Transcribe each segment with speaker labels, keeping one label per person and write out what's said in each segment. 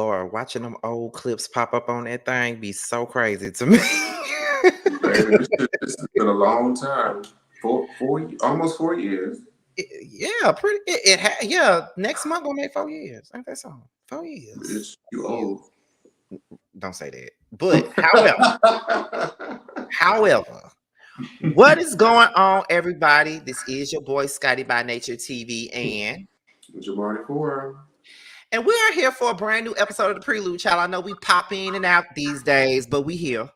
Speaker 1: Lord, watching them old clips pop up on that thing be so crazy to me.
Speaker 2: Baby, this has been a long time. Almost 4 years.
Speaker 1: Yeah. Next month gonna make 4 years. Ain't that so? 4 years.
Speaker 2: Bitch, you old.
Speaker 1: Don't say that. But however, what is going on, everybody? This is your boy Scotty by Nature TV and
Speaker 2: Jamar 4.
Speaker 1: And we are here for a brand new episode of the Prelude, child. I know we pop in and out these days, but we here.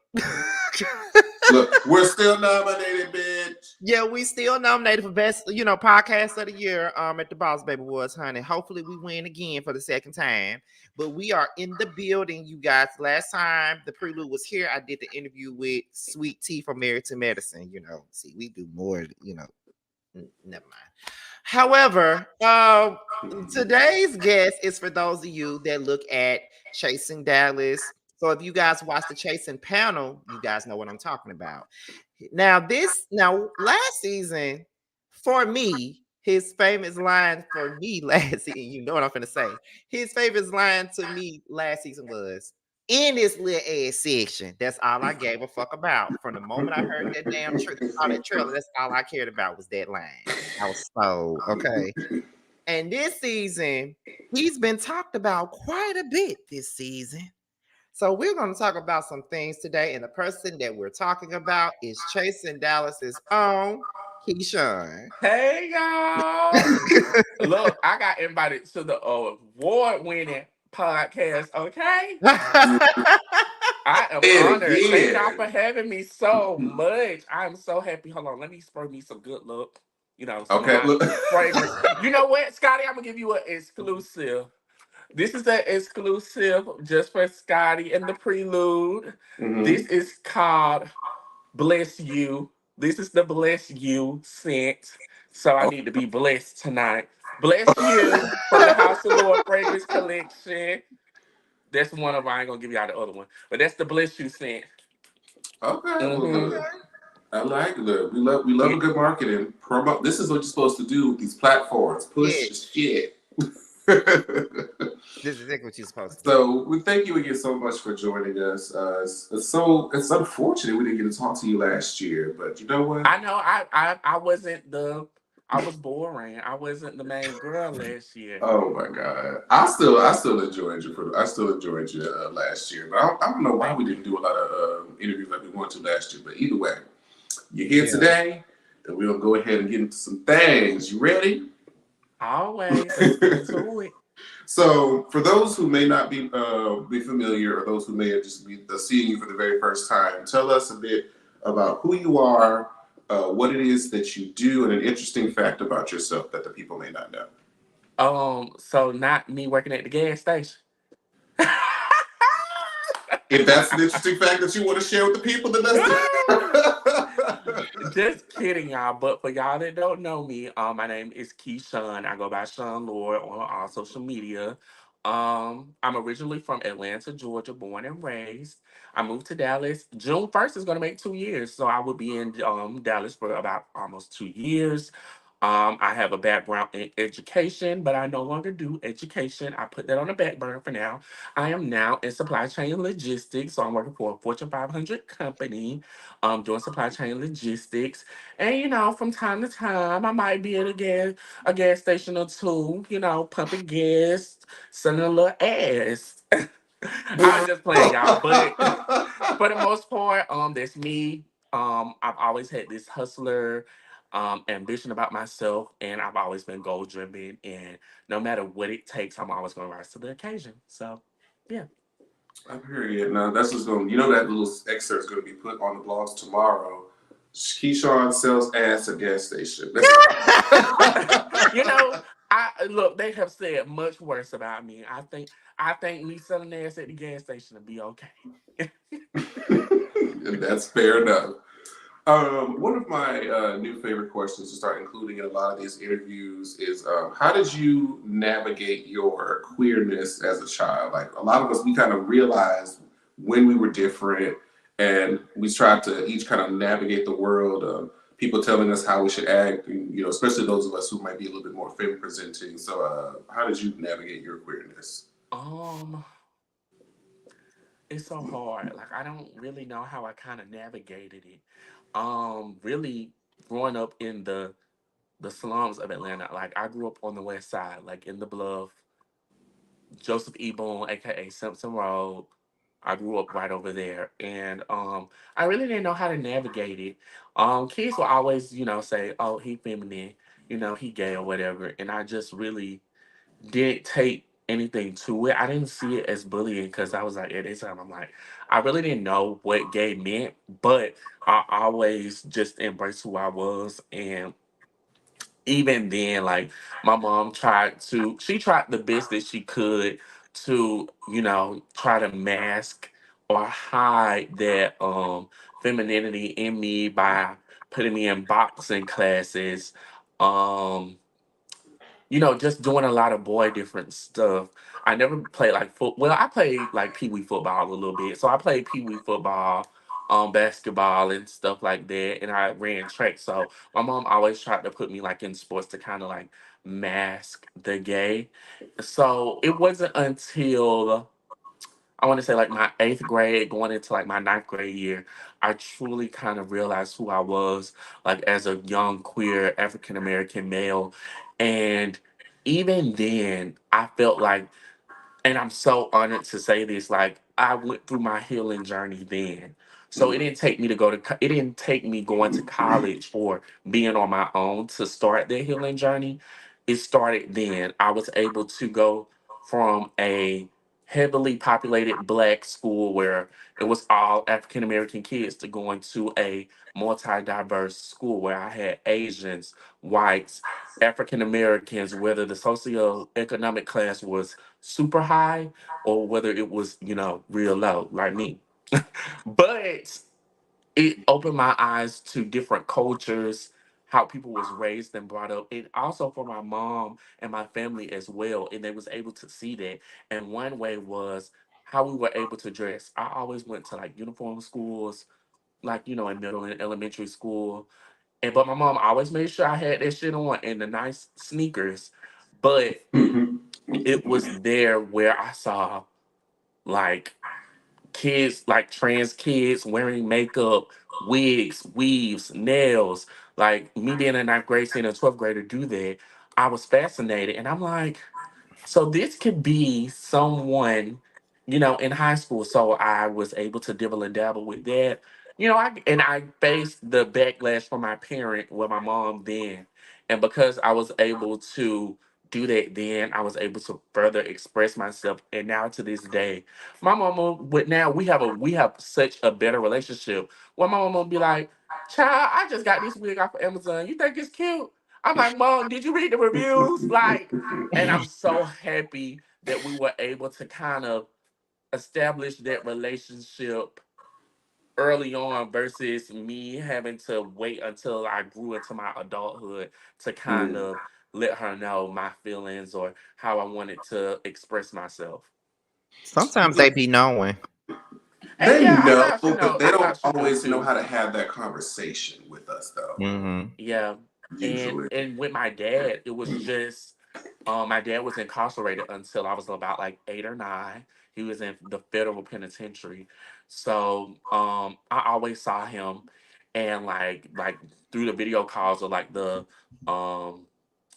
Speaker 2: Look, we're still nominated, bitch.
Speaker 1: Yeah, we still nominated for best, podcast of the year at the Boss Baby Awards, honey. Hopefully we win again for the second time. But we are in the building, you guys. Last time the Prelude was here, I did the interview with Sweet Tea from Married to Medicine. See, we do more, never mind. However, today's guest is for those of you that look at Chasing Dallas. So if you guys watch the Chasing panel, you guys know what I'm talking about. Now, last season, for me, his famous line for me last season, you know what I'm finna say. His famous line to me last season was, in this little ass section, that's all I gave a fuck about. From the moment I heard that damn trailer, that's all I cared about was that line. I was so okay. And this season, he's been talked about quite a bit this season. So we're going to talk about some things today. And the person that we're talking about is Chasing Dallas's own Keyshawn.
Speaker 3: Hey, y'all. Look, I got invited to the award-winning podcast, okay? I am honored. Thank y'all for having me so much. I'm so happy. Hold on, let me spray me some good look.
Speaker 2: Okay.
Speaker 3: Fragrance. You know what, Scotty? I'm going to give you an exclusive. This is an exclusive just for Scotty and the Prelude. Mm-hmm. This is called Bless You. This is the Bless You scent. So I need to be blessed tonight. Bless You from the House of Lord Fragrance Collection. That's one of them. I ain't going to give y'all the other one. But that's the Bless You scent.
Speaker 2: Okay. Mm-hmm. Well, I like it. We love a good marketing. Promo. This is what you're supposed to do with these platforms. Push shit.
Speaker 1: This is exactly what you're supposed to do.
Speaker 2: So we thank you again so much for joining us. It's unfortunate we didn't get to talk to you last year, but you know what?
Speaker 3: I know I was boring. I wasn't the main girl last year.
Speaker 2: Oh my God! I still enjoyed you last year, but I don't know why we didn't do a lot of interviews like we wanted to last year. But either way, you're here today, and we're gonna go ahead and get into some things. You ready?
Speaker 3: Always. Let's do it.
Speaker 2: So, for those who may not be familiar, or those who may have just be seeing you for the very first time, tell us a bit about who you are, what it is that you do, and an interesting fact about yourself that the people may not know.
Speaker 3: So not me working at the gas station.
Speaker 2: If that's an interesting fact that you want to share with the people, then
Speaker 3: Just kidding, y'all. But for y'all that don't know me, my name is Keyshawn. I go by Sean Lord on all social media. I'm originally from Atlanta, Georgia, born and raised. I moved to Dallas. June 1st is going to make 2 years. So I will be in Dallas for about almost 2 years. I have a background in education, but I no longer do education. I put that on the back burner for now. I am now in supply chain logistics. So I'm working for a Fortune 500 company, doing supply chain logistics. And, from time to time, I might be at a gas station or two, pumping gas, selling a little ass. I'm just playing, y'all. But for the most part, that's me. I've always had this hustler ambition about myself, and I've always been goal driven, and no matter what it takes, I'm always going to rise to the occasion. So, yeah.
Speaker 2: I'm hearing it. Now, that's what's going. That little excerpt is going to be put on the blogs tomorrow. Keyshawn sells ass at gas station.
Speaker 3: Look, they have said much worse about me. I think me selling ass at the gas station will be okay.
Speaker 2: That's fair enough. One of my new favorite questions to start including in a lot of these interviews is, how did you navigate your queerness as a child? Like, a lot of us, we kind of realized when we were different, and we tried to each kind of navigate the world. People telling us how we should act, especially those of us who might be a little bit more femme presenting. So, how did you navigate your queerness?
Speaker 3: it's so hard. Like I don't really know how I kind of navigated it. Really growing up in the slums of Atlanta. Like I grew up on the west side, like in the Bluff, Joseph E. Boone, aka Simpson Road. I grew up right over there, and I really didn't know how to navigate it. Kids will always, say, "Oh, he feminine," he gay or whatever, and I just really didn't take anything to it. I didn't see it as bullying because I was like, at this time, I'm like, I really didn't know what gay meant, but I always just embraced who I was, and even then, like my mom she tried the best that she could to, try to mask or hide that femininity in me by putting me in boxing classes. Um, just doing a lot of boy different stuff. I never played like foot. Well, I played like pee wee football a little bit. So I played pee wee football, basketball and stuff like that. And I ran track. So my mom always tried to put me like in sports to kind of like mask the gay. So it wasn't until I want to say like my eighth grade, going into like my ninth grade year, I truly kind of realized who I was, like as a young queer African American male. And even then, I felt like, and I'm so honored to say this, like I went through my healing journey then. So it
Speaker 2: Mm.
Speaker 3: didn't take me to go to it didn't take me going to college or being on my own to start the healing journey. It started then. I was able to go from a heavily populated black school where it was all African American kids to going to a multi-diverse school where I had Asians, whites, African Americans, whether the socioeconomic class was super high or whether it was, real low, like me. But it opened my eyes to different cultures, how people was raised and brought up, and also for my mom and my family as well. And they was able to see that. And one way was how we were able to dress. I always went to like uniform schools, like, in middle and elementary school. And but my mom always made sure I had that shit on and the nice sneakers. But it was there where I saw like kids, like trans kids wearing makeup, wigs, weaves, nails. Like me being a ninth grade, seeing a 12th grader do that, I was fascinated. And I'm like, so this could be someone, in high school. So I was able to dibble and dabble with that. I faced the backlash from my parent, well, my mom then. And because I was able to do that then, I was able to further express myself. And now to this day, my mama would now we have such a better relationship. Well, my mama would be like, child, I just got this wig off of Amazon. You think it's cute? I'm like, Mom, did you read the reviews? Like, and I'm so happy that we were able to kind of establish that relationship early on versus me having to wait until I grew into my adulthood to kind
Speaker 2: Mm.
Speaker 3: of let her know my feelings or how I wanted to express myself.
Speaker 1: Sometimes they be knowing.
Speaker 3: And
Speaker 2: They
Speaker 3: yeah, I
Speaker 2: know,
Speaker 3: thought she
Speaker 2: but
Speaker 3: know.
Speaker 2: they
Speaker 3: I
Speaker 2: don't
Speaker 3: thought she knew
Speaker 2: always know
Speaker 3: too.
Speaker 2: how to have that conversation with us, though.
Speaker 1: Mm-hmm.
Speaker 3: Yeah. And
Speaker 2: Usually.
Speaker 3: and with my dad, it was just my dad was incarcerated until I was about like 8 or 9. He was in the federal penitentiary. So I always saw him and like through the video calls or like um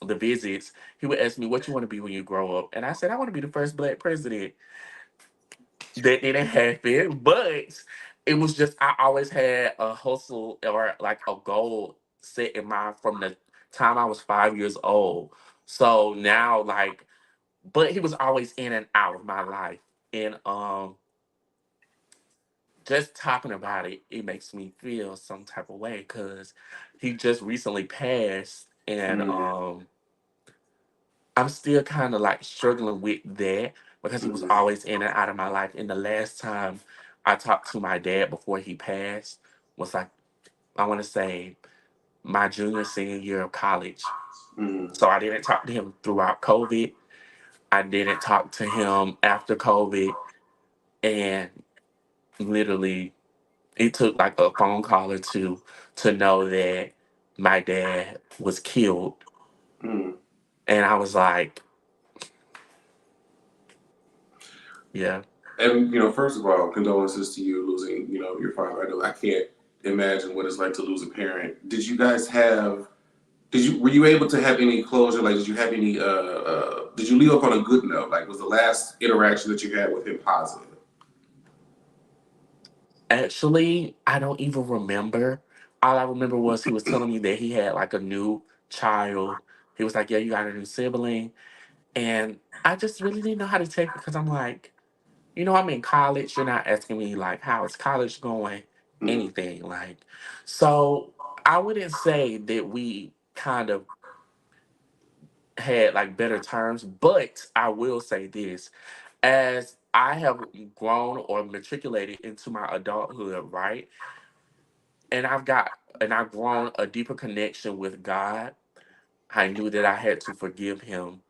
Speaker 3: the visits, he would ask me what you want to be when you grow up. And I said, I want to be the first black president. That didn't happen, but it was just I always had a hustle or like a goal set in mind from the time I was 5 years old. So now, like, but he was always in and out of my life, and just talking about it, it makes me feel some type of way because he just recently passed, and
Speaker 2: Mm.
Speaker 3: I'm still kind of like struggling with that because he was
Speaker 2: Mm.
Speaker 3: always in and out of my life. And the last time I talked to my dad before he passed was like, I want to say my junior, senior year of college.
Speaker 2: Mm.
Speaker 3: So I didn't talk to him throughout COVID. I didn't talk to him after COVID. And literally, it took like a phone call or two to know that my dad was killed.
Speaker 2: Mm.
Speaker 3: And I was like, yeah.
Speaker 2: And first of all, condolences to you losing, your father. I know I can't imagine what it's like to lose a parent. Did you guys have? Were you able to have any closure? Like, did you have any? Did you leave up on a good note? Like, was the last interaction that you had with him positive?
Speaker 3: Actually, I don't even remember. All I remember was he was telling me that he had like a new child. He was like, "Yeah, you got a new sibling," and I just really didn't know how to take it because I'm like, I'm in college. You're not asking me like, "How is college going?"
Speaker 2: Mm,
Speaker 3: Anything like. So I wouldn't say that we kind of had like better terms, but I will say this: as I have grown or matriculated into my adulthood, right? And I've grown a deeper connection with God. I knew that I had to forgive him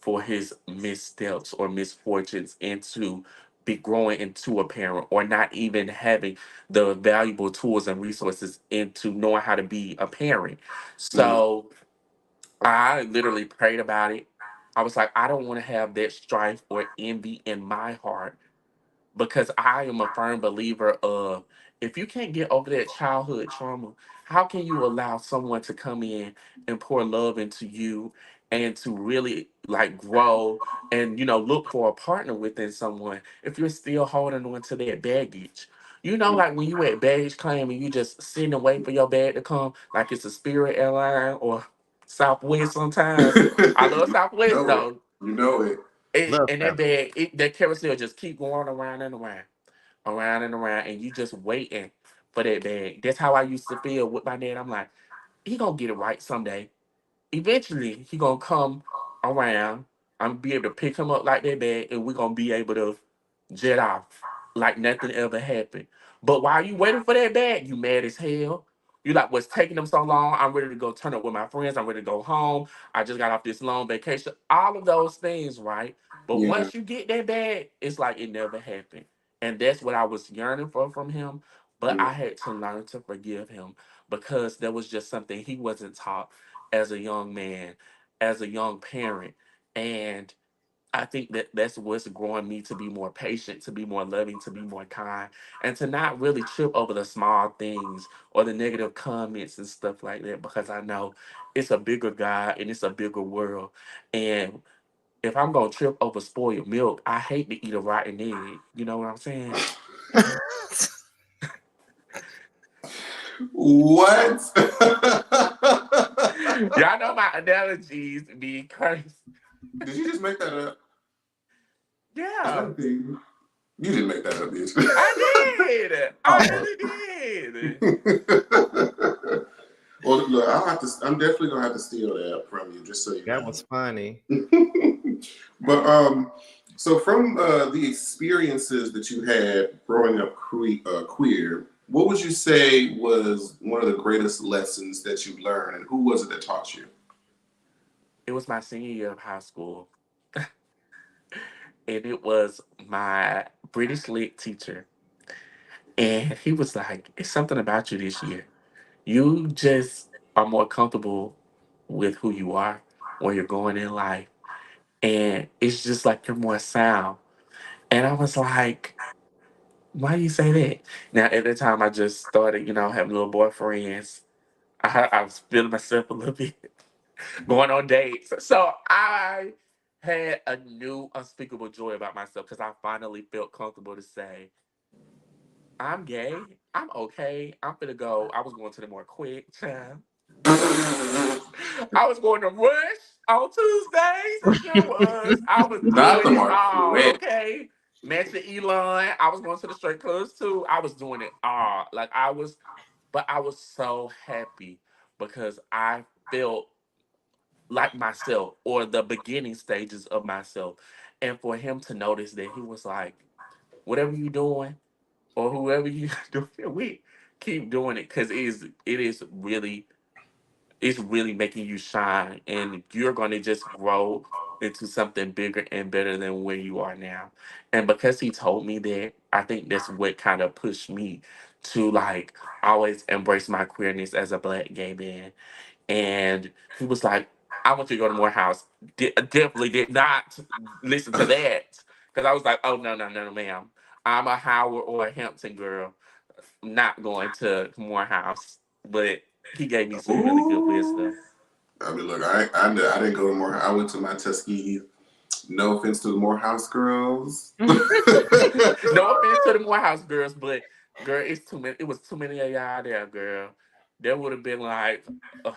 Speaker 3: for his missteps or misfortunes into be growing into a parent or not even having the valuable tools and resources into knowing how to be a parent.
Speaker 2: mm,
Speaker 3: So I literally prayed about it. I was like, I don't want to have that strife or envy in my heart because I am a firm believer of if you can't get over that childhood trauma, how can you allow someone to come in and pour love into you and to really like grow and look for a partner within someone if you're still holding on to that baggage?
Speaker 2: mm.
Speaker 3: Like when you at baggage claim and you just sitting and waiting for your bag to come, like it's a Spirit airline or Southwest sometimes. I love
Speaker 2: You
Speaker 3: Southwest
Speaker 2: know it.
Speaker 3: though.
Speaker 2: You know it.
Speaker 1: Love
Speaker 3: And that
Speaker 1: that.
Speaker 3: bag, that carousel just keep going around and around, around and around, and you just waiting for that bag. That's how I used to feel with my dad. I'm like, he gonna get it right someday. Eventually, he gonna come around. I'm gonna be able to pick him up like that bag, and we're gonna be able to jet off like nothing ever happened. But while you waiting for that bag, you mad as hell. You like, what's taking them so long? I'm ready to go turn up with my friends. I'm ready to go home. I just got off this long vacation. All of those things, right? But
Speaker 2: Yeah.
Speaker 3: once you get that bag, it's like it never happened. And that's what I was yearning for from him. But
Speaker 2: Mm.
Speaker 3: I had to learn to forgive him because there was just something he wasn't taught as a young man, as a young parent. And I think that that's what's growing me to be more patient, to be more loving, to be more kind, and to not really trip over the small things or the negative comments and stuff like that because I know it's a bigger God and it's a bigger world. And if I'm gonna trip over spoiled milk, I hate to eat a rotten egg. You know what I'm saying?
Speaker 2: What?
Speaker 3: Y'all know my analogies be crazy.
Speaker 2: Did you just make that up? Is that
Speaker 3: Yeah,
Speaker 2: a thing? You didn't make that up, bitch.
Speaker 3: I did. I
Speaker 2: Oh.
Speaker 3: really did.
Speaker 2: Well, look, I'm definitely gonna have to steal that from you, just so you
Speaker 1: That
Speaker 2: know.
Speaker 1: was funny.
Speaker 2: But so from the experiences that you had growing up queer, what would you say was one of the greatest lessons that you learned, and who was it that taught you?
Speaker 3: It was my senior year of high school, and it was my British lit teacher. And he was like, "It's something about you this year. You just are more comfortable with who you are, where you're going in life. And it's just like you're more sound." And I was like, "Why do you say that?" Now, at the time, I just started, having little boyfriends. I was feeling myself a little bit, going on dates. So I had a new unspeakable joy about myself because I finally felt comfortable to say, I'm gay. I'm okay. I'm gonna go. I was going to the more quick time. I was going to Rush on Tuesdays. I sure was. I was
Speaker 2: Not
Speaker 3: doing
Speaker 2: the
Speaker 3: it all.
Speaker 2: Marquette.
Speaker 3: Okay. Matching Elon. I was going to the straight clubs too. I was doing it all. But I was so happy because I felt like myself or the beginning stages of myself. And for him to notice that he was like, whatever you doing or whoever you doing, we keep doing it because it's really making you shine and you're going to just grow into something bigger and better than where you are now. And because he told me that, I think that's what kind of pushed me to like always embrace my queerness as a black gay man. And he was like, I want you to go to Morehouse. Definitely did not listen to that. Because I was like, oh, no, no, no, no, ma'am. I'm a Howard or a Hampton girl, not going to Morehouse. But he gave me some really good
Speaker 2: Ooh.
Speaker 3: wisdom.
Speaker 2: I mean, look, I didn't go to Morehouse. I went to my Tuskegee. No offense to the Morehouse girls.
Speaker 3: No offense to the Morehouse girls, but girl, it's too many. It was too many of y'all there, girl. There would have been like, uh,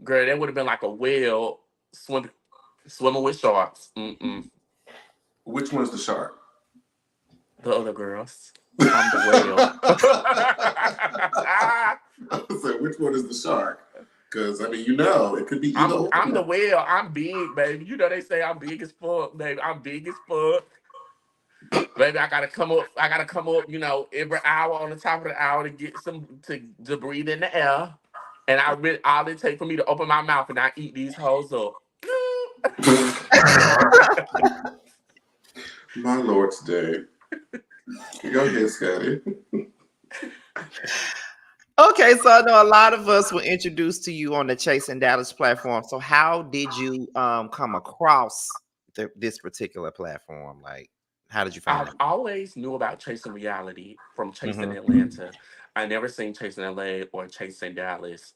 Speaker 3: girl, that would have been like a whale swimming with sharks. Mm-mm.
Speaker 2: Which one's the shark?
Speaker 3: The other girls. I'm the whale.
Speaker 2: So which one is the shark? Because I mean, you know, it could be either
Speaker 3: I'm the
Speaker 2: or.
Speaker 3: whale. I'm big, baby. You know they say I'm big as fuck, baby. I'm big as fuck. Baby, I gotta come up. I gotta come up. You know, every hour on the top of the hour to get some to breathe in the air. And I really all it take for me to open my mouth and I eat these hoes up.
Speaker 2: My Lord, today. Go ahead, Scotty.
Speaker 1: Okay, so I know a lot of us were introduced to you on the Chasing Dallas platform. So how did you come across this particular platform? Like, how did you find
Speaker 3: I've
Speaker 1: it?
Speaker 3: always knew about Chasing Reality from Chasing
Speaker 1: Mm-hmm.
Speaker 3: Atlanta. I never seen Chasing LA or Chasing Dallas.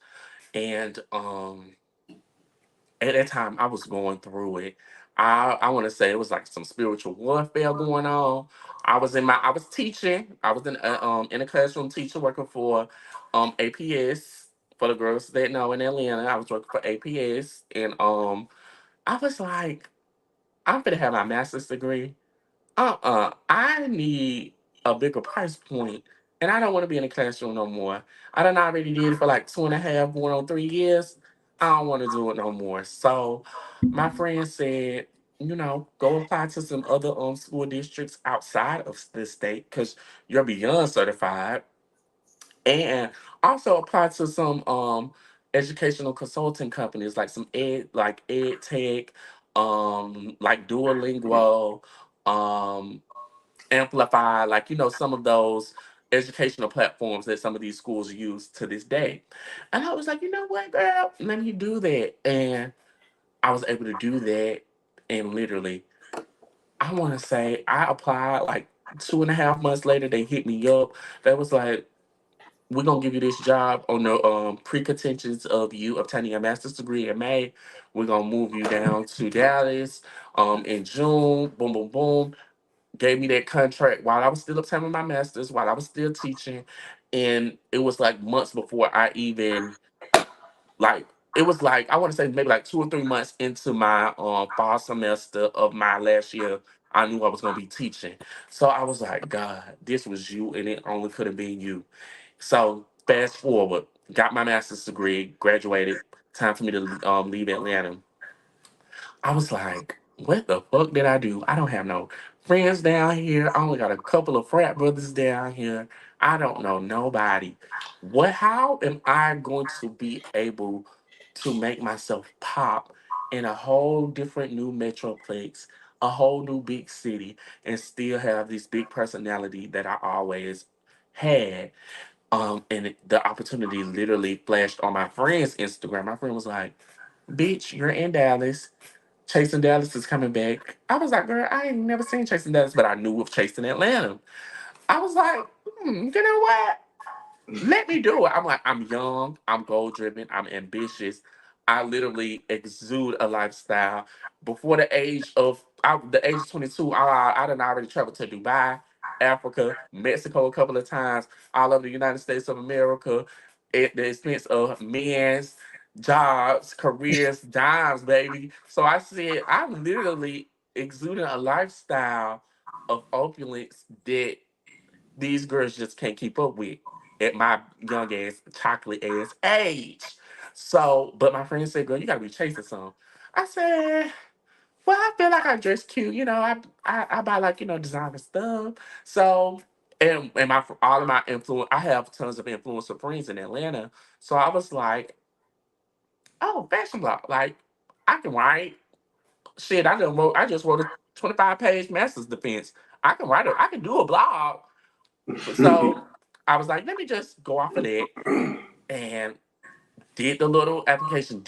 Speaker 3: And at that time I was going through it. I want to say it was like some spiritual warfare going on. I was teaching. I was in a classroom teacher working for APS for the girls that know in Atlanta. I was working for APS and I was like, I'm gonna have my master's degree. I need a bigger price point, and I don't want to be in the classroom no more. I done already did it for like 2.5, going on 3 years. I don't want to do it no more. So, my friend said, go apply to some other school districts outside of the state because you're beyond certified, and also apply to some educational consulting companies like some ed tech, like Duolingo, um Amplify, like some of those educational platforms that some of these schools use to this day. And I was like, you know what, girl, let me do that. And I was able to do that. And literally, I want to say I applied like 2.5 months later. They hit me up. They was like, we're gonna give you this job on the precontentions of you obtaining a master's degree in May. We're gonna move you down to Dallas in June. Boom, boom, boom, gave me that contract while I was still obtaining my master's, while I was still teaching. And it was like months before I even like it was like I want to say maybe like 2 or 3 months into my fall semester of my last year, I knew I was gonna be teaching. So I was like, God, this was you and it only could have been you. So fast forward, got my master's degree, graduated, time for me to leave Atlanta. I was like, what the fuck did I do? I don't have no friends down here. I only got a couple of frat brothers down here. I don't know nobody. How am I going to be able to make myself pop in a whole different new metroplex, a whole new big city, and still have this big personality that I always had? The opportunity literally flashed on my friend's Instagram. My friend was like, bitch, you're in Dallas. Chasing Dallas is coming back. I was like, girl, I ain't never seen Chasing Dallas, but I knew of Chasing Atlanta. I was like, you know what? Let me do it. I'm like, I'm young, I'm goal driven, I'm ambitious. I literally exude a lifestyle. Before the age of 22, I done already traveled to Dubai, Africa, Mexico a couple of times, all over the United States of America, at the expense of men's jobs, careers, dimes, baby. So I said, I'm literally exuding a lifestyle of opulence that these girls just can't keep up with at my young ass, chocolate ass age. So, but my friend said, girl, you gotta be chasing some. I said, well, I feel like I dress cute, I buy like, designer stuff. So and my all of my influence, I have tons of influencer friends in Atlanta. So I was like, oh, fashion blog. Like, I can write. Shit, I just wrote a 25-page master's defense. I can do a blog. So I was like, let me just go off of that and did the little application,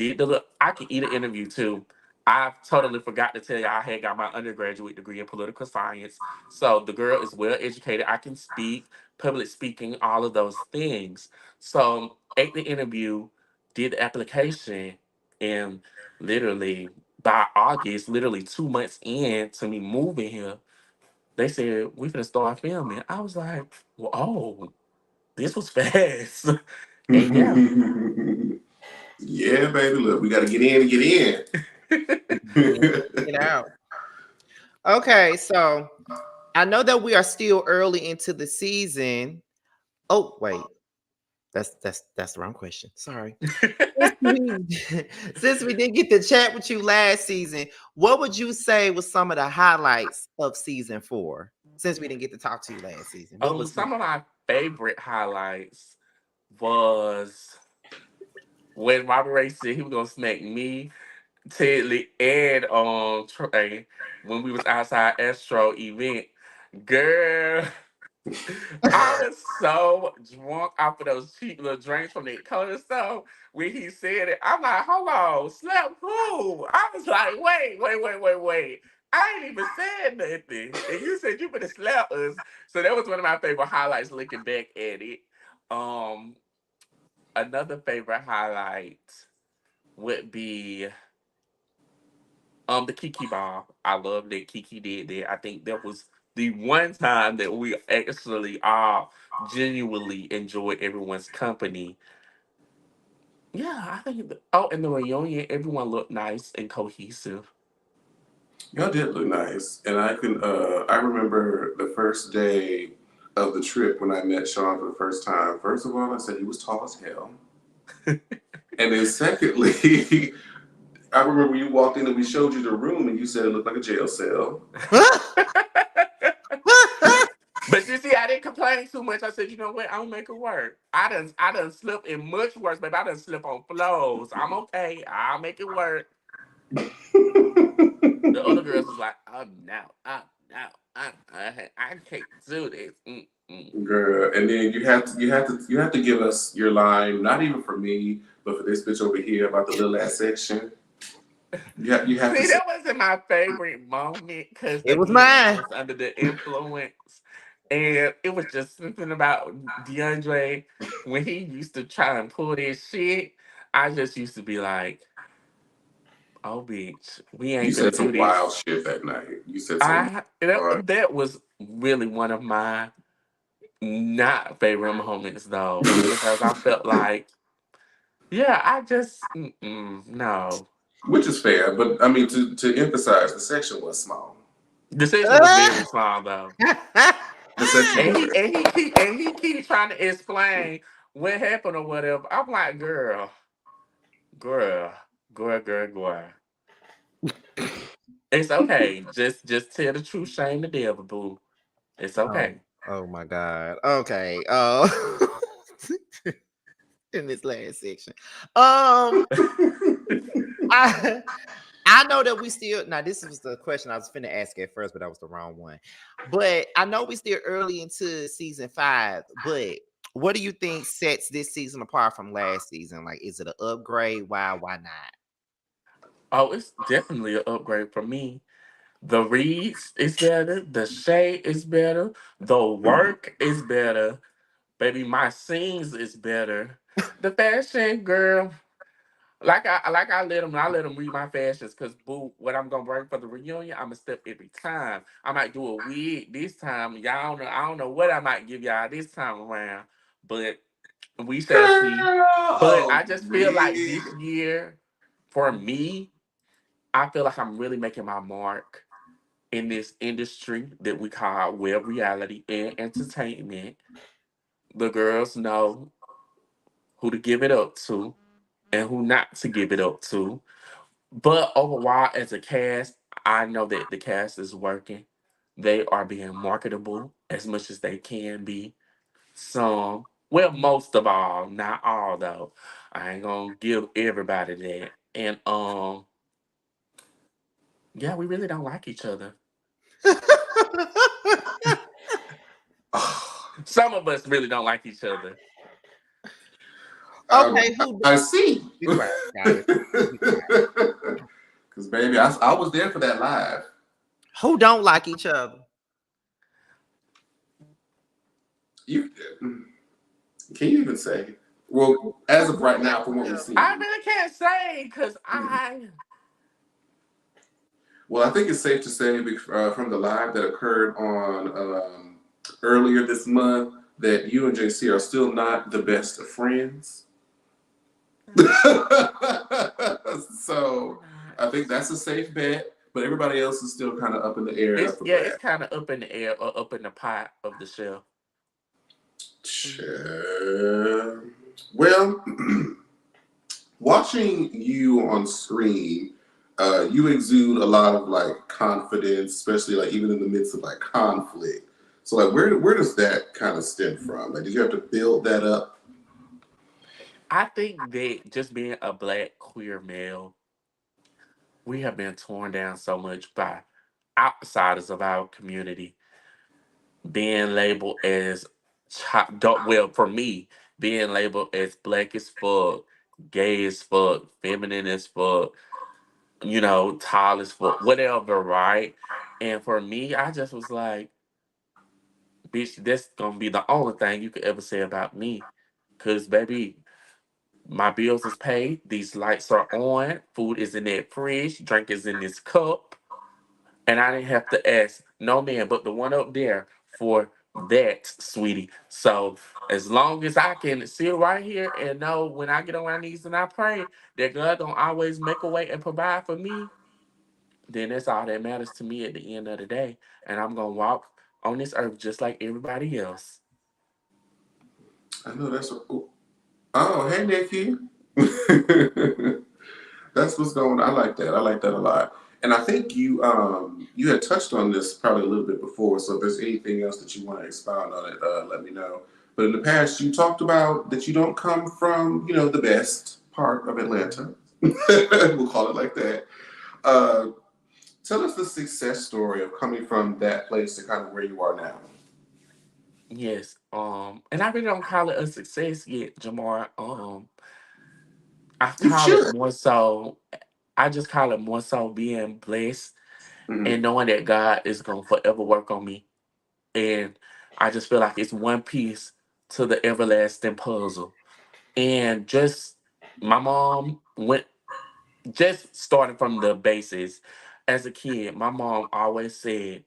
Speaker 3: I can eat an interview too. I totally forgot to tell you I had got my undergraduate degree in political science. So the girl is well educated. I can speak, public speaking, all of those things. So at the interview, did the application, and literally by August, literally 2 months in to me moving here, they said we finna start filming. I was like, well, oh, this was fast. And yeah.
Speaker 2: Yeah, baby. Look, we got to get in and get
Speaker 1: Get
Speaker 2: in.
Speaker 1: out. Okay, so I know that we are still early into the season. Oh, wait. That's the wrong question. Sorry. Since we, since we didn't get to chat with you last season, what would you say was some of the highlights of season 4? Since we didn't get to talk to you last season, what was
Speaker 3: Some of my favorite highlights was when Robert Ray said he was gonna smack me, Tedley, and Trey when we was outside Astro event. Girl, I was so drunk off of those cheap little drinks from that color stuff. When he said it, I'm like, hold on, slap who? I was like, wait. I ain't even said nothing. And you said you better slap us. So that was one of my favorite highlights looking back at it. Um, Another favorite highlight would be the Kiki ball. I love that Kiki did that. I think that was the one time that we actually all genuinely enjoyed everyone's company. Yeah, I think. Oh, and the reunion, everyone looked nice and cohesive.
Speaker 2: Y'all did look nice, and I remember the first day of the trip when I met Sean for the first time. First of all, I said he was tall as hell, and then secondly, I remember you walked in and we showed you the room, and you said it looked like a jail cell.
Speaker 3: But you see, I didn't complain too much. I said, you know what? I'll make it work. I done slip in much worse, baby. I done slip on flows. I'm okay. I'll make it work. The other girls was like, oh no, I can't do this. Mm-mm.
Speaker 2: Girl, and then you have to give us your line, not even for me, but for this bitch over here about the little ass section. You have to
Speaker 3: See,
Speaker 2: say.
Speaker 3: that wasn't my favorite moment because
Speaker 1: It was
Speaker 3: again, I
Speaker 1: mine.
Speaker 3: was under the influence, and it was just something about DeAndre when he used to try and pull this shit. I just used to be like, "Oh, bitch, we
Speaker 2: You
Speaker 3: ain't
Speaker 2: said
Speaker 3: finna do
Speaker 2: some
Speaker 3: this."
Speaker 2: wild shit that night. You said some wild.
Speaker 3: That was really one of my not favorite moments though, because I felt like, yeah, I just no.
Speaker 2: Which is fair, but I mean to emphasize, the section was small.
Speaker 3: The session was very small though.
Speaker 2: The section
Speaker 3: And
Speaker 2: was
Speaker 3: he
Speaker 2: very
Speaker 3: and he keep and he keep trying to explain what happened or whatever. I'm like, girl, girl. It's okay. Just tell the truth, shame the devil, boo. It's
Speaker 1: Oh,
Speaker 3: okay.
Speaker 1: oh my God. Okay. Oh, in this last section. I I know that we still now. This was the question I was finna ask at first, but that was the wrong one. But I know we still early into season 5. But what do you think sets this season apart from last season? Like, is it an upgrade? Why not?
Speaker 3: Oh, it's definitely an upgrade for me. The reads is better. The shade is better. The work is better. Baby, my scenes is better. The fashion, girl. I let them read my fashions because boo, what I'm gonna bring for the reunion, I'm gonna step every time. I might do a wig this time. Y'all don't know, I don't know what I might give y'all this time around, but we shall see. But
Speaker 2: girl.
Speaker 3: I just feel like
Speaker 2: Wig.
Speaker 3: this year, for me, I feel like I'm really making my mark in this industry that we call web reality and entertainment. The girls know who to give it up to and who not to give it up to. But overall, as a cast, I know that the cast is working. They are being marketable as much as they can be. Some, well, most of all, not all though. I ain't gonna give everybody that. And yeah, we really don't like each other. Some of us really don't like each other.
Speaker 1: Okay, who?
Speaker 2: I see.
Speaker 1: Be quiet. Got it. Be quiet.
Speaker 2: Because baby, I was there for that live.
Speaker 1: Who don't like each other?
Speaker 2: You can you even say? Well, as of right now, from what we've seen.
Speaker 3: I really can't say because
Speaker 2: Well, I think it's safe to say from the live that occurred on earlier this month that you and JC are still not the best of friends. So I think that's a safe bet, but everybody else is still kind of up in the air and up for
Speaker 3: it's
Speaker 2: grabs.
Speaker 3: kind of up in the air or up in the pot of the shelf.
Speaker 2: Well, watching you on screen, you exude a lot of like confidence, especially like even in the midst of like conflict. So like, where does that kind of stem from? Like, did you have to build that up?
Speaker 3: I think that just being a black queer male, we have been torn down so much by outsiders of our community, being labeled as well for me, being labeled as black as fuck, gay as fuck, feminine as fuck, tall as fuck, whatever, right? And for me, I just was like, bitch, that's gonna be the only thing you could ever say about me. Cause baby, my bills is paid, these lights are on, food is in that fridge, drink is in this cup, and I didn't have to ask no man but the one up there for that, sweetie. So as long as I can sit right here and know when I get on my knees and I pray that God gonna always make a way and provide for me, then that's all that matters to me at the end of the day. And I'm gonna walk on this earth just like everybody else.
Speaker 2: I know that's a. Oh, hey, Nikki. That's what's going on. I like that. I like that a lot. And I think you had touched on this probably a little bit before. So if there's anything else that you want to expound on it, let me know. But in the past, you talked about that you don't come from, the best part of Atlanta. We'll call it like that. Uh, Tell us the success story of coming from that place to kind of where you are now.
Speaker 3: Yes. And I really don't call it a success yet, Jamar. I
Speaker 2: You
Speaker 3: call it
Speaker 2: should.
Speaker 3: more so I just call it more so being blessed
Speaker 2: Mm-hmm.
Speaker 3: and knowing that God is gonna forever work on me. And I just feel like it's one piece to the everlasting puzzle. And just my mom went just starting from the basis. As a kid, my mom always said,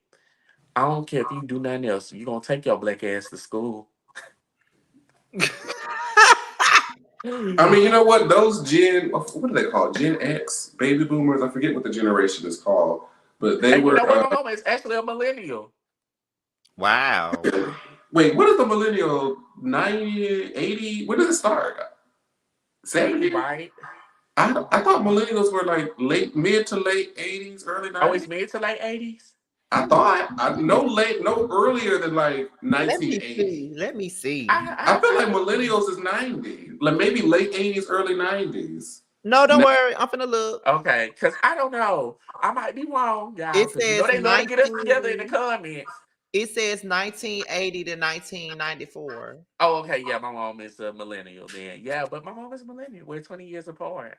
Speaker 3: I don't care if you do nothing else, you're gonna take your black ass to school.
Speaker 2: I mean, you know what? Those what do they call Gen X baby boomers? I forget what the generation is called, but they
Speaker 3: And you
Speaker 2: were.
Speaker 3: know what? My mama is actually a millennial.
Speaker 1: Wow.
Speaker 2: Wait, what is the millennial? 90, 80? When does it start?
Speaker 3: 80,
Speaker 2: 70?
Speaker 3: right?
Speaker 2: I thought millennials were like mid to late 80s, early
Speaker 3: Oh, it's
Speaker 2: 90s.
Speaker 3: mid to late 80s?
Speaker 2: I thought no earlier than like
Speaker 1: Let me
Speaker 2: 1980.
Speaker 1: see. Let me see.
Speaker 2: I feel like
Speaker 3: I
Speaker 2: millennials is 90, like maybe late 80s, early 90s.
Speaker 1: No, don't worry. I'm finna look.
Speaker 3: okay, because I don't know. I might be wrong, y'all,
Speaker 1: It
Speaker 3: because you know
Speaker 1: says
Speaker 3: they love to get us together in the
Speaker 1: 19.
Speaker 3: comments.
Speaker 1: It says 1980 to 1994.
Speaker 3: Oh, okay, yeah, my mom is a millennial then. Yeah, but my mom is a millennial. We're 20 years apart.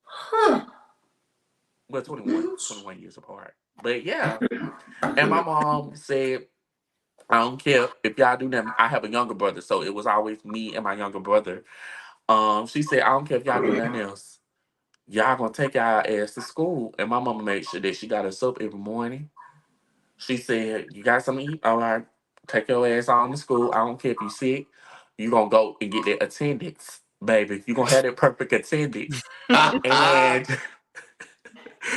Speaker 2: Huh.
Speaker 3: Well,
Speaker 2: Yes.
Speaker 3: 21 years apart. But yeah,
Speaker 2: I
Speaker 3: and my
Speaker 2: couldn't.
Speaker 3: mom said, I don't care if y'all do that. I have a younger brother, so it was always me and my younger brother. She said, I don't care if y'all do nothing else. Y'all gonna take our ass to school. And my mama made sure that she got us up every morning. She said, you got something to eat? All right, take your ass on to school. I don't care if you sick. You gonna go and get that attendance, baby. You gonna have that perfect attendance. And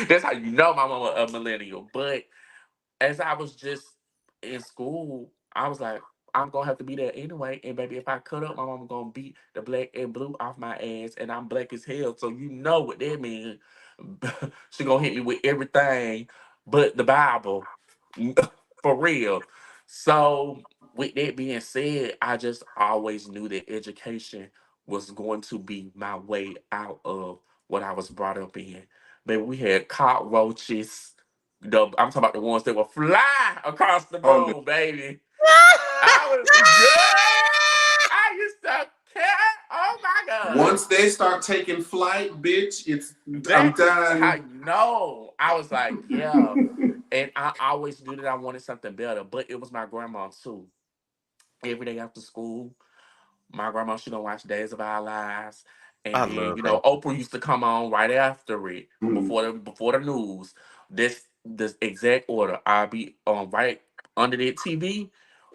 Speaker 3: that's how you know my mama a millennial. But as I was just in school, I was like, I'm gonna have to be there anyway. And baby, if I cut up, my mama gonna beat the black and blue off my ass, and I'm black as hell. So you know what that means. She gonna hit me with everything but the Bible. For real. So with that being said, I just always knew that education was going to be my way out of what I was brought up in. Baby, we had cockroaches. I'm talking about the ones that will fly across the
Speaker 2: Oh no.
Speaker 3: room, baby. I was good. I used to care. Oh my
Speaker 2: Once they start taking flight, bitch, I'm
Speaker 3: That's how
Speaker 2: done.
Speaker 3: you know. I was like, yeah. And I always knew that I wanted something better, but it was my grandma too. Every day after school, my grandma, she gonna watch Days of Our Lives, and
Speaker 1: I
Speaker 3: then
Speaker 1: love that.
Speaker 3: Oprah used to come on right after it,
Speaker 2: Mm.
Speaker 3: before the news. This exact order. I'll be on right under the TV,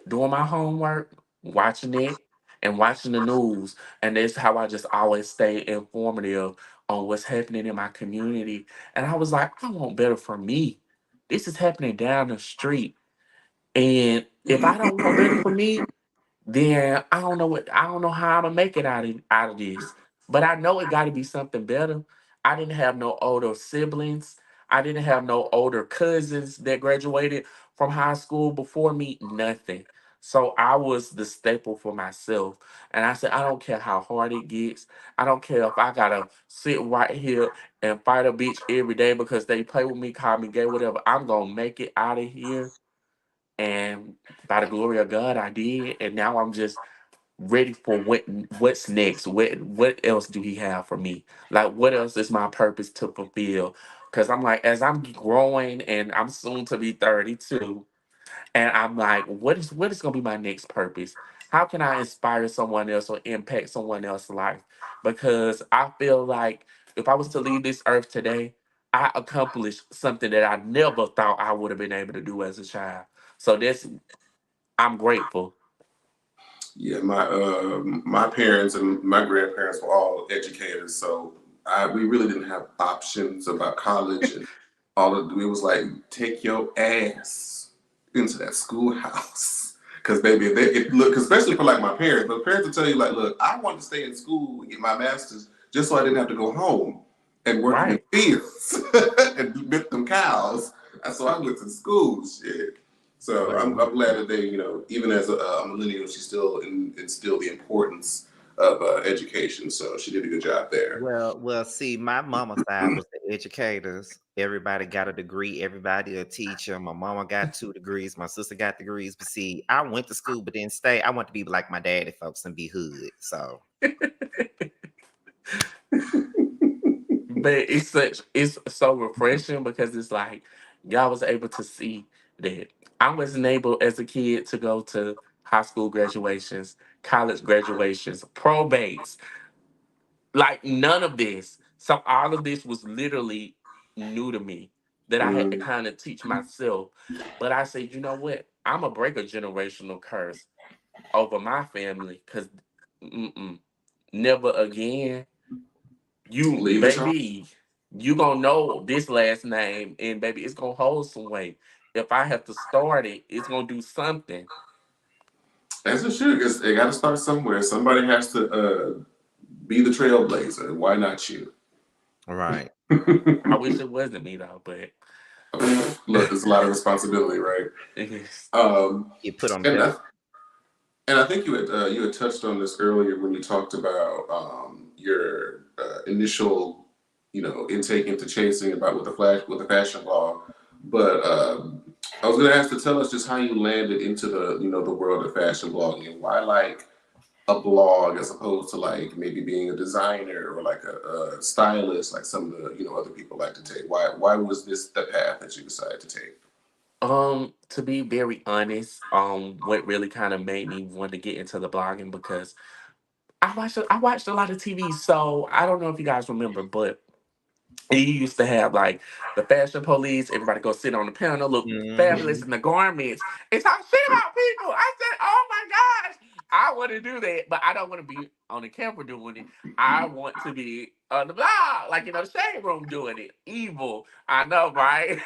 Speaker 3: doing my homework, watching it, and watching the news, and that's how I just always stay informative on what's happening in my community. And I was like, I want better for me. This is happening down the street, and if I don't want better for me, then I don't know how I'm gonna make it out of this. But I know it gotta be something better. I didn't have no older siblings. I didn't have no older cousins that graduated from high school before me, nothing. So I was the staple for myself. And I said, I don't care how hard it gets. I don't care if I gotta sit right here and fight a bitch every day because they play with me, call me gay, whatever. I'm gonna make it out of here. And by the glory of God, I did. And now I'm just ready for what's next. What else do He have for me? Like, what else is my purpose to fulfill? Because I'm like, as I'm growing, and I'm soon to be 32, and I'm like, what is gonna be my next purpose? How can I inspire someone else or impact someone else's life? Because I feel like if I was to leave this earth today, I accomplished something that I never thought I would have been able to do as a child. So that's I'm grateful.
Speaker 2: Yeah, my parents and my grandparents were all educators, so we really didn't have options about college and all of it. Was like take your ass into that schoolhouse, because baby, if look, especially for like my parents, but parents will tell you like, look, I wanted to stay in school and get my master's just so I didn't have to go home and work in the
Speaker 3: Right.
Speaker 2: fields and milk them cows. That's why I went to school. Shit. So
Speaker 1: Well,
Speaker 2: I'm glad that they, even as a millennial, she still instilled the importance of education. So she did a good job there.
Speaker 1: well. See, my mama side was the educators. Everybody got a degree. Everybody a teacher. My mama got 2 degrees. My sister got degrees. But see, I went to school, but didn't stay. I want to be like my daddy folks and be hood. So
Speaker 3: But it's so refreshing because it's like y'all was able to see that I wasn't able as a kid to go to high school graduations, college graduations, probates, like none of this. So all of this was literally new to me that I had to
Speaker 2: Mm.
Speaker 3: kind of teach myself. But I said, you know what? I'm gonna break a generational curse over my family because never again. You
Speaker 2: Leave the child.
Speaker 3: baby, you gonna know this last name, and baby, it's gonna hold some weight. If I have to start it, it's gonna do something.
Speaker 2: As it should, because they got to start somewhere. Somebody has to be the trailblazer. Why not you?
Speaker 1: right.
Speaker 3: I wish it wasn't me though, but
Speaker 2: Look, there's a lot of responsibility, right?
Speaker 3: it's,
Speaker 2: Um,
Speaker 1: Get put on the
Speaker 2: and I,
Speaker 1: pedestal.
Speaker 2: and I think you had touched on this earlier when you talked about your initial, intake into chasing about with the fashion law. But I was going to ask to tell us just how you landed into the world of fashion blogging and why like a blog as opposed to like maybe being a designer or like a stylist like some of the other people like to take. Why was this the path that you decided to take?
Speaker 3: to be very honest, what really kind of made me want to get into the blogging because I watched a lot of TV, so I don't know if you guys remember, but he used to have like the fashion police, everybody go sit on the panel, look fabulous
Speaker 1: Mhm.
Speaker 3: in the garments, and talk shit about people. I said, oh my gosh, I want to do that, but I don't want to be on the camera doing it. I want to be on the blog, like the shade room doing it. Evil, I know, right?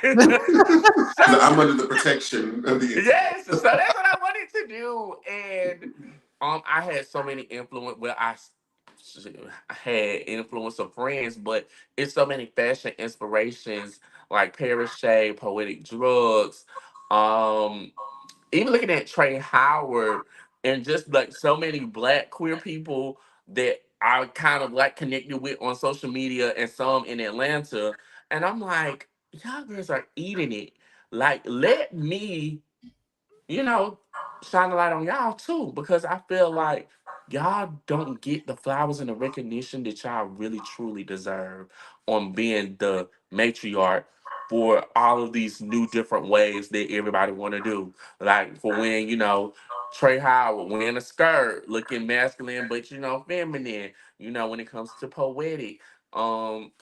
Speaker 3: So
Speaker 2: I'm under the protection of the internet.
Speaker 3: yes, so that's what I wanted to do, and I had so many influence. Well, I had influence of friends, but it's so many fashion inspirations like Paris Shea, Poetic Drugs, um, even looking at Trey Howard, and just like so many Black queer people that I kind of like connected with on social media, and some in Atlanta, and I'm like, y'all girls are eating it. Like, let me, you know, shine a light on y'all too, because I feel like y'all don't get the flowers and the recognition that y'all really truly deserve on being the matriarch for all of these new different ways that everybody want to do. Like for when, Trey Howard wearing a skirt, looking masculine, but feminine, when it comes to poetic. Um,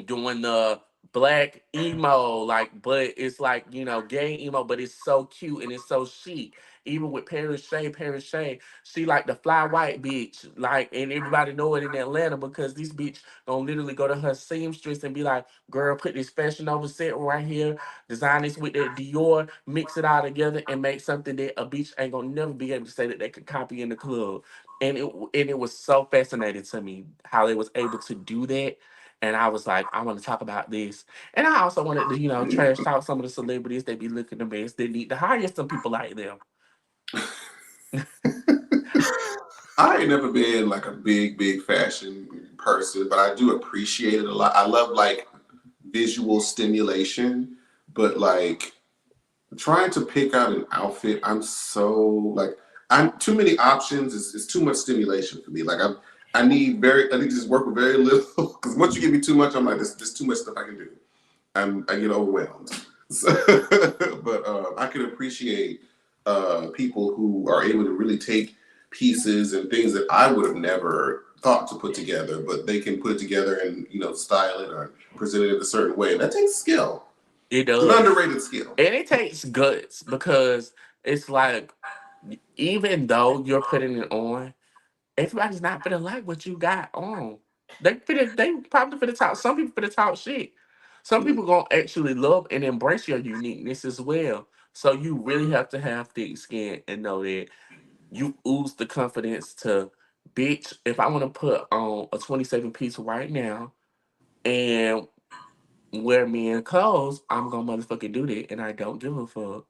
Speaker 3: doing the black emo, like, but it's like, gay emo, but it's so cute and it's so chic. Even with Paris Shay, she like the fly white bitch, like, and everybody know it in Atlanta because this bitch gonna literally go to her seamstress and be like, girl, put this fashion over set right here, design this with that Dior, mix it all together and make something that a bitch ain't gonna never be able to say that they could copy in the club. And it was so fascinating to me how they was able to do that, and I was like, I want to talk about this. And I also wanted to, trash talk some of the celebrities that be looking the best. They need to hire some people like them.
Speaker 2: I ain't never been like a big fashion person, but I do appreciate it a lot. I love like visual stimulation, but like trying to pick out an outfit, I'm too many options is too much stimulation for me. Like I need to just work with very little because once you give me too much, I'm like, there's too much stuff I can do. I get overwhelmed. So, but I can appreciate people who are able to really take pieces and things that I would have never thought to put together, but they can put it together and style it or present it in a certain way. That takes skill.
Speaker 3: It
Speaker 2: It's an
Speaker 3: does.
Speaker 2: underrated skill.
Speaker 3: And it takes guts because it's like, even though you're putting it on, everybody's not gonna like what you got on. They probably finna talk. Some people finna talk shit. Some people gonna actually love and embrace your uniqueness as well. So you really have to have thick skin and know that you ooze the confidence to, bitch, if I want to put on a 27 piece right now and wear men clothes, I'm gonna motherfucking do that, and I don't give a fuck.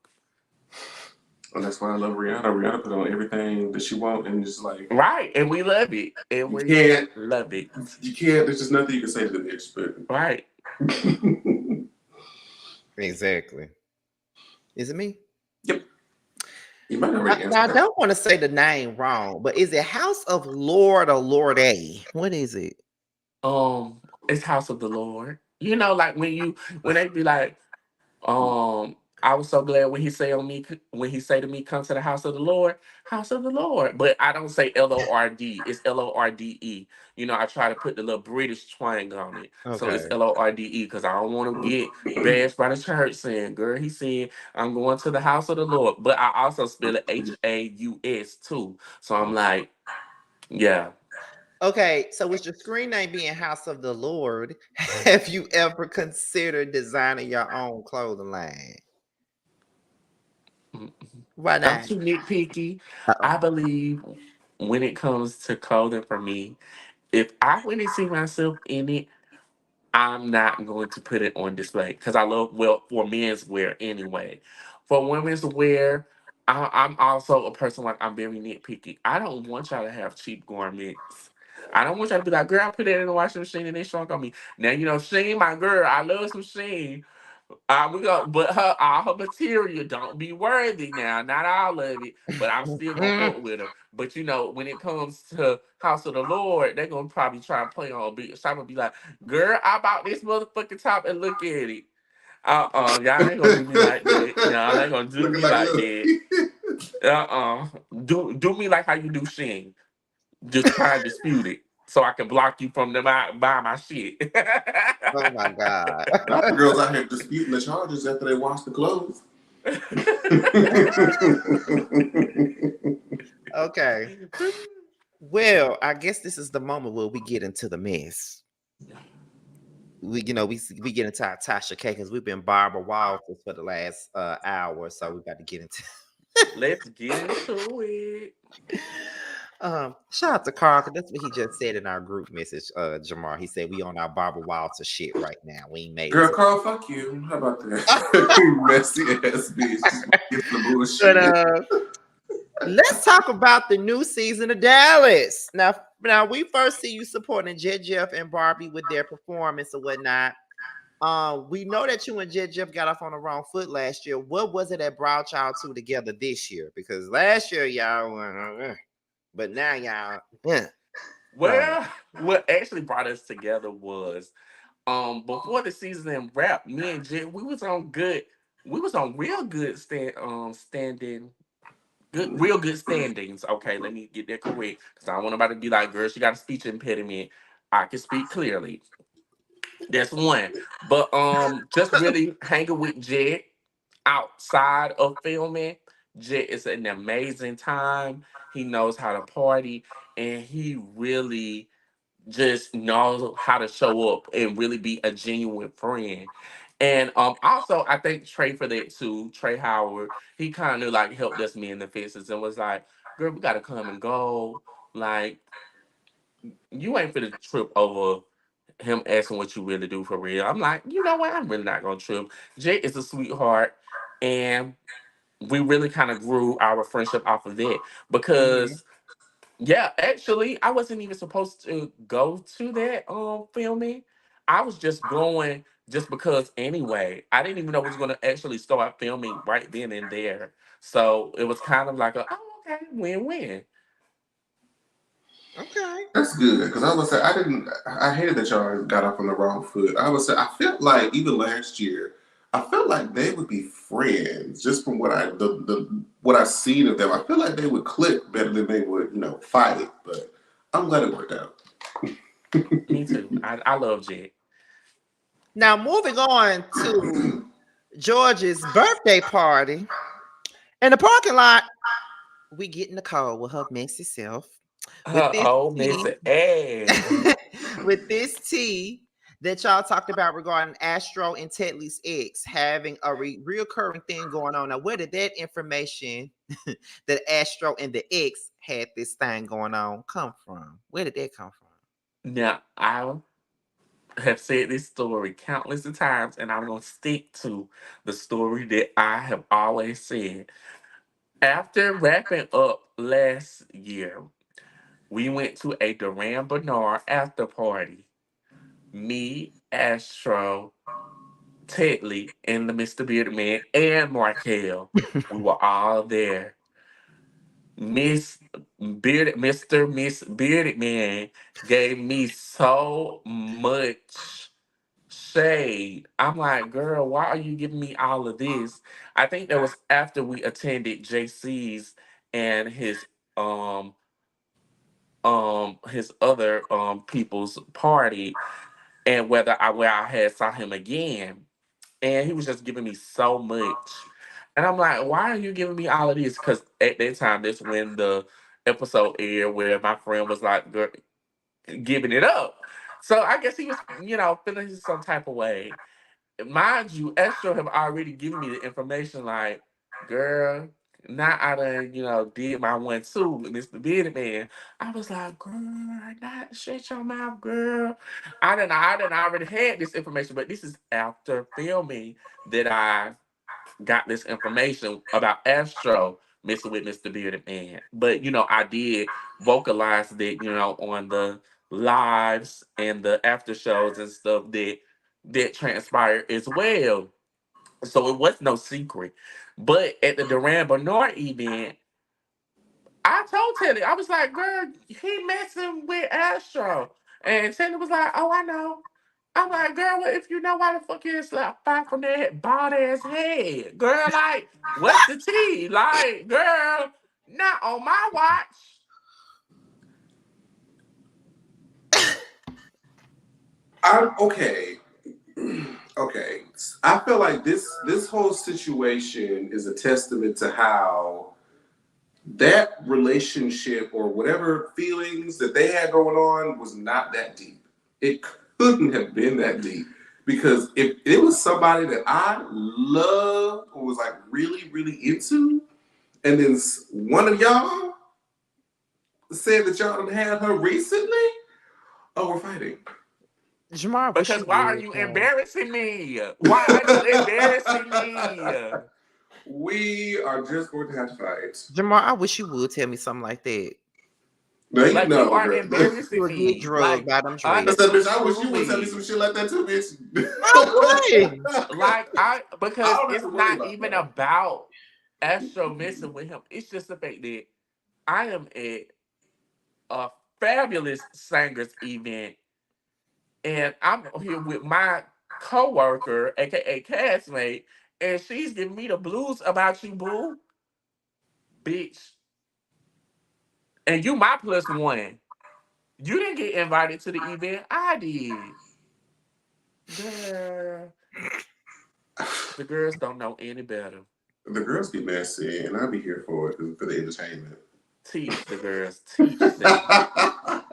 Speaker 2: And that's why I love Rihanna. Rihanna put on everything that she wants, and it's like
Speaker 3: Right, and we love it, and
Speaker 2: you
Speaker 3: we
Speaker 2: can't,
Speaker 3: love it.
Speaker 2: you can't. There's just nothing you can say to the bitch. But
Speaker 3: Right.
Speaker 1: Exactly. Is it me?
Speaker 2: Yep, you might already
Speaker 1: Now,
Speaker 2: answer
Speaker 1: I
Speaker 2: that.
Speaker 1: don't want to say the name wrong, but is it House of Lord or Lord A? What is it?
Speaker 3: It's House of the Lord. Like when they be like, I was so glad when he say to me, come to the house of the Lord, house of the Lord. But I don't say Lord. It's Lorde. I try to put the little British twang on it. So it's
Speaker 1: Okay.
Speaker 3: Lorde because I don't want to get bashed by the church saying, girl, he said, I'm going to the house of the Lord. But I also spell it Haus too. So I'm like, yeah.
Speaker 1: Okay, so with your screen name being House of the Lord, have you ever considered designing your own clothing line?
Speaker 3: Mm.
Speaker 1: Why
Speaker 3: I'm
Speaker 1: not?
Speaker 3: too nitpicky.
Speaker 1: Uh-oh.
Speaker 3: I believe when it comes to clothing for me, if I wouldn't see myself in it, I'm not going to put it on display because I love, well, for men's wear anyway. For women's wear, I'm also a person like, I'm very nitpicky. I don't want y'all to have cheap garments. I don't want y'all to be like, girl, I put it in the washing machine and they shrunk on me. Now, Sheen, my girl, I love some Sheen. But all her material don't be worthy now. Not all of it, but I'm still gonna fuck with her. But when it comes to House of the Lord, they're gonna probably try and play on a big shop and be like, "Girl, I bought this motherfucking top and look at it." Y'all ain't gonna do me like that. Y'all ain't gonna do
Speaker 2: Looking
Speaker 3: me
Speaker 2: like,
Speaker 3: like
Speaker 2: look.
Speaker 3: that. Do me like how you do Sheen. Just try and dispute it so I can block you from the buy my shit.
Speaker 1: Oh my God.
Speaker 2: A lot of girls out here disputing the charges after they wash the clothes.
Speaker 1: Okay. Well, I guess this is the moment where we get into the mess. We get into our Tasha K because we've been Barbara Walters for the last hour, so we got to get into.
Speaker 3: Let's get into it.
Speaker 1: Shout out to Carl, 'cause that's what he just said in our group message. Jamar, he said we on our Barbara Walters shit right now. We ain't made it.
Speaker 2: Girl, Carl, fuck you. How about that? Messy ass bitch. Just get the bullshit.
Speaker 1: But let's talk about the new season of Dallas. Now we first see you supporting Jet Jeff and Barbie with their performance and whatnot. We know that you and Jet Jeff got off on the wrong foot last year. What was it that brought y'all two together this year? Because last year y'all went, But now y'all, yeah.
Speaker 3: Well, what actually brought us together was before the season wrapped, me and Jen, we was on real good standing good real good standings. Okay, let me get that correct. Because I don't want nobody to be like, girl, she got a speech impediment. I can speak clearly. That's one. But just really hanging with Jed outside of filming. Jed is an amazing time. He knows how to party and he really just knows how to show up and really be a genuine friend. And also I thank Trey for that too. Trey Howard, he kind of like helped us me in the fences and was like, girl, we gotta come and go. Like, you ain't finna trip over him asking what you really do for real. I'm like, you know what? I'm really not gonna trip. Jay is a sweetheart, and we really kind of grew our friendship off of that
Speaker 1: Mm-hmm.
Speaker 3: because yeah, actually, I wasn't even supposed to go to that filming. I was just going just because anyway. I didn't even know it was gonna actually start filming right then and there. So it was kind of like a oh okay, win-win.
Speaker 1: Okay.
Speaker 2: That's good because I was say I didn't. I hated that y'all got off on the wrong foot. I was say I felt like even last year, I felt like they would be friends just from what what I seen of them. I feel like they would click better than they would fight. But I'm glad it worked out.
Speaker 3: Me too. I love Jay.
Speaker 1: Now moving on to George's birthday party. In the parking lot, we get Nicole with her messy self. With this
Speaker 3: Oh, Miss
Speaker 1: tea,
Speaker 3: A.
Speaker 1: with this tea that y'all talked about regarding Astro and Tetley's ex having a reoccurring thing going on. Now, where did that information that Astro and the ex had this thing going on come from? Where did that come from?
Speaker 3: Now, I have said this story countless of times, and I'm going to stick to the story that I have always said. After wrapping up last year, we went to a Duran Bernard after party. Me, Astro, Tetley, and the Mr. Bearded Man, and Markel. We were all there. Miss Bearded Man gave me so much shade. I'm like, girl, why are you giving me all of this? I think that was after we attended JC's and um his other people's party and where I had saw him again. And he was just giving me so much. And I'm like, why are you giving me all of this? Because at that time, that's when the episode aired where my friend was like giving it up. So I guess he was, feeling some type of way. Mind you, Esther have already given me the information like, girl, now I done, did my 1-2 with Mr. Bearded Man. I was like, girl, not shut your mouth, girl. I done already had this information, but this is after filming that I got this information about Astro messing with Mr. Bearded Man. But I did vocalize that, on the lives and the after shows and stuff that transpired as well. So it was no secret. But at the Duran Bernard event, I told Teddy, I was like, girl, he messing with Astro. And Teddy was like, oh, I know. I'm like, girl, what if you know why the fuck is like far from that bald ass head? Girl, like, what's the tea? Like, girl, not on my watch.
Speaker 2: I'm okay. Okay, I feel like this whole situation is a testament to how that relationship or whatever feelings that they had going on was not that deep. It couldn't have been that deep because if it was somebody that I loved or was like really really into, and then one of y'all said that y'all done had her recently, oh, we're fighting.
Speaker 1: Jamar, wish
Speaker 3: Because
Speaker 1: you
Speaker 3: why are
Speaker 1: would.
Speaker 3: you embarrassing me? Why are you embarrassing me?
Speaker 2: We are just going to have to fight.
Speaker 1: Jamar, I wish you would tell me something like that.
Speaker 2: No, you
Speaker 3: Like, you
Speaker 2: know,
Speaker 3: are
Speaker 2: girl.
Speaker 1: You
Speaker 3: embarrassing
Speaker 1: would get
Speaker 3: me.
Speaker 1: drugged
Speaker 3: Like,
Speaker 1: by them dreads.
Speaker 2: I said, bitch, I
Speaker 3: honestly,
Speaker 2: wish you would tell me
Speaker 3: truly.
Speaker 2: some shit like that too, bitch.
Speaker 1: Oh, please.
Speaker 3: Like,
Speaker 2: I
Speaker 3: because
Speaker 2: don't have
Speaker 3: it's
Speaker 2: to worry
Speaker 3: not
Speaker 2: about
Speaker 3: even
Speaker 2: that.
Speaker 3: about Astro messing with him. It's just the fact that I am at a fabulous singers event, and I'm here with my coworker, aka castmate, and she's giving me the blues about you, boo, bitch. And you my plus one. You didn't get invited to the event. I did. Girl, the girls don't know any better.
Speaker 2: The girls be messy, and I'll be here for it for the entertainment.
Speaker 3: Teach the girls, teach them.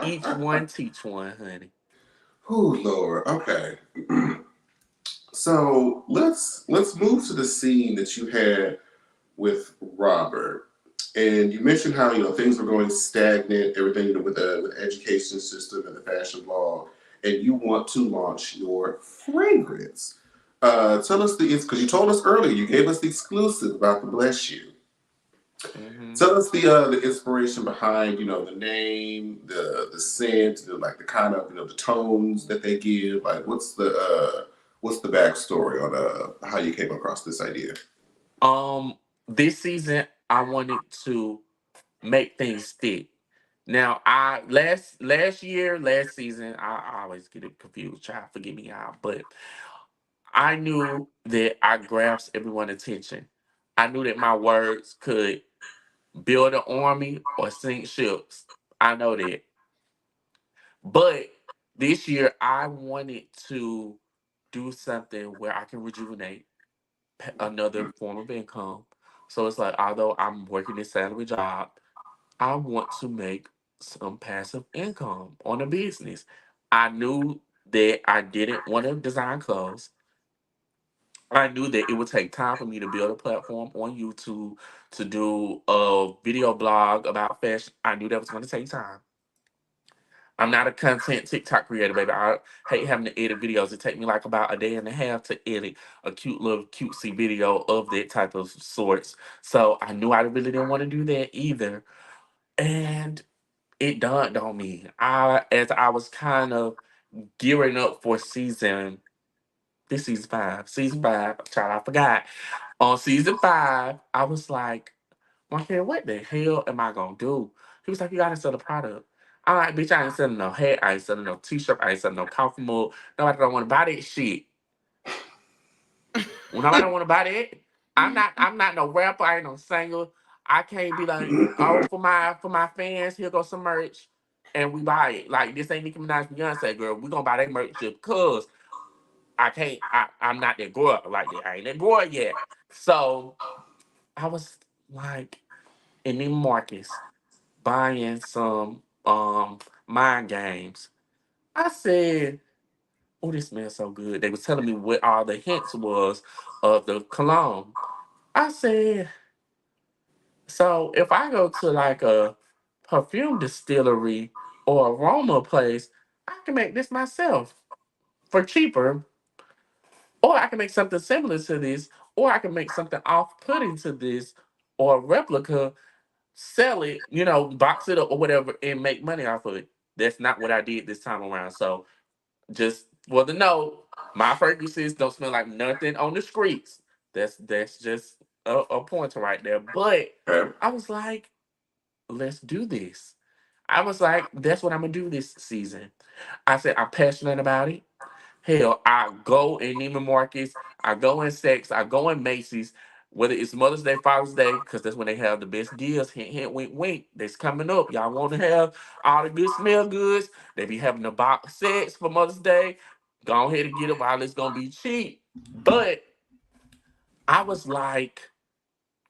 Speaker 3: Each one teach one, honey.
Speaker 2: Oh Lord. Okay. So let's move to the scene that you had with Robert. And you mentioned how things were going stagnant, everything with the education system and the fashion blog, and you want to launch your fragrance. Tell us because you told us earlier, you gave us the exclusive about the Bless You.
Speaker 3: Hmm.
Speaker 2: Tell us the inspiration behind the name, the scent, like the kind of the tones that they give. Like what's the backstory on how you came across this idea?
Speaker 3: Um, this season I wanted to make things stick. Now, I last season, I always get it confused. Child, forgive me, y'all, but I knew that I grasped everyone's attention. I knew that my words could build an army or sink ships. I know that. But this year, I wanted to do something where I can rejuvenate another form of income. So it's like, although I'm working this salary job, I want to make some passive income on a business. I knew that I didn't want to design clothes. I knew that it would take time for me to build a platform on YouTube to do a video blog about fashion. I knew that was going to take time. I'm not a content TikTok creator, baby. I hate having to edit videos. It take me like about a day and a half to edit a cute little cutesy video of that type of sorts. So I knew I really didn't want to do that either. And it dawned on me. As I was kind of gearing up for season 5. Season 5, child, I forgot. On season 5, I was like, Marquette, what the hell am I gonna do? He was like, you gotta sell the product. I'm like, bitch, I ain't selling no hat, I ain't selling no t-shirt, I ain't selling no coffee mug. Nobody don't wanna buy that shit. When nobody don't wanna buy that, I'm not no rapper, I ain't no singer. I can't be like, oh, for my fans, here goes some merch and we buy it. Like this ain't Nicki Minaj Beyonce girl. We gonna buy that merch just because I'm not that girl like that. I ain't that girl yet. So I was like in Neiman Marcus buying some mind games. I said, oh, this smells so good. They was telling me what all the hints was of the cologne. I said, so if I go to like a perfume distillery or aroma place, I can make this myself for cheaper, or I can make something similar to this, or I can make something off-putting to this, or a replica, sell it, box it up or whatever, and make money off of it. That's not what I did this time around. So just for the note, my fragrances don't smell like nothing on the streets. That's just a pointer right there. But
Speaker 2: Okay.
Speaker 3: I was like, let's do this. I was like, that's what I'm gonna do this season. I said I'm passionate about it. Hell, I go in Neiman Marcus, I go in Saks, I go in Macy's, whether it's Mother's Day, Father's Day, because that's when they have the best deals. Hint, hint, wink, wink. That's coming up. Y'all want to have all the good smell goods. They be having the box sets for Mother's Day. Go ahead and get it while it's gonna be cheap. But I was like,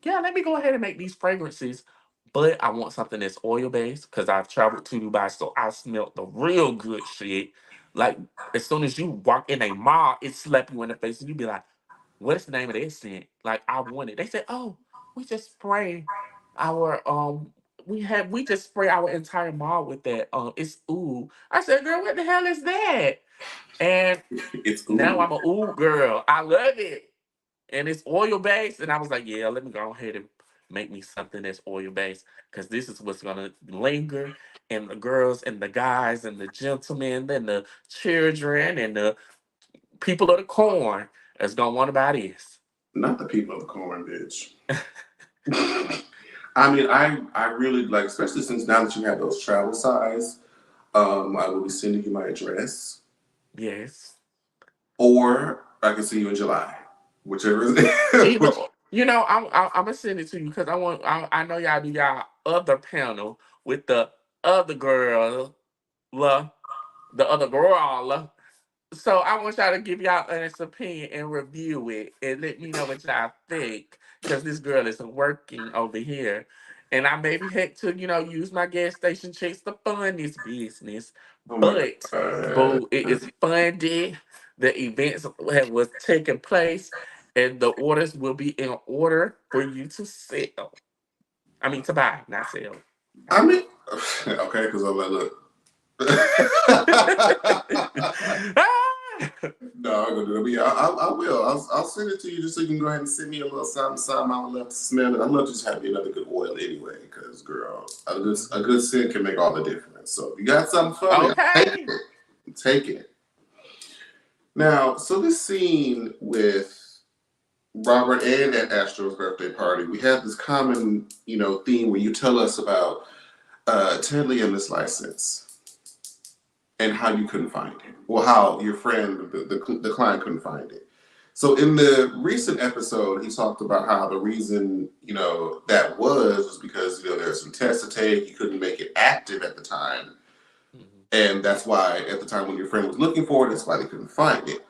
Speaker 3: yeah, let me go ahead and make these fragrances. But I want something that's oil based because I've traveled to Dubai, so I smelled the real good shit. Like as soon as you walk in a mall, it slap you in the face, and you be like, "What is the name of this scent?" Like I want it. They said, "Oh, we just spray our we just spray our entire mall with that. It's ooh." I said, "Girl, what the hell is that?" And
Speaker 2: It's
Speaker 3: now
Speaker 2: ooh.
Speaker 3: I'm a ooh girl. I love it, and it's oil based. And I was like, yeah, let me go ahead and make me something that's oil based because this is what's gonna linger. And the girls and the guys and the gentlemen and the children and the people of the corn is gonna want to buy this.
Speaker 2: Not the people of the corn, bitch. I mean, I really like, especially since now that you have those travel size. I will be sending you my address,
Speaker 3: Yes.
Speaker 2: or I can see you in July, whichever is.
Speaker 3: Either,
Speaker 2: Which,
Speaker 3: I'm gonna send it to you because I know y'all do y'all other panel with the other girl, the other girl. So I want y'all to give y'all honest opinion and review it and let me know what y'all think. Cause this girl is working over here. And I maybe had to, use my gas station checks to fund this business.
Speaker 2: oh my
Speaker 3: But
Speaker 2: god!
Speaker 3: boo, it is funded. The events was taking place and the orders will be in order for you to sell. I mean to buy, not sell.
Speaker 2: I mean, okay, because I'm like, look. No, I'm gonna do it. But yeah, I will. I'll send it to you just so you can go ahead and send me a little something, something. I would love to smell it. I'd love to just have you another good oil anyway, because girl, a good scent can make all the difference. So if you got something for me, I'm taking
Speaker 3: Okay.
Speaker 2: it. I'm taking it. Now, so this scene with Robert and at Astro's birthday party, we have this common, theme where you tell us about Tedley and this license and how you couldn't find it. Well, how your friend, the client couldn't find it. So in the recent episode, he talked about how the reason, that was because, there's some tests to take. You couldn't make it active at the time.
Speaker 3: Mhm.
Speaker 2: And that's why at the time when your friend was looking for it, that's why they couldn't find it.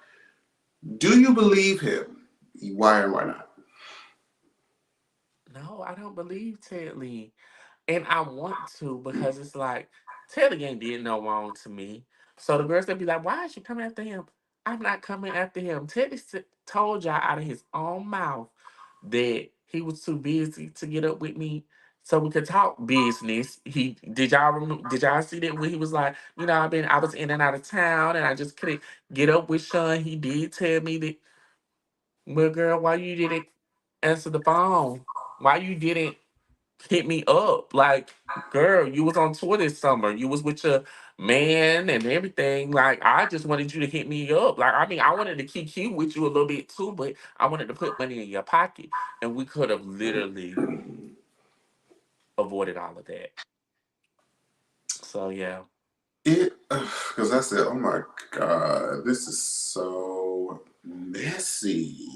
Speaker 2: Do you believe him? Why or why not?
Speaker 3: No, I don't believe Ted Lee. And I want to because it's like Teddy ain't did no wrong to me. So the girls they be like, "Why is you coming after him?" I'm not coming after him. Told y'all out of his own mouth that he was too busy to get up with me so we could talk business. He did y'all remember, did y'all see that when he was like, I was in and out of town and I just couldn't get up with Sean. He did tell me that, well, girl, why you didn't answer the phone? Why you didn't hit me up? Like, girl, you was on tour this summer. You was with your man and everything. Like, I just wanted you to hit me up. Like, I mean, I wanted to keep you with you a little bit too, but I wanted to put money in your pocket. And we could have literally avoided all of that. So yeah.
Speaker 2: It because I said, "Oh my god, this is so messy."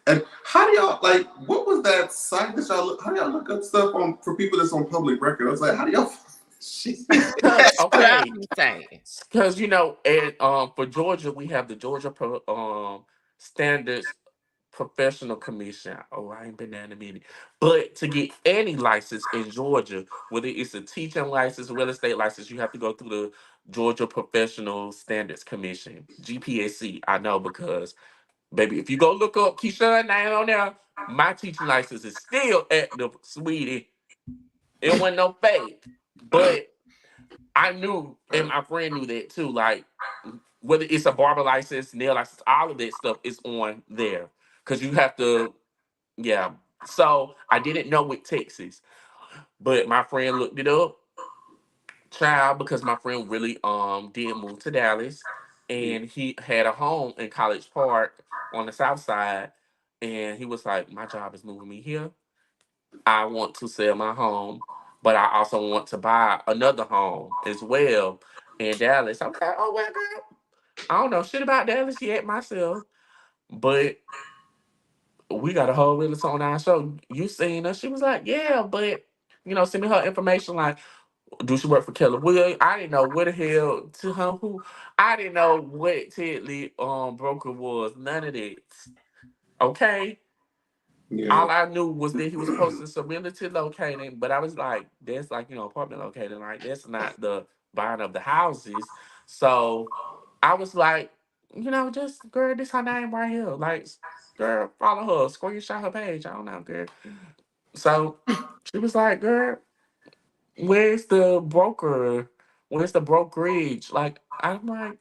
Speaker 2: And how do y'all like? What was that site that y'all look? How do y'all look up stuff on for people that's on public record? I was like, how do y'all find this shit?
Speaker 3: Cause
Speaker 1: That's what I
Speaker 3: okay,
Speaker 1: be saying.
Speaker 3: because and for Georgia we have the Georgia standards professional commission. Oh, I ain't been there in a minute. But to get any license in Georgia, whether it's a teaching license, real estate license, you have to go through the Georgia Professional Standards Commission, GPSC. I know because, baby, if you go look up Keyshawn name on there, my teaching license is still active, sweetie. It wasn't no fake. But I knew, and my friend knew that too. Like, whether it's a barber license, nail license, all of that stuff is on there. Because you have to, yeah. So I didn't know with Texas, but my friend looked it up, child, because my friend really did move to Dallas, and he had a home in College Park on the South Side, and he was like, "My job is moving me here. I want to sell my home, but I also want to buy another home as well in Dallas." I was like, "Oh well, girl, I don't know shit about Dallas yet myself, but." We got a whole realtor on our show. You seen her? She was like, "Yeah, but send me her information. Like, do she work for Keller Williams?" I didn't know what the hell to her who. I didn't know what Ted Lee broker was. None of that. Okay.
Speaker 2: Yeah.
Speaker 3: All I knew was that he was posting some realty locating, but I was like, that's like, apartment locating. Like, that's not the buying of the houses. So I was like, just girl, this her name right here. Like, girl, follow her, screenshot her page. I don't know, girl. So she was like, girl, where's the broker? Where's the brokerage? Like, I'm like,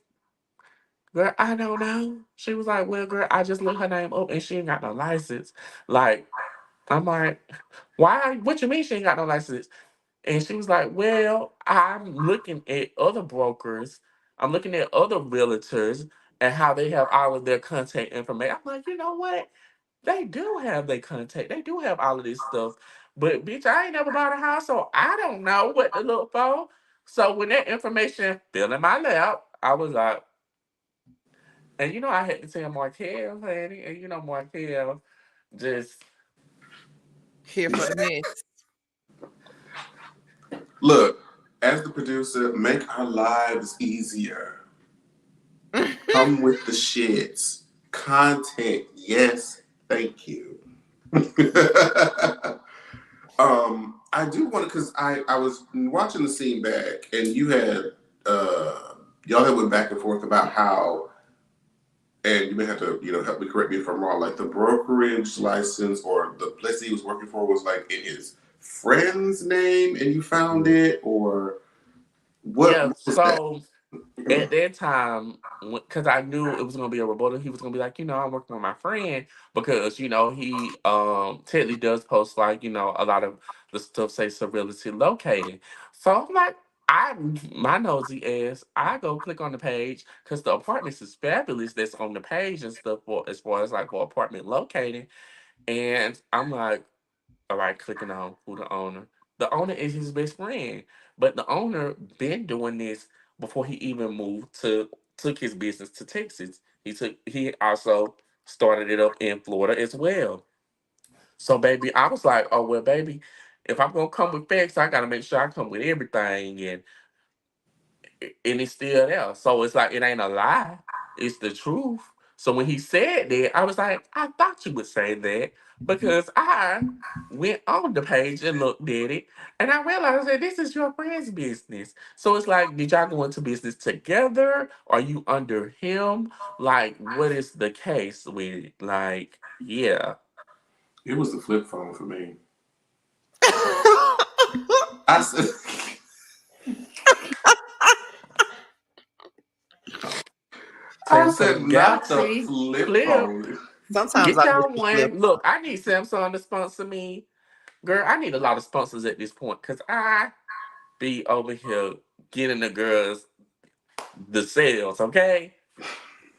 Speaker 3: girl, I don't know. She was like, well, girl, I just looked her name up and she ain't got no license. Like, I'm like, why? What you mean she ain't got no license? And she was like, well, I'm looking at other brokers. I'm looking at other realtors and how they have all of their contact information. I'm like, you know what? They do have their contact. They do have all of this stuff. But bitch, I ain't never bought a house, so I don't know what to look for. So when that information fell in my lap, I was like, and I had to tell Markel, honey, and Markel just
Speaker 1: Here for the mess.
Speaker 2: Look, as the producer, make our lives easier. Come with the shits. Content, yes, thank you. I do want to, because I was watching the scene back, and you had y'all had went back and forth about how, and you may have to help me, correct me if I'm wrong, like the brokerage license or the place he was working for was like in his friend's name, and you found it, or
Speaker 3: yeah.
Speaker 2: what was that?
Speaker 3: So at that time, because I knew it was gonna be a rebuttal, he was gonna be like, I'm working with my friend because he Tedley does post like a lot of the stuff say severity located. So I'm like, my nosy ass, I go click on the page because the apartments is fabulous that's on the page and stuff for as far as like for apartment locating, and I'm like, all right, clicking on who the owner. The owner is his best friend, but the owner been doing this before he even moved to took his business to Texas. He also started it up in Florida as well. So baby, I was like, oh well, baby, if I'm gonna come with facts, I gotta make sure I come with everything, and it's still there. So it's like it ain't a lie. It's the truth. So when he said that, I was like, I thought you would say that because I went on the page and looked at it and I realized that this is your friend's business. So it's like, did y'all go into business together? Are you under him? Like, what is the case with it? Like, yeah.
Speaker 2: It was the flip phone for me. I said, I
Speaker 3: Samsung
Speaker 2: said not the
Speaker 3: Galaxy
Speaker 2: flip
Speaker 3: Flip.
Speaker 2: phone.
Speaker 1: Sometimes
Speaker 3: Get
Speaker 1: I wish
Speaker 3: y'all
Speaker 1: the flip.
Speaker 3: one. Look, I need Samsung to sponsor me. Girl, I need a lot of sponsors at this point because I be over here getting the girls the sales, okay?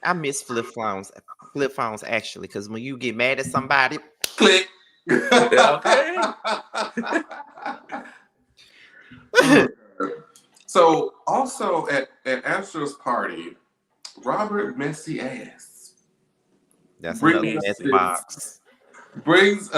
Speaker 1: I miss flip phones. Flip phones actually, because when you get mad at somebody,
Speaker 2: Click.
Speaker 3: Okay.
Speaker 2: Oh, God. So also at Astro's party, Robert Messy Ass
Speaker 1: that's another
Speaker 2: brings
Speaker 1: mess
Speaker 3: Messy.
Speaker 2: this
Speaker 1: box.
Speaker 2: brings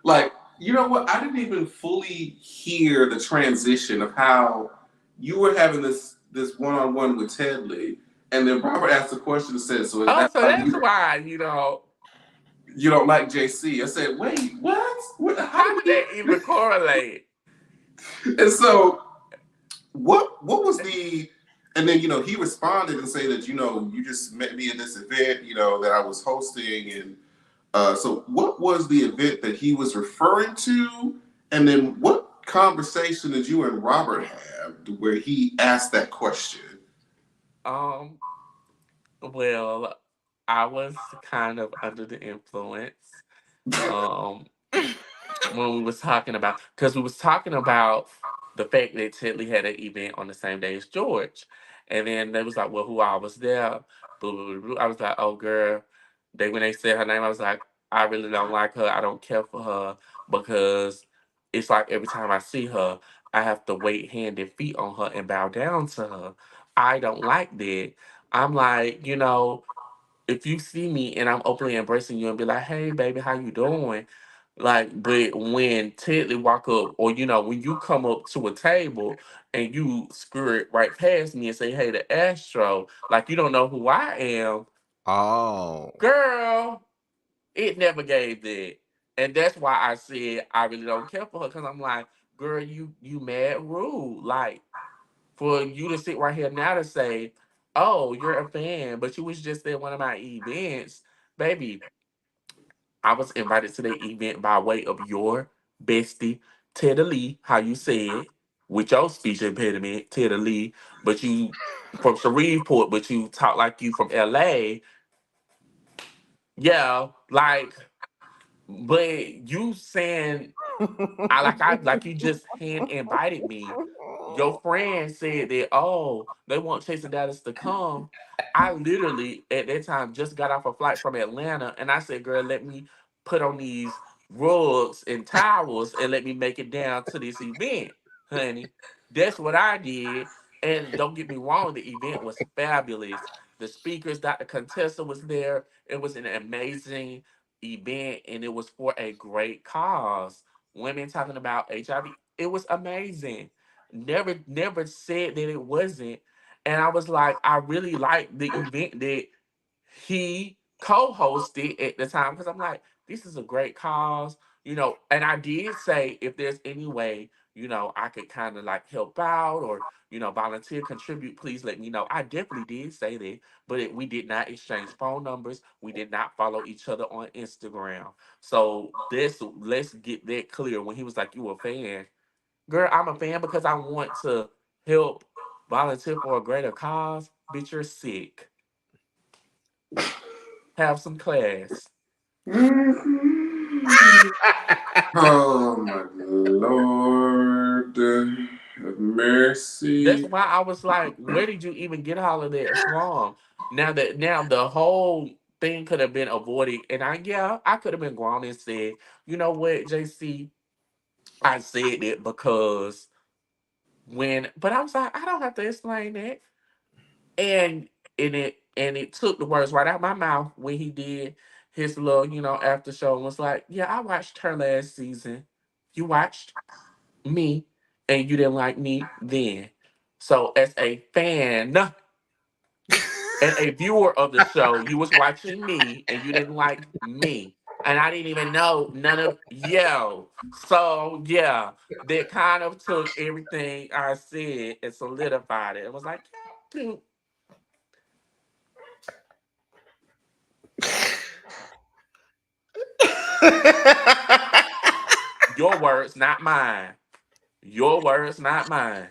Speaker 2: like, you know what? I didn't even fully hear the transition of how you were having this one on one with Ted Lee, and then Robert asked the question and said, "So is
Speaker 3: Oh,
Speaker 2: that
Speaker 3: so
Speaker 2: why
Speaker 3: that's why,
Speaker 2: you don't like JC?" I said, "Wait, what? How
Speaker 3: how
Speaker 2: did
Speaker 3: did
Speaker 2: we?"
Speaker 3: that even correlate?
Speaker 2: And so what was the? And then he responded and say that you just met me in this event that I was hosting, and so what was the event that he was referring to, and then what conversation did you and Robert have where he asked that question?
Speaker 3: Um, well, I was kind of under the influence. Um, when we was talking about because we was talking about the fact that Tedley had an event on the same day as George, and then they was like, "Well, who I was there?" Blah, blah, blah, blah. I was like, "Oh, girl." When they said her name, I was like, "I really don't like her. I don't care for her because it's like every time I see her, I have to wait hand and feet on her and bow down to her. I don't like that." I'm like, if you see me and I'm openly embracing you and be like, "Hey, baby, how you doing?" Like, but when Tedley walk up, or when you come up to a table and you skirt right past me and say, "Hey, the Astro," like you don't know who I am,
Speaker 1: Oh.
Speaker 3: girl, it never gave that, and that's why I said I really don't care for her because I'm like, girl, you mad rude, like for you to sit right here now to say, "Oh, you're a fan," but you was just at one of my events, baby. I was invited to the event by way of your bestie, Teddy Lee, how you said, with your speech impediment, Teddy Lee, but you from Shreveport, but you talk like you from LA. Yeah, like, but you saying I like you just hand invited me. Your friend said that, oh, they want Chase and Dallas to come. I literally at that time just got off a flight from Atlanta and I said, girl, let me put on these rugs and towels and let me make it down to this event, honey. That's what I did. And don't get me wrong, the event was fabulous. The speakers, Dr. Contessa was there. It was an amazing event and it was for a great cause. Women talking about HIV. It was amazing. Never said that it wasn't. And I was like, I really liked the event that he co-hosted at the time because I'm like, this is a great cause, and I did say if there's any way, I could kind of like help out or, volunteer, contribute, please let me know. I definitely did say that, but we did not exchange phone numbers. We did not follow each other on Instagram. So let's get that clear. When he was like, you a fan? Girl, I'm a fan because I want to help volunteer for a greater cause. Bitch, you're sick. Have some class.
Speaker 2: Oh my Lord, have
Speaker 3: That's
Speaker 2: mercy.
Speaker 3: why I was like, where did you even get all of that from? Now the whole thing could have been avoided. And I could have been grown and said, you know what, JC, I said it because but I was like, I don't have to explain that. And it took the words right out of my mouth when he did his little, after show and was like, yeah, I watched her last season. You watched me and you didn't like me then. So as a fan and a viewer of the show, you was watching me and you didn't like me. And I didn't even know none of So yeah, that kind of took everything I said and solidified it. It was like, yeah, your words, not mine. Your words, not mine.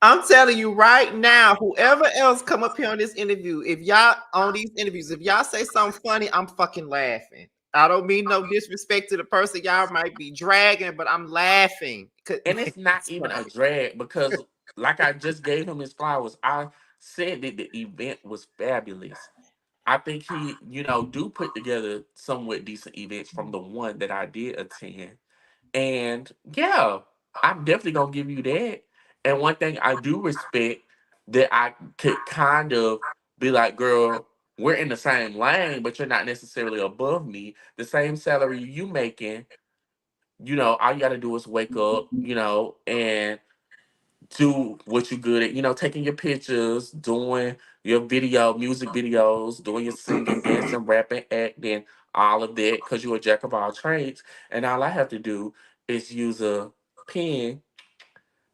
Speaker 1: I'm telling you right now, whoever else come up here on this interview, if y'all on these interviews, if y'all say something funny, I'm fucking laughing. I don't mean no disrespect to the person y'all might be dragging, but I'm laughing.
Speaker 3: And it's not
Speaker 1: It's
Speaker 3: even a
Speaker 1: funny.
Speaker 3: drag because, like I just gave him his flowers, I said that the event was fabulous. I think he, do put together somewhat decent events from the one that I did attend. And yeah, I'm definitely gonna give you that. And one thing I do respect that I could kind of be like, girl, we're in the same lane, but you're not necessarily above me. The same salary you making, all you gotta do is wake up, and do what you're good at, taking your pictures, doing your music videos, doing your singing, dancing, rapping, acting, all of that, because you're a jack of all trades. And all I have to do is use a pen,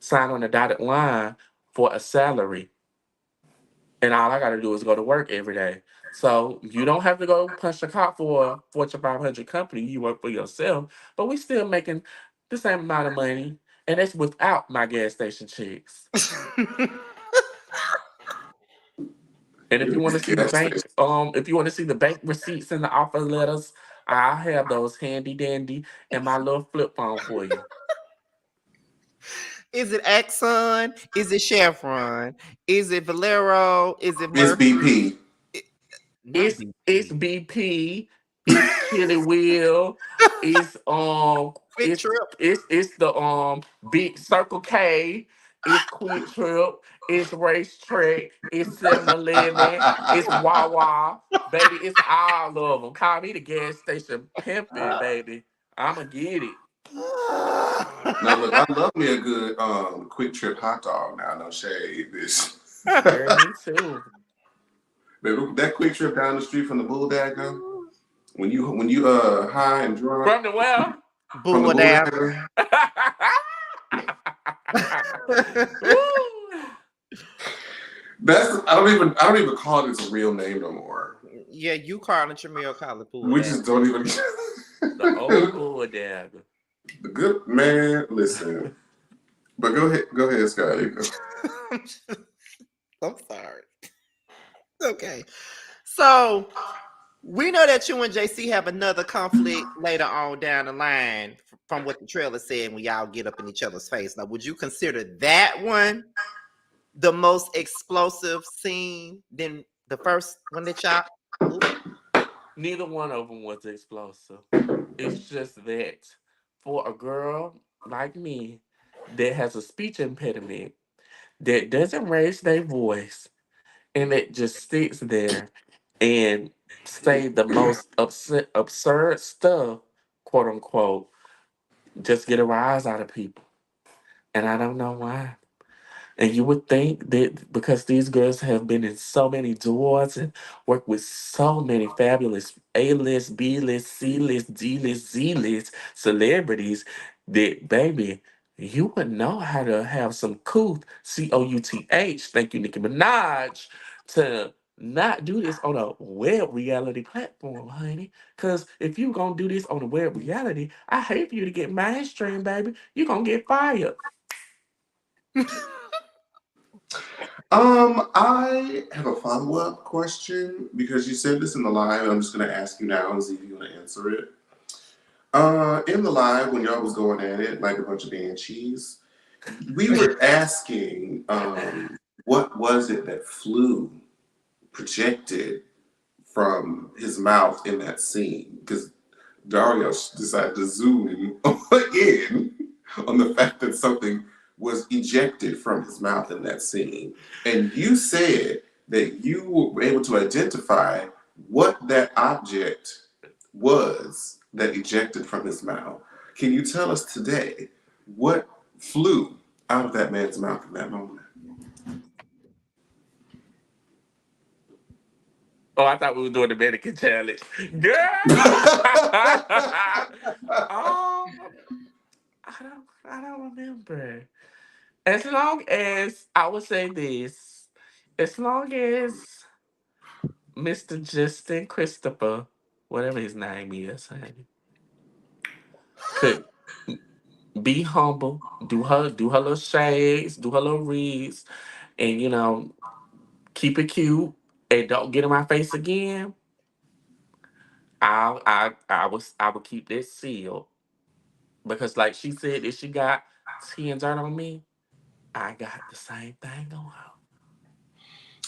Speaker 3: sign on the dotted line for a salary. And all I got to do is go to work every day. So you don't have to go punch the clock for a Fortune 500 company. You work for yourself, but we still making the same amount of money. And that's without my gas station checks. And if you want to see
Speaker 2: Gas station.
Speaker 3: if you want to see the bank receipts and the offer letters, I have those handy dandy in my little flip phone for you.
Speaker 1: Is it Exxon? Is it Chevron? Is it Valero? Is it
Speaker 2: It's
Speaker 1: Murphy?
Speaker 2: BP.
Speaker 1: Not
Speaker 3: It's
Speaker 1: BP.
Speaker 3: BP, it's Chili Wheel, it's
Speaker 1: Quick Trip.
Speaker 3: it's the big Circle K, it's Quick Trip, it's Racetrack, it's 7-Eleven, it's Wawa, baby, it's all of them. Call me the gas station pimping, baby. I'ma get it.
Speaker 2: Now look, I love me a good quick trip hot dog. Now no shade, bitch.
Speaker 3: Girl, me too.
Speaker 2: Baby, that quick trip down the street from the Bulldagger, when you high and drunk
Speaker 3: From the well.
Speaker 2: from the
Speaker 1: Bulldagger.
Speaker 2: Bulldagger,
Speaker 3: Ooh.
Speaker 2: that's I don't even call it its real name no more.
Speaker 1: Yeah, you calling Jamil call it
Speaker 2: We just don't even.
Speaker 3: The old bull dagger.
Speaker 2: The good man, listen. But go ahead, Scotty.
Speaker 1: I'm sorry. Okay. So we know that you and JC have another conflict later on down the line from what the trailer said when y'all get up in each other's face. Now, would you consider that one the most explosive scene than the first one that y'all? Ooh.
Speaker 3: Neither one of them was explosive. It's just that for a girl like me that has a speech impediment, that doesn't raise their voice, and that just sits there and say the most absurd stuff, quote unquote, just get a rise out of people. And I don't know why. And you would think that because these girls have been in so many doors and worked with so many fabulous A-list, B-list, C-list, D-list, Z-list celebrities, that baby, you would know how to have some couth, thank you, Nicki Minaj, to not do this on a web reality platform, honey. Because if you gonna do this on a web reality, I hate for you to get mainstream, baby. You gonna get fired.
Speaker 2: I have a follow-up question because you said this in the live, and I'm just gonna ask you now and see if you want to answer it. In the live when y'all was going at it like a bunch of banshees, we were asking, what was it that flew projected from his mouth in that scene? Because Dario decided to zoom in on the fact that something was ejected from his mouth in that scene. And you said that you were able to identify what that object was that ejected from his mouth. Can you tell us today what flew out of that man's mouth in that moment?
Speaker 3: Oh, I thought we were doing the mannequin challenge. Girl! um, I don't remember. As long as I would say this, as long as Mr. Justin Christopher, whatever his name is, honey, could be humble, do her little shades, do her little reads, and keep it cute and don't get in my face again. I would keep this sealed because, like she said, if she got tea and dirt on me, I got the same thing on her.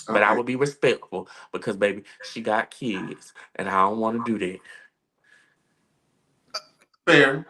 Speaker 3: But I
Speaker 2: Okay,
Speaker 3: would be respectful because, baby, she got kids, and I don't want to do that.
Speaker 2: fair.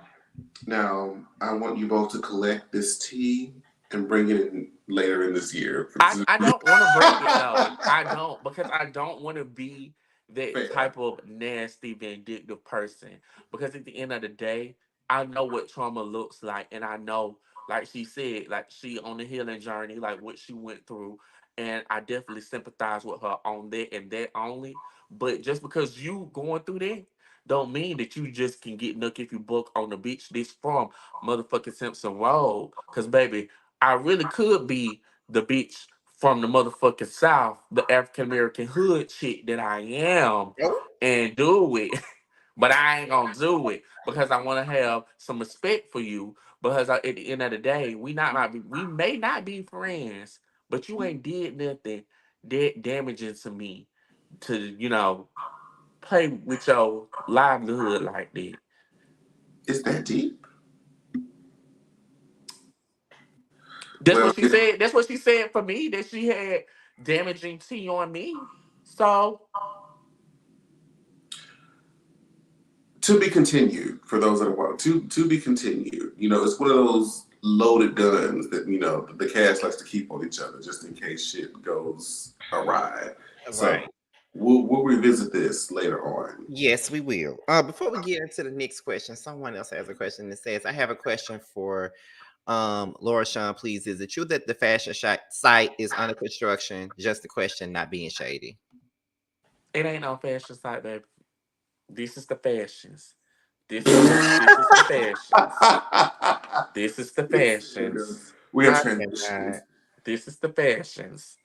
Speaker 2: Now, I want you both to collect this tea and bring it in later in this year.
Speaker 3: I don't want to bring it though. I don't because I don't want to be that
Speaker 2: Fair.
Speaker 3: type of nasty, vindictive person. Because at the end of the day, I know what trauma looks like, and I know, like she said, like she on the healing journey, like what she went through, and I definitely sympathize with her on that and that only. But just because you going through that, don't mean that you just can get nuck if you book on the beach. This from motherfucking Simpson Road, because baby, I really could be the bitch from the motherfucking South, the African American hood chick that I am,
Speaker 1: Oh,
Speaker 3: and do it. But I ain't gonna do it because I want to have some respect for you. Because at the end of the day, we may not be friends, but you ain't did nothing that damaging to me to play with your livelihood like that.
Speaker 2: Is that deep?
Speaker 3: That's
Speaker 2: Well,
Speaker 3: what she said. That's what she said for me. That she had damaging tea on me. So
Speaker 2: to be continued for those that are watching. To be continued. You know, it's one of those loaded guns that the cast likes to keep on each other just in case shit goes awry. So
Speaker 1: right.
Speaker 2: we'll revisit this later on.
Speaker 1: Yes, we will. Before we get into the next question, someone else has a question that says, "I have a question for Laura Sean. Please, is it true that the fashion site is under construction? Just a question, not being shady."
Speaker 3: it ain't no fashion site, baby. This is the fashions. This is the fashions. This is the fashions.
Speaker 2: We have
Speaker 1: I
Speaker 2: transitioned.
Speaker 1: cannot.
Speaker 3: This is the fashions.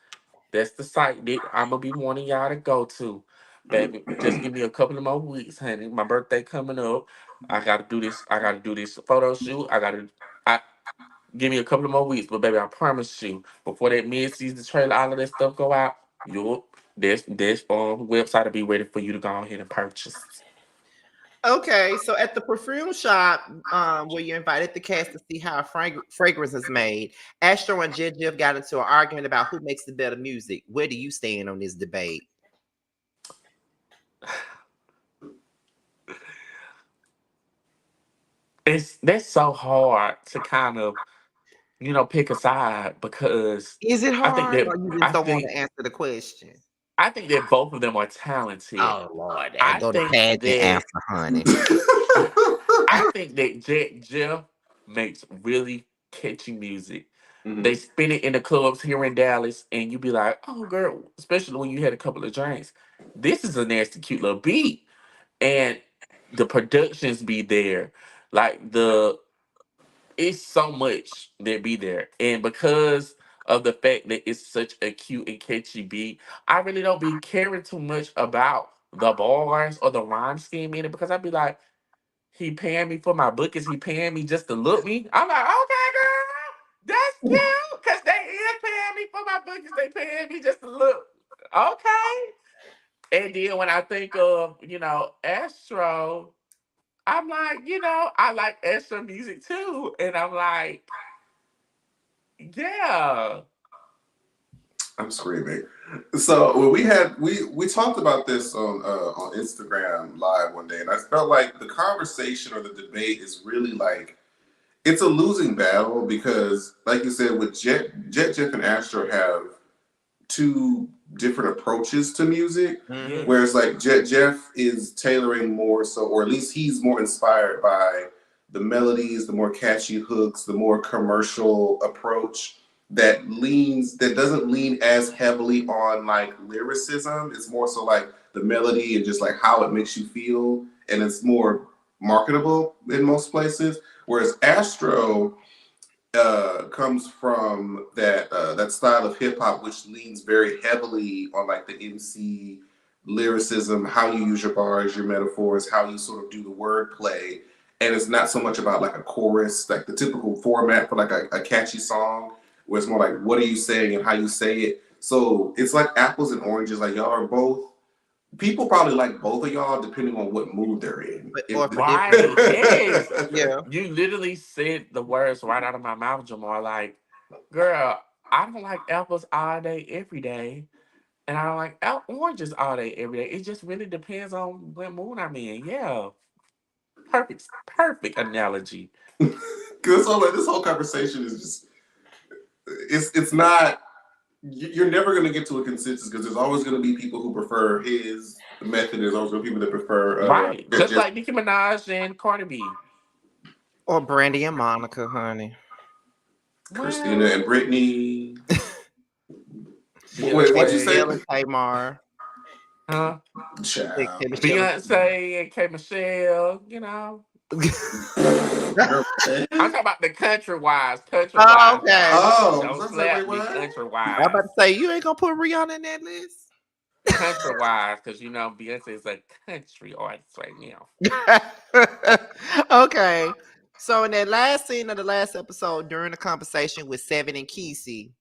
Speaker 3: That's the site that I'm gonna be wanting y'all to go to, baby. Just give me a couple of more weeks, honey. My birthday coming up. I gotta do this. I gotta do this photo shoot. I give me a couple of more weeks, but baby, I promise you, before that mid-season trailer, all of that stuff go out, you'll this website will be ready for you to go ahead and purchase.
Speaker 1: Okay, so at the perfume shop, where you invited the cast to see how a fragrance is made, Astro and Jeff got into an argument about who makes the better music. Where do you stand on this debate?
Speaker 3: that's so hard to kind of pick a side because
Speaker 1: Is it
Speaker 3: I think
Speaker 1: hard,
Speaker 3: that
Speaker 1: or you just
Speaker 3: I
Speaker 1: don't want to
Speaker 3: think
Speaker 1: answer the question?
Speaker 3: I think that both of them are talented.
Speaker 1: Oh Lord, there
Speaker 3: I
Speaker 1: go the
Speaker 3: think
Speaker 1: pageant
Speaker 3: that
Speaker 1: answer, honey.
Speaker 3: I think that Jeff makes really catchy music. They
Speaker 2: Mhm.
Speaker 3: spin it in the clubs here in Dallas, and you be like, "Oh, girl!" Especially when you had a couple of drinks. This is a nasty, cute little beat, and the productions be there. Like it's so much that be there, and because of the fact that it's such a cute and catchy beat, I really don't be caring too much about the bars or the rhyme scheme in it because I'd be like, he paying me for my book. Is he paying me just to look me? I'm like, okay, girl, that's cute. Cause they is paying me for my book. Is they paying me just to look? Okay. And then when I think of, Astro, I'm like, I like Astro music too. And I'm like, yeah.
Speaker 2: I'm screaming. So when we talked about this on Instagram live one day, and I felt like the conversation or the debate is really like it's a losing battle because, like you said, with Jet Jeff and Astro have two different approaches to music.
Speaker 1: Mm-hmm.
Speaker 3: Yes.
Speaker 2: Whereas like Jeff is tailoring more so, or at least he's more inspired by the melodies, the more catchy hooks, the more commercial approach that doesn't lean as heavily on like lyricism. It's more so like the melody and just like how it makes you feel, and it's more marketable in most places. Whereas Astro comes from that style of hip hop, which leans very heavily on like the MC lyricism, how you use your bars, your metaphors, how you sort of do the wordplay, and it's not so much about like a chorus, like the typical format for like a catchy song, where it's more like what are you saying and how you say it. So it's like apples and oranges. Like y'all are both people probably like both of y'all depending on what mood they're in.
Speaker 1: But
Speaker 2: If
Speaker 1: or for different
Speaker 3: Right. Yes.
Speaker 1: yeah.
Speaker 3: You literally said the words right out of my mouth, Jamar. Like, girl, I don't like apples all day, every day. And I don't like oranges all day, every day. It just really depends on what mood I'm in. Yeah. Perfect, perfect analogy.
Speaker 2: Because this whole conversation is just it's not you're never going to get to a consensus because there's always going to be people who prefer his method. There's always going to be people that prefer
Speaker 3: Right. Just
Speaker 2: just
Speaker 3: like Nicki Minaj and Cardi B.
Speaker 1: Or Brandy and Monica, honey.
Speaker 2: Christina
Speaker 3: Well,
Speaker 2: and Brittany. Wait, what'd you
Speaker 3: Beyonce,
Speaker 2: say?
Speaker 1: Michelle and Tamar.
Speaker 3: huh?
Speaker 2: Child.
Speaker 1: Michelle and
Speaker 3: Beyonce and K Michelle,
Speaker 2: Girl,
Speaker 3: I'm
Speaker 2: what?
Speaker 3: talking about the country wise,
Speaker 1: Oh, okay.
Speaker 3: now.
Speaker 2: Oh, I was
Speaker 3: Don't
Speaker 2: about to say, wait,
Speaker 3: slap me,
Speaker 2: what?
Speaker 3: country
Speaker 1: I'm about to
Speaker 3: wise.
Speaker 1: say you ain't gonna put Rihanna in that list.
Speaker 3: Country wise, because Beyonce is a country artist right now.
Speaker 1: Okay. So in that last scene of the last episode, during the conversation with Seven and Kesey,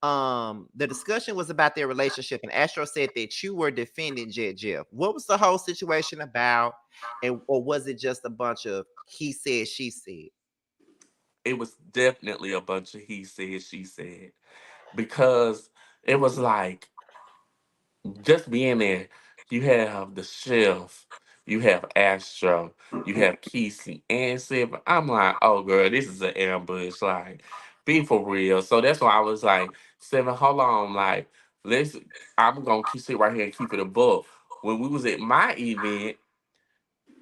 Speaker 1: the discussion was about their relationship, and Astro said that you were defending Jet Jeff. What was the whole situation about, and or was it just a bunch of he said, she said?
Speaker 3: It was definitely a bunch of he said, she said. Because it was like just being there, you have the chef, you have Astro, you have Kesey and Seven. I'm like, oh girl, this is an ambush. Like, be for real. So that's why I was like, Seven, hold on, like, let's I'm gonna sit right here and keep it a book. When we was at my event,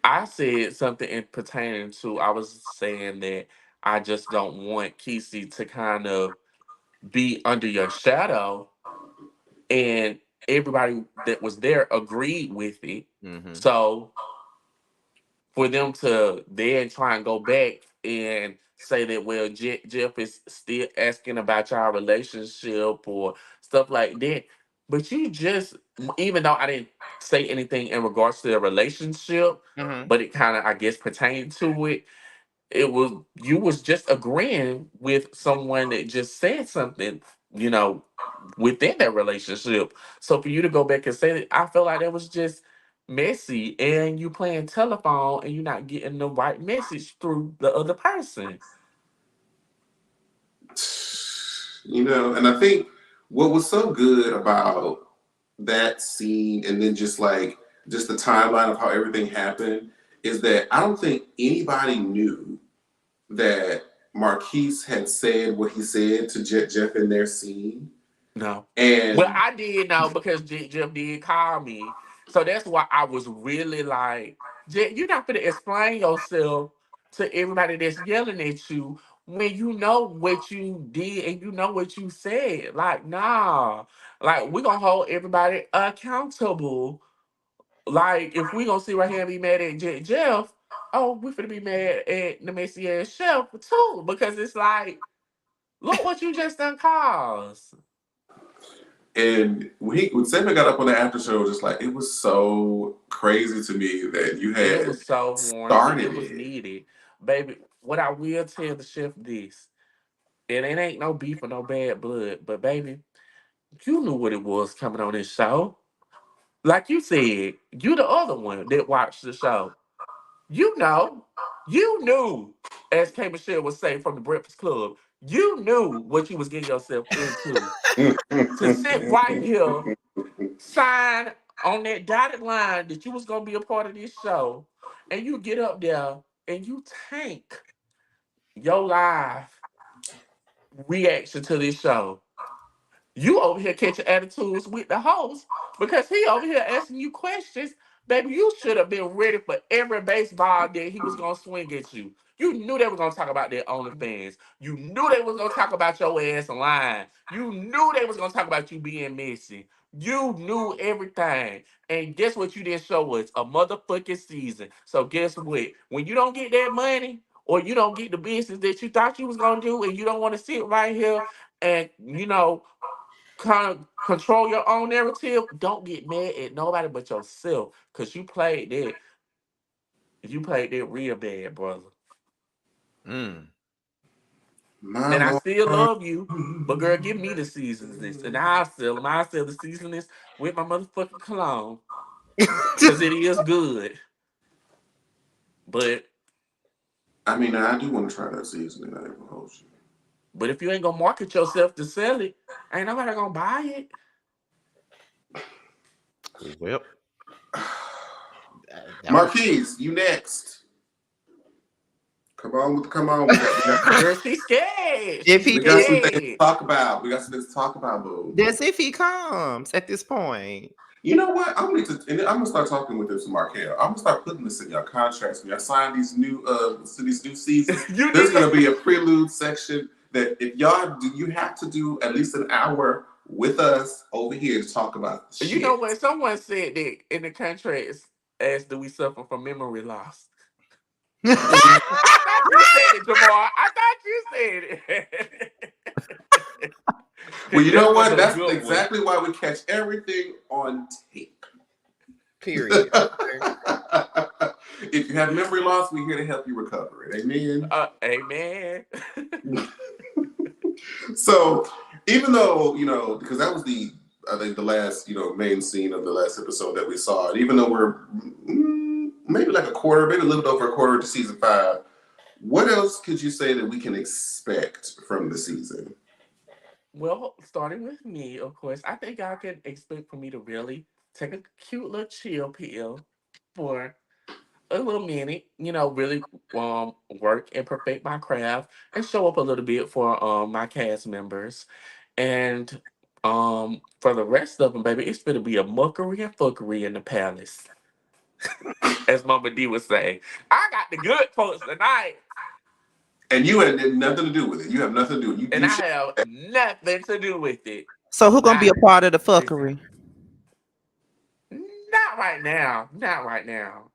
Speaker 3: I said something in pertaining to I was saying that I just don't want Kesey to kind of be under your shadow, and everybody that was there agreed with it.
Speaker 1: Mm-hmm.
Speaker 3: So for them to then try and go back and say that, well, Jeff is still asking about your relationship or stuff like that, but you just, even though I didn't say anything in regards to the relationship,
Speaker 1: Mm-hmm.
Speaker 3: but it kind of, I guess, pertained to it, it was you was just agreeing with someone that just said something, you know, within that relationship. So for you to go back and say that, I feel like that was just messy, and you playing telephone and you're not getting the right message through the other person.
Speaker 2: And I think what was so good about that scene and then just the timeline of how everything happened is that I don't think anybody knew that Marquise had said what he said to Jeff in their scene.
Speaker 3: No. Well,
Speaker 2: And
Speaker 3: I did know because Jeff did call me. So that's why I was really like, Jeff, you're not going to explain yourself to everybody that's yelling at you when you know what you did and you know what you said. Like, nah. Like, we're going to hold everybody accountable. Like, if we going to sit right here and be mad at Jeff, oh, we finna be mad at the messy ass chef too. Because it's like, look what you just done caused.
Speaker 2: And when Stephen got up on the after show, just like, it was so crazy to me that you
Speaker 3: It
Speaker 2: had
Speaker 3: was so warranted.
Speaker 2: started
Speaker 3: It was
Speaker 2: it.
Speaker 3: needed. Baby, what I will tell the chef this, and it ain't no beef or no bad blood, but baby, you knew what it was coming on this show. Like you said, you the other one that watched the show. You know, you knew, as K. Michelle would say from the Breakfast Club, you knew what you was getting yourself into. To sit right here, sign on that dotted line that you was gonna be a part of this show, and you get up there and you tank your live reaction to this show. You over here catching attitudes with the host because he over here asking you questions. Baby, you should have been ready for every baseball that he was gonna swing at you. You knew they were gonna talk about their OnlyFans. You knew they was gonna talk about your ass lying. You knew they was gonna talk about you being messy. You knew everything. And guess what you didn't show us? A motherfucking season. So guess what? When you don't get that money or you don't get the business that you thought you was gonna do and you don't want to sit right here and kind of control your own narrative, don't get mad at nobody but yourself. Cause you played that real bad, brother.
Speaker 1: Mm.
Speaker 2: My
Speaker 3: And I
Speaker 2: Lord.
Speaker 3: still love you. But girl, give me the seasonings. And I'll sell them. I'll sell the seasonings with my motherfucking cologne. Cause it is good. But
Speaker 2: I mean, I do want to try that seasoning. I never hold you.
Speaker 3: if you ain't gonna market yourself to sell it, ain't nobody gonna buy it.
Speaker 1: Well, that was
Speaker 2: Marquise, you next. Come on. We got
Speaker 3: Girl, she's scared.
Speaker 1: if
Speaker 3: She's
Speaker 1: he
Speaker 2: we got some
Speaker 1: did.
Speaker 2: things to
Speaker 3: scared.
Speaker 2: talk about. We got some things to talk about, boo.
Speaker 1: That's if he comes at this point.
Speaker 2: You know what? I'm gonna start talking with this Markel. I'm gonna start putting this in your contracts. When y'all sign these new seasons,
Speaker 3: You
Speaker 2: there's
Speaker 3: need
Speaker 2: gonna be a prelude section that if y'all do, you have to do at least an hour with us over here to talk about the
Speaker 3: You know
Speaker 2: shit.
Speaker 3: when someone said that in the contracts, as do we suffer from memory loss? I thought you said it, Jamar. I thought you said it.
Speaker 2: Well, you know
Speaker 3: That was
Speaker 2: what?
Speaker 3: a
Speaker 2: That's
Speaker 3: good one.
Speaker 2: exactly why we catch everything on tape.
Speaker 1: Period.
Speaker 2: If you have memory loss, we're here to help you recover it. Amen.
Speaker 3: Amen.
Speaker 2: So even though, because that was I think the last, main scene of the last episode that we saw, and even though we're maybe like a quarter, maybe a little bit over a quarter to season 5, what else could you say that we can expect from the season?
Speaker 3: Well, starting with me, of course, I think I can expect for me to really take a cute little chill pill for a little minute, really work and perfect my craft and show up a little bit for my cast members. And for the rest of them, baby, it's gonna be a muckery and fuckery in the palace. As Mama D would say. I got the good folks tonight.
Speaker 2: And you had nothing to do with it. You have nothing to do with it.
Speaker 3: And I have nothing to do with it.
Speaker 1: So who gonna be
Speaker 3: Not
Speaker 1: a part of the
Speaker 3: listen.
Speaker 1: fuckery?
Speaker 3: Not right now. Not right now.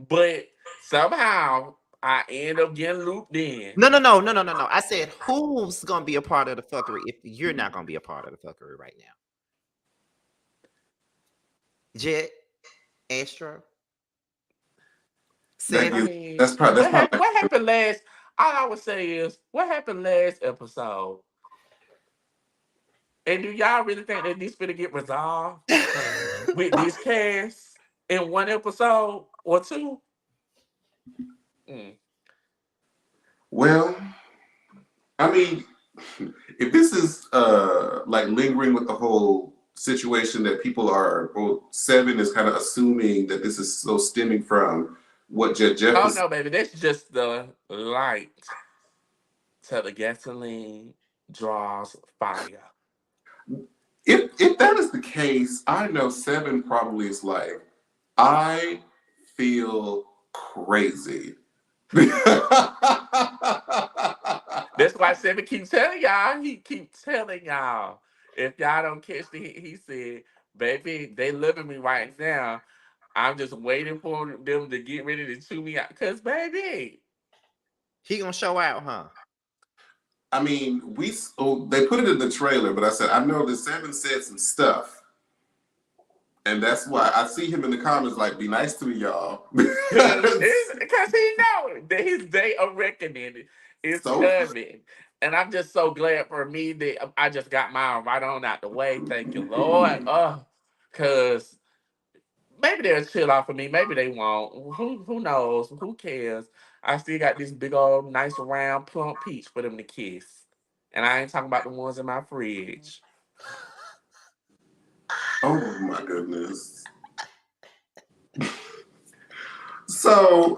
Speaker 3: But somehow I end up getting looped in.
Speaker 1: No. I said who's gonna be a part of the fuckery if you're not gonna be a part of the fuckery right now? Jet, Astro,
Speaker 2: That
Speaker 3: I
Speaker 2: is,
Speaker 1: Seth.
Speaker 3: mean,
Speaker 2: that's probably,
Speaker 3: what happened last? All I would say is what happened last episode. And do y'all really think that this finna get resolved with this cast in one episode or two? Mm.
Speaker 2: well, I mean, if this is like lingering with the whole situation that people are, well, Seven is kind of assuming that this is so stemming from What Jeff
Speaker 3: Oh
Speaker 2: is?
Speaker 3: no, baby, that's just the light till the gasoline draws fire.
Speaker 2: If that is the case, I know Seven probably is like, I feel crazy.
Speaker 3: That's why Seven keeps telling y'all. He keeps telling y'all. If y'all don't catch the hit, he said, "Baby, they loving me right now. I'm just waiting for them to get ready to chew me out. Cause baby,
Speaker 1: He gonna show out, huh?
Speaker 2: I mean, they put it in the trailer, but I said I know that Seven said some stuff, and that's why I see him in the comments like, "Be nice to me, y'all."
Speaker 3: cause he know that his day of reckoning is
Speaker 2: So
Speaker 3: coming." And I'm just so glad for me that I just got mine right on out the way. Thank you, Lord. Cause maybe they'll chill off of me. Maybe they won't. Who knows? Who cares? I still got this big old nice round plump peach for them to kiss. And I ain't talking about the ones in my fridge.
Speaker 2: oh my goodness. So,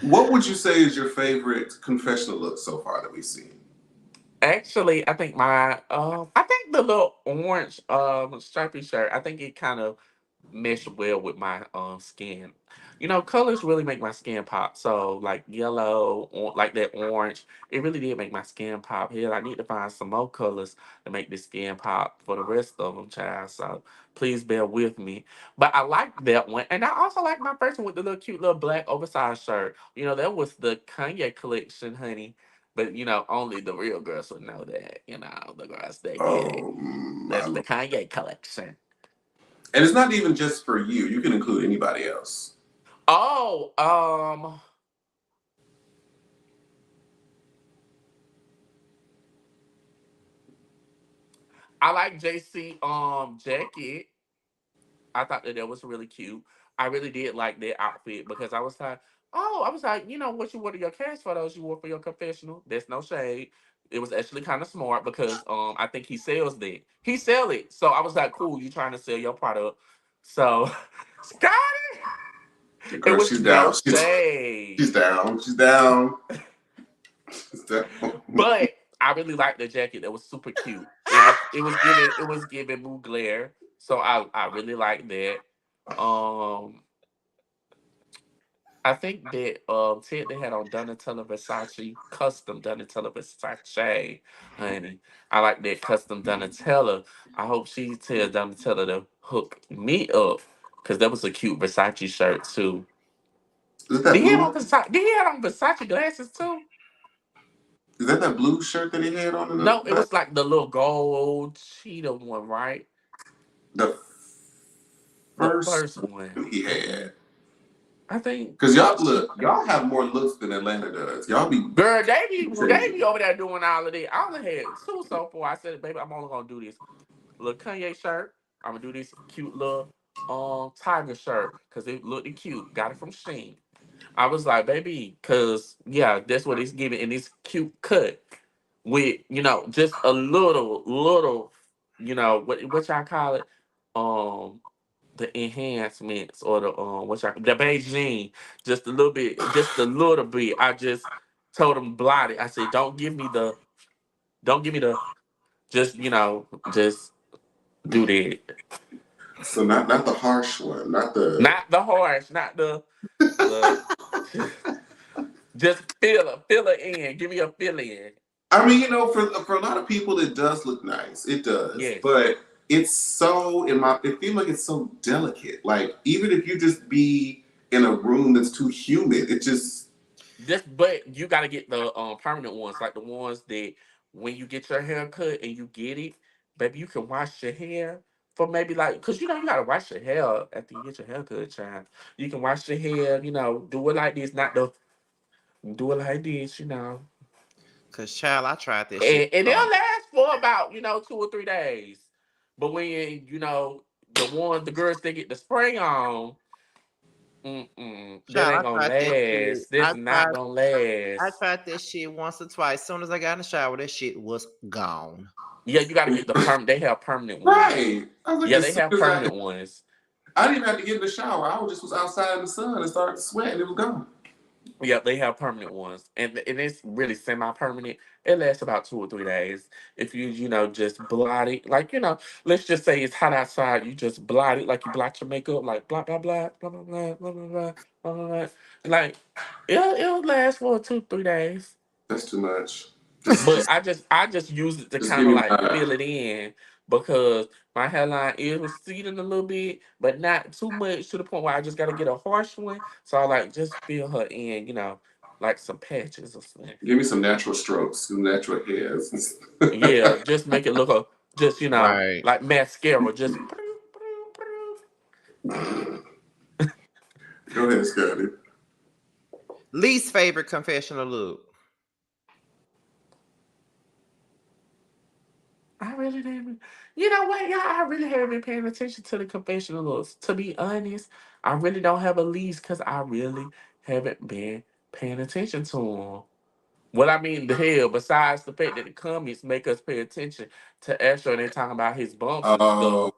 Speaker 2: what would you say is your favorite confessional look so far that we've seen?
Speaker 3: Actually, I think I think the little orange stripy shirt, I think it kind of mesh well with my skin. You know, colors really make my skin pop. So like yellow, or like that orange, it really did make my skin pop. Here, I need to find some more colors to make the skin pop for the rest of them, child. So please bear with me. But I like that one, and I also like my first one with the little cute little black oversized shirt. You know, that was the Kanye collection, honey. But you know, only the real girls would know that. You know, the girls that get it.
Speaker 2: Oh my
Speaker 3: That's the
Speaker 2: lord!
Speaker 3: Kanye collection.
Speaker 2: And it's not even just for you. You can include anybody else.
Speaker 3: Oh, I like JC jacket. I thought that was really cute. I really did like that outfit because I was like, you know what you wore to your cast photos, you wore for your confessional. There's no shade. It was actually kind of smart because I think he sells that. He sell it. So I was like, cool, you trying to sell your product. So Scotty, it
Speaker 2: Girl,
Speaker 3: was
Speaker 2: she's
Speaker 3: no
Speaker 2: down. She's
Speaker 3: shade.
Speaker 2: down. She's down. She's down.
Speaker 3: But I really liked the jacket. It was super cute. It was giving Mugler. So I really like that. Um I think that Ted they had on Donatella Versace, custom Donatella Versace, honey. I like that custom Donatella. I hope she tells Donatella to hook me up. Cause that was a cute Versace shirt too.
Speaker 2: Is that blue?
Speaker 3: Did he have on Versace glasses too?
Speaker 2: Is that blue shirt that he had on in the
Speaker 3: No, it
Speaker 2: back?
Speaker 3: was like the little gold cheetah one, right?
Speaker 2: The
Speaker 3: The
Speaker 2: first
Speaker 3: first one.
Speaker 2: one he had.
Speaker 3: I think
Speaker 2: Because y'all have more looks than Atlanta does. Y'all be
Speaker 3: girl, they
Speaker 2: crazy.
Speaker 3: be over there doing all of that. I only had two so far. I said, baby, I'm only gonna do this little Kanye shirt. I'm gonna do this cute little tiger shirt because it looked cute. Got it from Sheen. I was like, baby, cause yeah, that's what it's giving in this cute cut with just a little what y'all call it, um the enhancements or the Beijing, just a little bit. I just told him blot it. I said, don't give me the, just just do that.
Speaker 2: So not the harsh one, not the.
Speaker 3: Not the harsh, not the just fill it in. Give me a fill in.
Speaker 2: I mean, for a lot of people, it does look nice. It does,
Speaker 3: Yes.
Speaker 2: but it's so it feels like it's so delicate. Like even if you just be in a room that's too humid, it just.
Speaker 3: But you got to get the permanent ones, like the ones that when you get your hair cut and you get it, baby, you can wash your hair for maybe like, cause you gotta wash your hair after you get your hair cut, child. You can wash your hair, do it like this, not the do it like this.
Speaker 1: Cause child, I tried that shit
Speaker 3: And
Speaker 1: before.
Speaker 3: they'll last for about 2 or 3 days. But when the girls they get the spray on, that
Speaker 1: Child,
Speaker 3: ain't
Speaker 1: I
Speaker 3: gonna
Speaker 1: tried that shit.
Speaker 3: last. That's not gonna
Speaker 1: I
Speaker 3: last.
Speaker 1: tried that shit once or twice. As soon as I got in the shower, that shit was gone.
Speaker 3: Yeah, you gotta get the perm. They have permanent ones.
Speaker 2: Right. I was like,
Speaker 3: Yeah,
Speaker 2: as
Speaker 3: they
Speaker 2: soon
Speaker 3: have
Speaker 2: as I
Speaker 3: permanent ones.
Speaker 2: I didn't even have to get in the shower. I was outside in the sun and started to sweat and it was gone.
Speaker 3: Yeah, they have permanent ones, and it's really semi-permanent. It lasts about 2 or 3 days. If just blot it, like let's just say it's hot outside, you just blot it like you blot your makeup, like blah blah blah blah blah blah blah blah blah blah, blah, blah. Like it'll last for 2 3 days.
Speaker 2: That's too much. Just
Speaker 3: But
Speaker 2: just
Speaker 3: I just use it to
Speaker 2: just
Speaker 3: kind
Speaker 2: give
Speaker 3: of
Speaker 2: me
Speaker 3: like
Speaker 2: my
Speaker 3: fill it in because my hairline is receding a little bit, but not too much to the point where I just gotta get a harsh one. So I like just fill her in, like some patches or something.
Speaker 2: give me some natural strokes, some natural hairs.
Speaker 3: Yeah, just make it look just
Speaker 1: Right.
Speaker 3: like mascara, just.
Speaker 2: Go ahead, Scotty.
Speaker 1: Least favorite confessional look.
Speaker 3: I really didn't. You know what, y'all? I really haven't been paying attention to the confessional looks. To be honest, I really don't have a list because I really haven't been paying attention to them. Well, I mean, the hell, besides the fact that the comments make us pay attention to Astro and they talking about his bumps and
Speaker 2: Oh,
Speaker 3: stuff.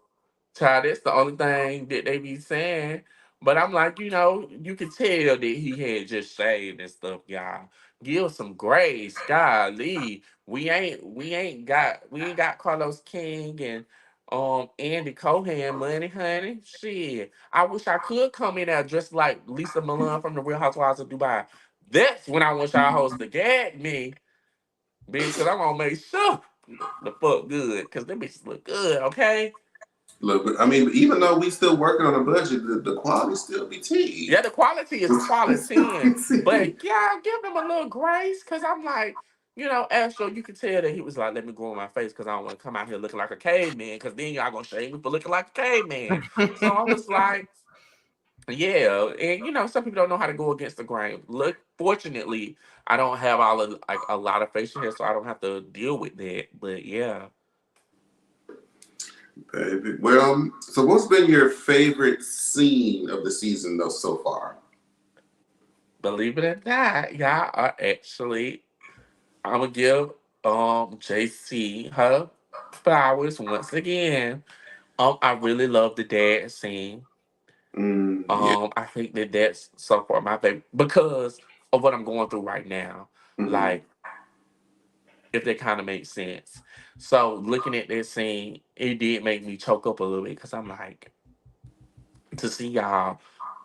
Speaker 3: Child, that's the only thing that they be saying. But I'm like, you can tell that he had just shaved and stuff, y'all. Give some grace, golly. We ain't got Carlos King and Andy Cohen money, honey. Shit. I wish I could come in there dressed like Lisa Milan from the Real Housewives of Dubai. That's when I wish our host to gag me, bitch, because I'm gonna make sure the fuck good. Cause them bitches look good, okay?
Speaker 2: look, I mean, even though we still working on a budget, the quality still be T.
Speaker 3: Yeah, the quality is quality,
Speaker 2: T.
Speaker 3: but yeah, give them a little grace because I'm like, Astro, you can tell that he was like, let me grow my face because I don't want to come out here looking like a caveman because then y'all gonna shame me for looking like a caveman. So I was like, yeah, and some people don't know how to go against the grain. Look, fortunately, I don't have all of like a lot of facial hair, so I don't have to deal with that. But yeah,
Speaker 2: Baby. Well, so what's been your favorite scene of the season though so far?
Speaker 3: believe it or not, y'all are actually I'm gonna give JC her flowers once again. I really love the dad scene.
Speaker 2: Yeah.
Speaker 3: I think that that's so far my favorite because of what I'm going through right now.
Speaker 2: Mm-hmm.
Speaker 3: Like, if that kind of makes sense. So looking at that scene, it did make me choke up a little bit because I'm like, to see y'all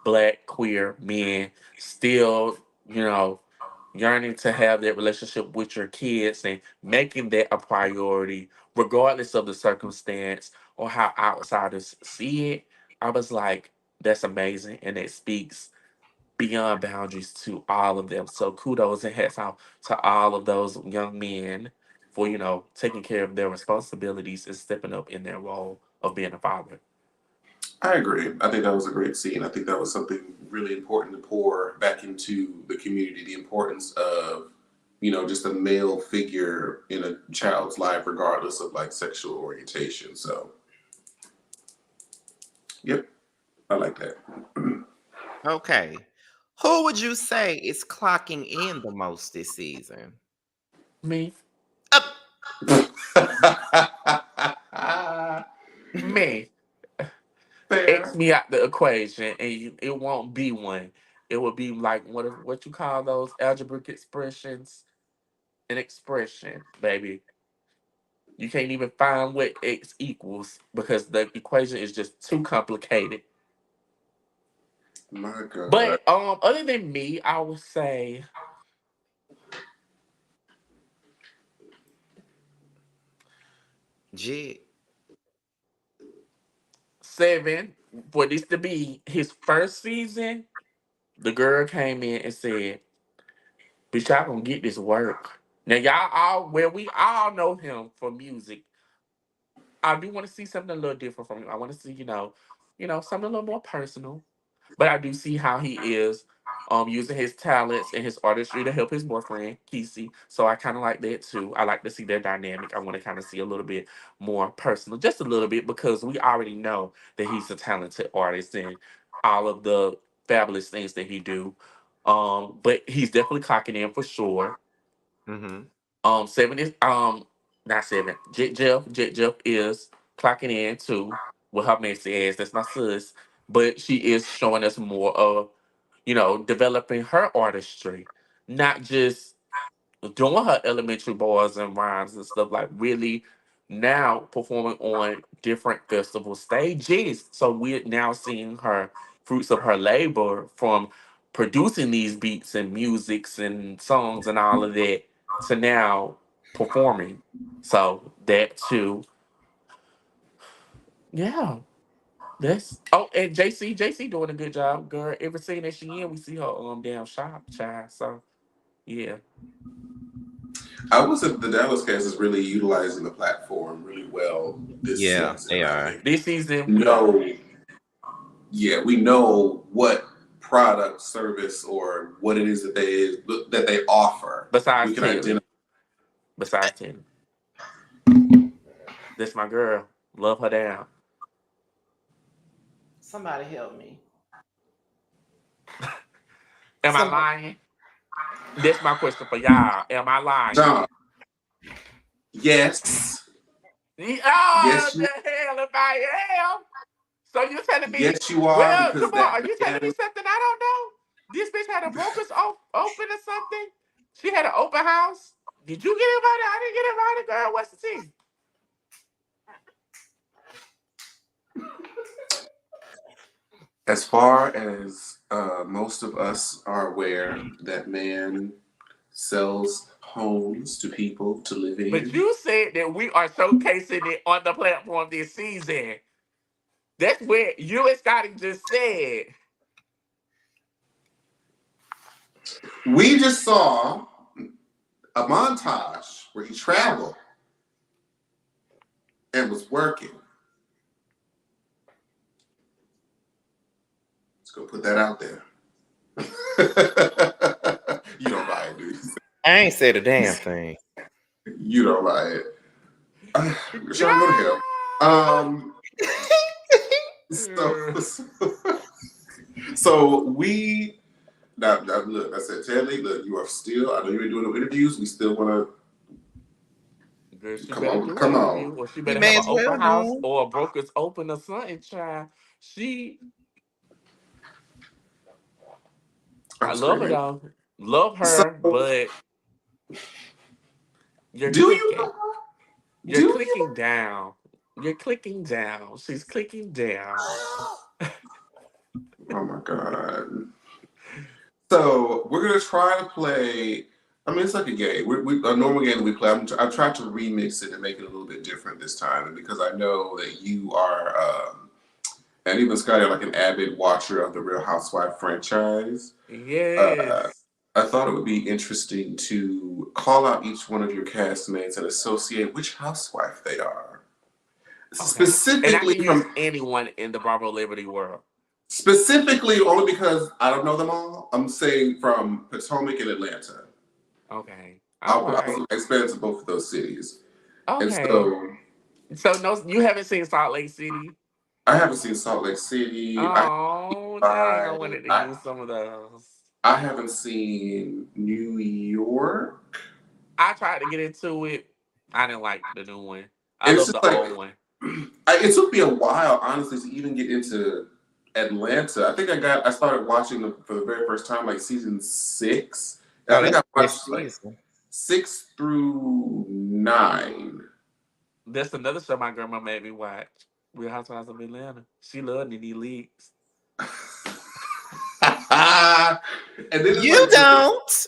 Speaker 3: black queer men still, yearning to have that relationship with your kids and making that a priority, regardless of the circumstance or how outsiders see it. I was like, that's amazing. And it speaks beyond boundaries to all of them. So kudos and hats off to all of those young men for, taking care of their responsibilities and stepping up in their role of being a father.
Speaker 2: I agree. I think that was a great scene. I think that was something really important to pour back into the community. The importance of, just a male figure in a child's life, regardless of like sexual orientation. So, yep, I like that.
Speaker 1: Okay. Who would you say is clocking in the most this season?
Speaker 3: Me,
Speaker 1: Up.
Speaker 3: me, X
Speaker 2: Fair.
Speaker 3: me out the equation, and it won't be one. It would be like what you call those algebraic expressions? An expression, baby. You can't even find what x equals because the equation is just too complicated.
Speaker 2: My God.
Speaker 3: But other than me, I would say
Speaker 1: Jit.
Speaker 3: seven. For this to be his first season, the girl came in and said, "Bitch, y'all gonna get this work." Now y'all all where we all know him for music. I do want to see something a little different from him. I want to see, something a little more personal. But I do see how he is using his talents and his artistry to help his boyfriend, Kesey. So I kind of like that too. I like to see their dynamic. I want to kind of see a little bit more personal, just a little bit, because we already know that he's a talented artist and all of the fabulous things that he do. But he's definitely clocking in for sure.
Speaker 1: Mm-hmm.
Speaker 3: Seven is not seven. Jet Jeff is clocking in too with her messy ass. That's my sis. but she is showing us more of, developing her artistry, not just doing her elementary bars and rhymes and stuff, like really now performing on different festival stages. So we're now seeing her fruits of her labor from producing these beats and musics and songs and all of that to now performing. So that too. Yeah. That's and JC doing a good job, girl. Every scene that she in, we see her damn shop child. So yeah.
Speaker 2: I would say the Dallas cast is really utilizing the platform really well this
Speaker 1: Yeah,
Speaker 2: season.
Speaker 1: they
Speaker 2: I
Speaker 1: are.
Speaker 2: think
Speaker 3: This season we are.
Speaker 2: no, yeah, we know what product, service, or what it is that they offer.
Speaker 3: Besides
Speaker 2: We can
Speaker 3: Taylor.
Speaker 2: identify.
Speaker 3: Besides Taylor. That's my girl. Love her down.
Speaker 1: Somebody help me.
Speaker 3: Am I
Speaker 1: Somebody.
Speaker 3: lying? That's my question for y'all. Am I lying?
Speaker 2: John, yes,
Speaker 3: Oh,
Speaker 2: yes,
Speaker 3: the
Speaker 2: you,
Speaker 3: hell if I am. So you telling me,
Speaker 2: yes, you are,
Speaker 3: well,
Speaker 2: because
Speaker 3: Jamar,
Speaker 2: that
Speaker 3: are you telling me
Speaker 2: man.
Speaker 3: something I don't know? This bitch had a broker's open or something? She had an open house? Did you get invited? I didn't get invited, girl. What's the tea?
Speaker 2: As far as most of us are aware, that man sells homes to people to live
Speaker 3: But
Speaker 2: in.
Speaker 3: you said that we are showcasing it on the platform this season. That's what you and Scotty just said.
Speaker 2: We just saw a montage where he traveled and was working. Let's go put that out there. You don't buy it, dude.
Speaker 1: I ain't said a damn thing.
Speaker 2: You don't buy it. Sean, go to hell.
Speaker 3: Girl!
Speaker 2: So, so we now look. I said, Tedley, look, you are still. I know you ain't doing no interviews. We still want
Speaker 3: Girl,
Speaker 2: to
Speaker 3: she
Speaker 2: come
Speaker 3: better
Speaker 2: on.
Speaker 3: do an
Speaker 2: Come
Speaker 3: interview,
Speaker 2: on.
Speaker 3: or she
Speaker 1: You
Speaker 3: better
Speaker 1: may
Speaker 3: have an
Speaker 1: as well
Speaker 3: open house
Speaker 1: do.
Speaker 3: or a broker's open or something, child. I
Speaker 2: I'm
Speaker 3: love her
Speaker 2: screaming.
Speaker 3: though. Love
Speaker 2: So,
Speaker 3: her, but you're
Speaker 2: do you
Speaker 3: clicking.
Speaker 2: know?
Speaker 3: You're
Speaker 2: Do you
Speaker 3: clicking down. You're clicking down. She's clicking down.
Speaker 2: know? Oh my god. So we're gonna try to play. I mean, it's like a game. A normal game that we play. I've tried to remix it and make it a little bit different this time, and because I know that you are, and even Scotty, are like an avid watcher of the Real Housewife franchise. Uh,
Speaker 3: Yes.
Speaker 2: I thought it would be interesting to call out each one of your castmates and associate which housewife they are,
Speaker 3: Okay. And I
Speaker 2: specifically
Speaker 3: can use
Speaker 2: from
Speaker 3: anyone in the Bravo Liberty world.
Speaker 2: specifically only because I don't know them all. I'm saying from Potomac and Atlanta.
Speaker 3: Okay. All
Speaker 2: I'll
Speaker 3: right.
Speaker 2: expand to both of those cities. And
Speaker 3: Okay.
Speaker 2: so
Speaker 3: So no, you haven't seen Salt Lake City.
Speaker 2: I haven't seen Salt Lake City.
Speaker 3: Oh dang! I wanted to
Speaker 2: I,
Speaker 3: use some of those.
Speaker 2: I haven't seen New York.
Speaker 3: I tried to get into it. I didn't like the new one. I
Speaker 2: It's
Speaker 3: love
Speaker 2: just
Speaker 3: the
Speaker 2: like
Speaker 3: old one.
Speaker 2: it took me a while, honestly, to even get into Atlanta. I think I started watching them for the very first time like season 6. And I
Speaker 1: Oh,
Speaker 2: think
Speaker 1: that's
Speaker 2: I
Speaker 1: the best
Speaker 2: watched like
Speaker 1: season.
Speaker 2: 6 through 9.
Speaker 3: That's another show my grandma made me watch. Real Housewives of Atlanta. She loved Nene Leaks.
Speaker 2: And then it's
Speaker 1: You
Speaker 2: like
Speaker 1: don't.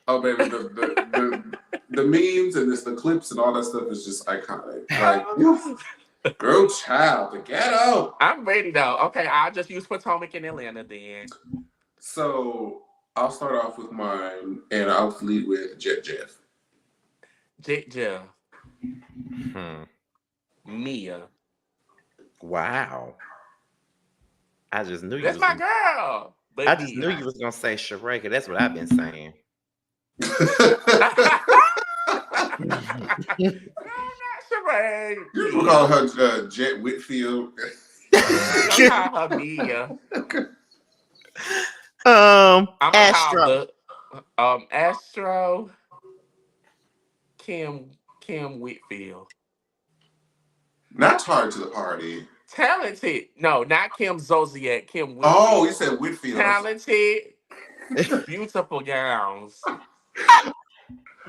Speaker 2: oh baby, the memes and the clips and all that stuff is just iconic. Like, girl, child, the ghetto.
Speaker 3: I'm ready though. Okay, I'll just use Potomac in Atlanta then.
Speaker 2: So I'll start off with mine, and I'll lead with Jet Jeff.
Speaker 3: Jeff,
Speaker 1: Hmm.
Speaker 3: Mia.
Speaker 1: Wow. I just knew you
Speaker 3: That's
Speaker 1: was
Speaker 3: my
Speaker 1: gonna.
Speaker 3: girl.
Speaker 1: I
Speaker 3: But
Speaker 1: just knew
Speaker 3: Mia.
Speaker 1: you was gonna say Shareka. That's what I've been saying.
Speaker 3: No, not Sheree.
Speaker 2: You will call
Speaker 3: Mia.
Speaker 2: her Jet Whitfield.
Speaker 3: Don't call her Mia. I'm gonna call
Speaker 1: Astro.
Speaker 3: the Astro Kim Whitfield.
Speaker 2: Not tired to the party.
Speaker 3: Talented. No, not Kim Zolciak. Kim
Speaker 2: Oh, you
Speaker 3: Whitfield.
Speaker 2: said Whitfield.
Speaker 3: Talented, beautiful gowns.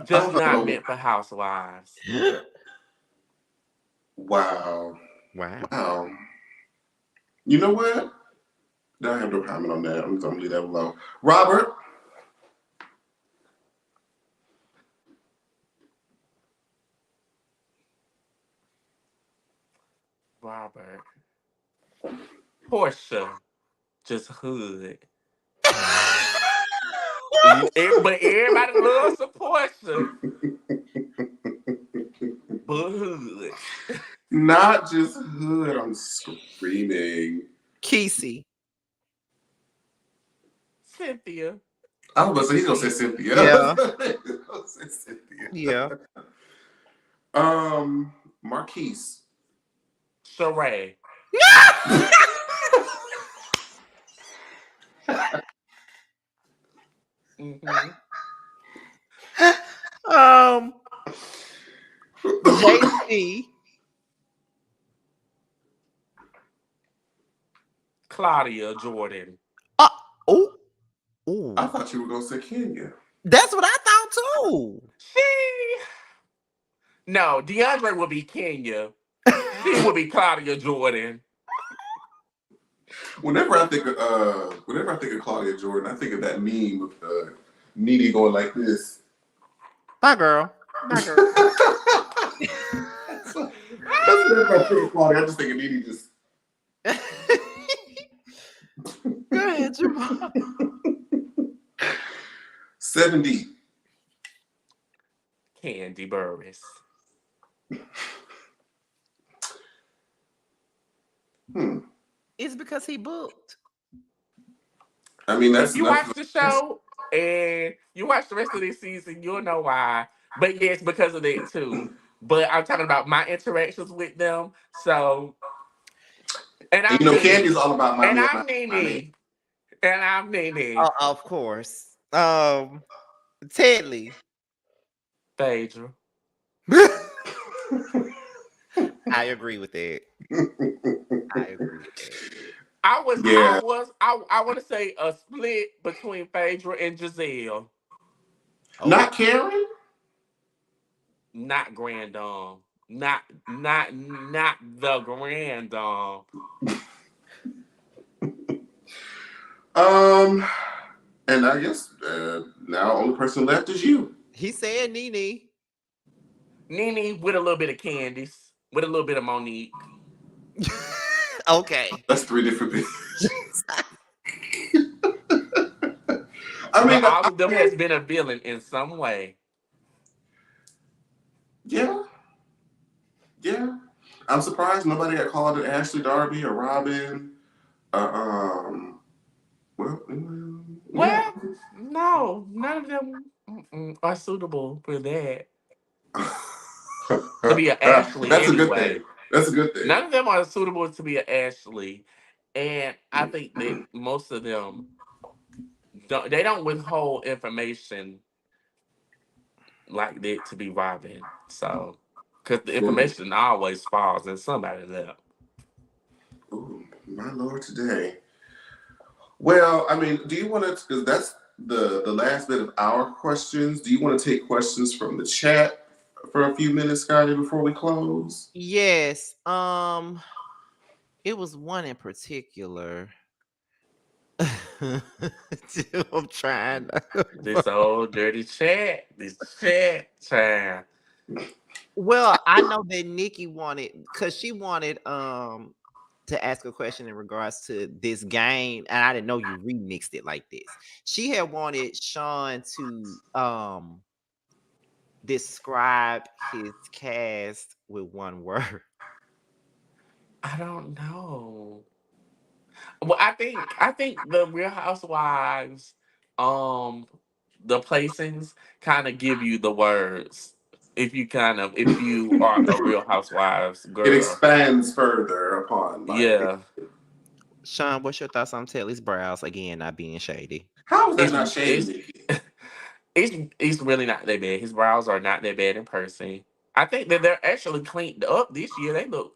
Speaker 3: Just not
Speaker 2: Oh,
Speaker 3: meant for housewives.
Speaker 2: wow.
Speaker 1: Wow.
Speaker 2: Wow. You know what? I have no comment on that. I'm going to leave that alone. Robert.
Speaker 3: Robert. Portia. Just hood. But everybody loves some Portia. But hood.
Speaker 2: Not just hood. I'm screaming.
Speaker 1: Kesey.
Speaker 3: Cynthia.
Speaker 2: I was about to say, he's going to say Cynthia.
Speaker 1: Yeah.
Speaker 2: He's gonna say Cynthia.
Speaker 1: Yeah.
Speaker 2: Marquise.
Speaker 3: Sheree. Mm-hmm.
Speaker 1: um, JC.
Speaker 3: Claudia Jordan.
Speaker 1: Oh,
Speaker 2: I
Speaker 1: oh.
Speaker 2: thought you were going to say Kenya.
Speaker 1: That's what I thought too.
Speaker 3: She. No, DeAndre will be Kenya. She will be Claudia Jordan.
Speaker 2: Whenever I think of Claudia Jordan, I think of that meme with Needy going like this.
Speaker 1: Bye, girl. Bye, girl.
Speaker 2: That's whenever I think of Claudia. I just think of Needy just.
Speaker 1: Go ahead, Jamar.
Speaker 2: 70.
Speaker 3: Candy Burris.
Speaker 1: It's because he booked.
Speaker 2: I mean,
Speaker 3: If you watch the show and you watch the rest of this season, you'll know why. But yes, because of that too. But I'm talking about my interactions with them. So, and I'm
Speaker 2: Candy's
Speaker 3: Nene.
Speaker 2: all about
Speaker 3: And
Speaker 2: mommy.
Speaker 3: I'm Nene. And I'm Nene.
Speaker 1: Of course. Tedley.
Speaker 3: Phaedra.
Speaker 1: I agree with that. I agree with that.
Speaker 3: I want to say a split between Phaedra and Giselle.
Speaker 1: Oh.
Speaker 2: Not Karen?
Speaker 3: Not Grand Dame. Not the Grand Dame.
Speaker 2: And I guess now only person left is you.
Speaker 1: He said Nene.
Speaker 3: Nene with a little bit of Candice, with a little bit of Monique.
Speaker 1: Okay.
Speaker 2: That's 3 different bitches.
Speaker 3: But all of them has been a villain in some way.
Speaker 2: Yeah. I'm surprised nobody got called an Ashley Darby or Robin.
Speaker 3: Well, no, none of them are suitable for that. To be an Ashley,
Speaker 2: That's
Speaker 3: anyway.
Speaker 2: a good thing. That's a good thing.
Speaker 3: None of them are suitable to be an Ashley, and I think that most of them don't withhold information like that to be Robin. So, because the information always falls in somebody left.
Speaker 2: Ooh, my Lord, today. Well, I mean, do you want to? Because that's the last bit of our questions. Do you want to take questions from the chat for a few minutes, Scotty, before we close?
Speaker 1: Yes. It was one in particular. I'm trying.
Speaker 3: This old dirty chat. This chat time.
Speaker 1: Well, I know that Nikki wanted, because she wanted to ask a question in regards to this game, and I didn't know you remixed it like this. She had wanted Sean to describe his cast with one word.
Speaker 3: I don't know. Well, I think the Real Housewives, um, the placings kind of give you the words. If you are a Real Housewives
Speaker 2: It
Speaker 3: girl,
Speaker 2: expands further upon
Speaker 3: yeah,
Speaker 1: Sean, what's your thoughts on Telly's brows again not being shady?
Speaker 2: How is that
Speaker 3: it's
Speaker 2: not shady,
Speaker 3: it's
Speaker 2: Nikki?
Speaker 3: it's really not that bad. His brows are not that bad in person. I think that they're actually cleaned up this year. They look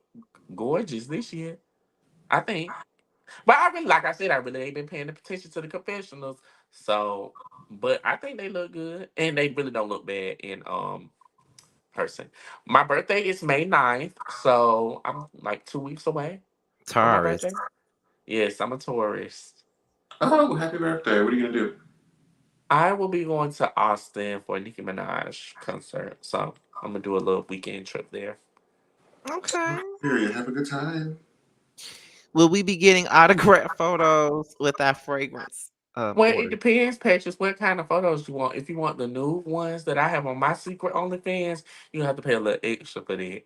Speaker 3: gorgeous this year. I think. But I really, like I said, I really ain't been paying attention to the confessionals. So, but I think they look good, and they really don't look bad in person. My birthday is May 9th, so I'm like 2 weeks away from my
Speaker 1: Taurus.
Speaker 3: birthday. Yes, I'm a tourist.
Speaker 2: Oh, happy birthday! What are you gonna do?
Speaker 3: I will be going to Austin for a Nicki Minaj concert, so I'm gonna do a little weekend trip there.
Speaker 1: Okay.
Speaker 2: Period. Have a good time.
Speaker 1: Will we be getting autograph photos with our fragrance
Speaker 3: Well, it
Speaker 1: order?
Speaker 3: depends, Patches, what kind of photos you want. If you want the nude ones that I have on my secret OnlyFans, you have to pay a little extra for that.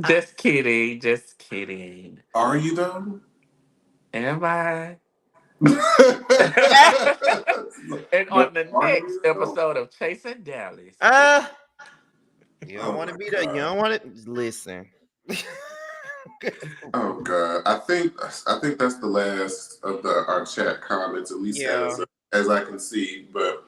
Speaker 3: Just kidding, just kidding.
Speaker 2: Are you though?
Speaker 3: Am I? And on
Speaker 2: But
Speaker 3: the
Speaker 2: are
Speaker 3: next
Speaker 2: you though?
Speaker 3: episode of Chasing Dallas.
Speaker 1: uh you don't
Speaker 2: Oh
Speaker 1: want
Speaker 2: my
Speaker 1: to be there. You
Speaker 2: god.
Speaker 1: don't want to listen.
Speaker 2: Oh god. I think that's the last of our chat comments, at least
Speaker 1: Yeah.
Speaker 2: as I can see. But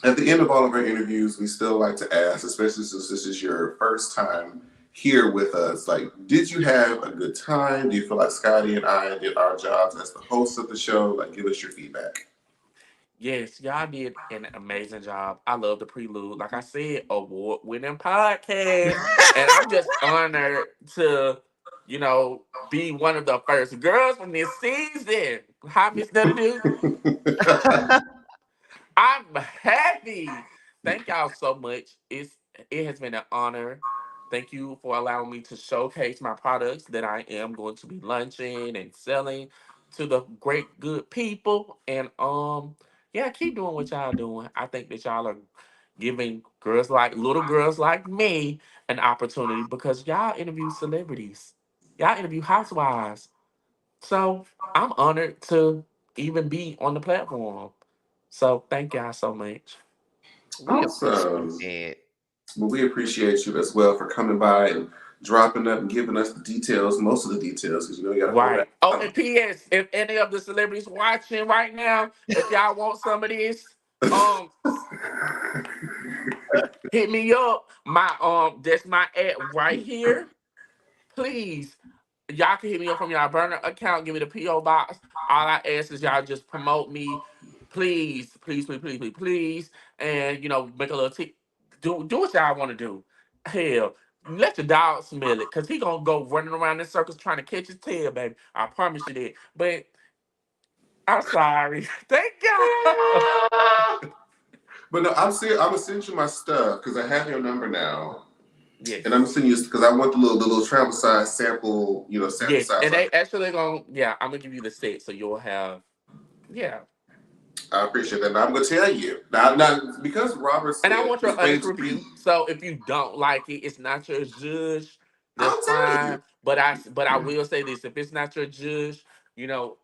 Speaker 2: at the end of all of our interviews, we still like to ask, especially since this is your first time here with us, like, did you have a good time? Do you feel like Scotty and I did our jobs as the hosts of the show? Like, give us your feedback.
Speaker 3: Yes, y'all did an amazing job. I love the Prelude. Like I said, award-winning podcast. And I'm just honored to, be one of the first girls from this season. Hi, Miss Do. I'm happy. Thank y'all so much. It has been an honor. Thank you for allowing me to showcase my products that I am going to be launching and selling to the great good people. And yeah, keep doing what y'all doing. I think that y'all are giving little girls like me an opportunity because y'all interview celebrities. Y'all interview housewives. So I'm honored to even be on the platform. So thank y'all so much.
Speaker 1: We appreciate
Speaker 2: Awesome.
Speaker 1: that.
Speaker 2: Well, we appreciate you as well for coming by and dropping up and giving us the details, most of the details, because you got to hold
Speaker 3: Right. Oh,
Speaker 2: that.
Speaker 3: and P.S. If any of the celebrities watching right now, if y'all want some of this, um, hit me up. That's my ad right here. Please, y'all can hit me up from y'all burner account. Give me the PO box. All I ask is y'all just promote me, please, please, please, please, please, please, and make a little do what y'all want to do. Hell, let your dog smell it, cause he gonna go running around in circles trying to catch his tail, baby. I promise you that. But I'm sorry. Thank y'all.
Speaker 2: But no, I'm gonna send you my stuff because I have your number now, and I'm
Speaker 3: Yes.
Speaker 2: gonna send you because I want the little travel size sample, sample
Speaker 3: Yes.
Speaker 2: size.
Speaker 3: And they actually gonna, yeah, I'm gonna give you the set so you'll have, yeah.
Speaker 2: I appreciate that. Now I'm gonna tell you now because Robert
Speaker 3: And I
Speaker 2: said
Speaker 3: want
Speaker 2: he's
Speaker 3: your
Speaker 2: ready
Speaker 3: honest
Speaker 2: to
Speaker 3: review.
Speaker 2: read.
Speaker 3: So if you don't like it, it's not your judge. That's
Speaker 2: I'll tell you.
Speaker 3: fine. But I will say this: if it's not your judge,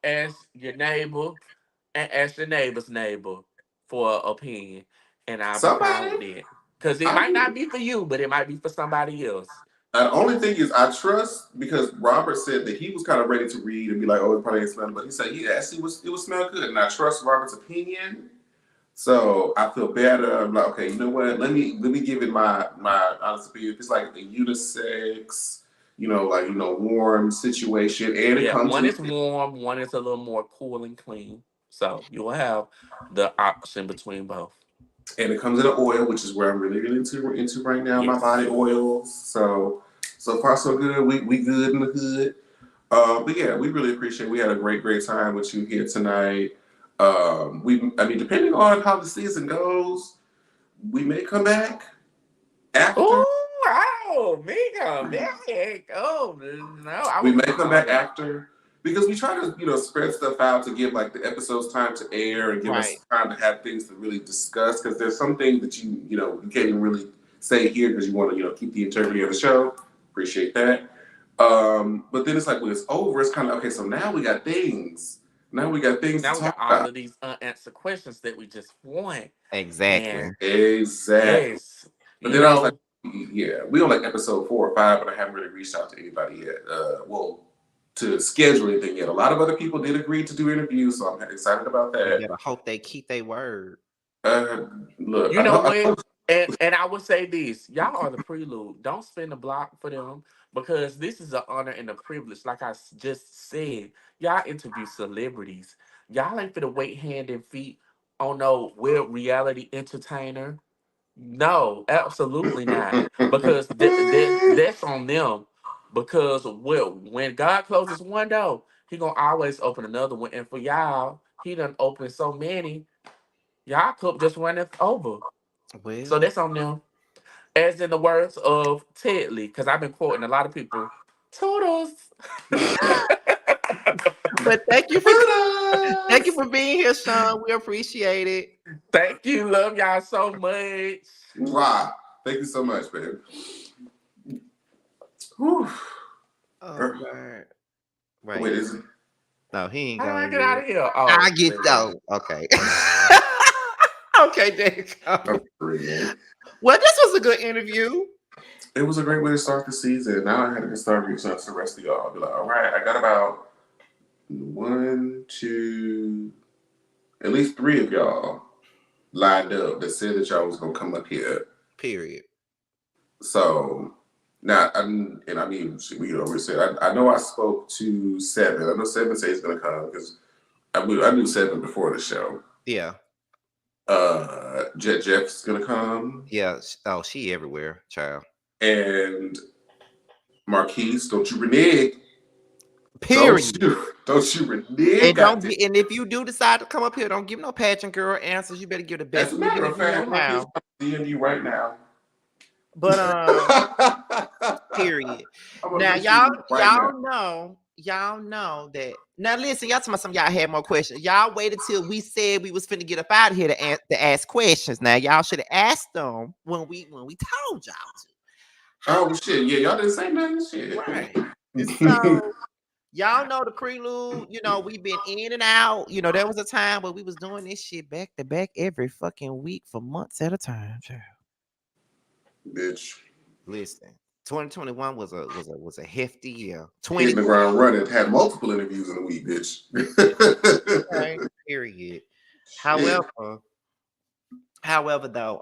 Speaker 3: ask your neighbor and ask your neighbor's neighbor for an opinion, and I'll be fine with
Speaker 2: Somebody,
Speaker 3: that. Because it
Speaker 2: I
Speaker 3: might not
Speaker 2: do.
Speaker 3: be for you, but it might be for somebody else.
Speaker 2: The only thing is, I trust because Robert said that he was kind of ready to read and be like, "Oh, it probably ain't smelling," but he said, "Yes, it was smell good," and I trust Robert's opinion. So I feel better. I'm like, okay, you know what? Let me give it my honest opinion. If it's like a unisex, warm situation, and it
Speaker 3: Yeah,
Speaker 2: comes
Speaker 3: one
Speaker 2: in
Speaker 3: is warm, one is a little more cool and clean. So you will have the option between both.
Speaker 2: an oil, which is where I'm really getting into right now. My body
Speaker 3: Yes.
Speaker 2: oils. So far so good. We good in the hood. But yeah, we really appreciate. We had a great time with you here tonight. I mean, depending on how the season goes, we may come back after.
Speaker 3: Oh, wow, me come back. Oh no, I
Speaker 2: We
Speaker 3: would
Speaker 2: may
Speaker 3: be
Speaker 2: come back
Speaker 3: honored.
Speaker 2: after because we try to, spread stuff out to give like the episodes time to air and give
Speaker 1: Right.
Speaker 2: us time to have things to really discuss. Because there's some things that you can't even really say here because you want to, keep the integrity of the show. Appreciate that. But then it's like when it's over, it's kind of okay. So now we got things. Now we got things to
Speaker 3: Now we got
Speaker 2: talk
Speaker 3: all
Speaker 2: about.
Speaker 3: of these unanswered questions that we just want.
Speaker 1: Exactly.
Speaker 3: And
Speaker 2: Exactly.
Speaker 3: yes,
Speaker 2: But
Speaker 3: you
Speaker 2: then I was like,
Speaker 3: know,
Speaker 2: yeah, we on like episode 4 or 5, but I haven't really reached out to anybody yet. To schedule anything yet. A lot of other people did agree to do interviews, so I'm excited about
Speaker 1: You
Speaker 2: that.
Speaker 1: better hope they keep their word.
Speaker 2: Uh, Look,
Speaker 3: you know what? And I would say this, y'all are the prelude. Don't spin the block for them because this is an honor and a privilege. Like just said, y'all interview celebrities. Y'all ain't finna wait hand and feet on no weird reality entertainer. No, absolutely not. Because that's on them. Because when God closes one door, He gonna always open another one. And for y'all, He done opened so many. Y'all cup just runneth over. So
Speaker 1: Well,
Speaker 3: that's on them. As in the words of Ted Lee, because I've been quoting a lot of people. Toodles.
Speaker 1: but thank you
Speaker 2: Kudos!
Speaker 1: for being here, Sean. We appreciate it.
Speaker 3: Thank you. Love y'all so much.
Speaker 2: Wow. Thank you so much, babe. Whew.
Speaker 1: Oh man.
Speaker 2: Wait,
Speaker 1: Wait.
Speaker 2: is it?
Speaker 1: No, he ain't
Speaker 3: How do I
Speaker 1: going
Speaker 3: get out
Speaker 1: yet.
Speaker 3: of here?
Speaker 1: I
Speaker 3: Oh,
Speaker 1: get
Speaker 3: there we go.
Speaker 1: though. Okay. Okay, there you
Speaker 2: I'm
Speaker 1: go.
Speaker 2: free.
Speaker 1: Well, this was a good interview.
Speaker 2: It was a great way to start the season. Now I had to start reaching out to the rest of y'all. I'll be like, all right, I got about one, two, at least three of y'all lined up that said that y'all was gonna come up here.
Speaker 1: Period.
Speaker 2: So now, and I mean, we always said I know I spoke to Seven. I know Seven says he's gonna come because I knew Seven before the show.
Speaker 1: Yeah.
Speaker 2: Jeff's gonna come,
Speaker 1: Yeah. Oh, she everywhere, child.
Speaker 2: and Marquise, don't you renege.
Speaker 1: Period.
Speaker 2: Don't you renege,
Speaker 1: And
Speaker 2: goddamn.
Speaker 1: and if you do decide to come up here, don't give no pageant girl answers. You better give the
Speaker 2: As
Speaker 1: best
Speaker 2: a
Speaker 1: you
Speaker 2: matter
Speaker 1: can
Speaker 2: of
Speaker 1: give
Speaker 2: fact, Marquise,
Speaker 1: now.
Speaker 2: I'm DMing you right now.
Speaker 1: But
Speaker 2: I'm
Speaker 1: period.
Speaker 2: gonna
Speaker 1: Now
Speaker 2: mention you right now.
Speaker 1: y'all know that. Now listen, y'all talking about some y'all had more questions. Y'all waited till we said we was finna get up out of here to ask questions. Now y'all should have asked them when we told y'all to.
Speaker 2: Oh shit, yeah, y'all didn't say nothing. Shit.
Speaker 1: Right. So y'all know the prelude, we've been in and out. There was a time where we was doing this shit back to back every fucking week for months at a time. Child.
Speaker 2: Bitch.
Speaker 1: Listen, 2021 was a hefty year.
Speaker 2: Hitting the ground running. Had multiple interviews in a week, bitch.
Speaker 1: Okay, period.
Speaker 2: Shit.
Speaker 1: However, though,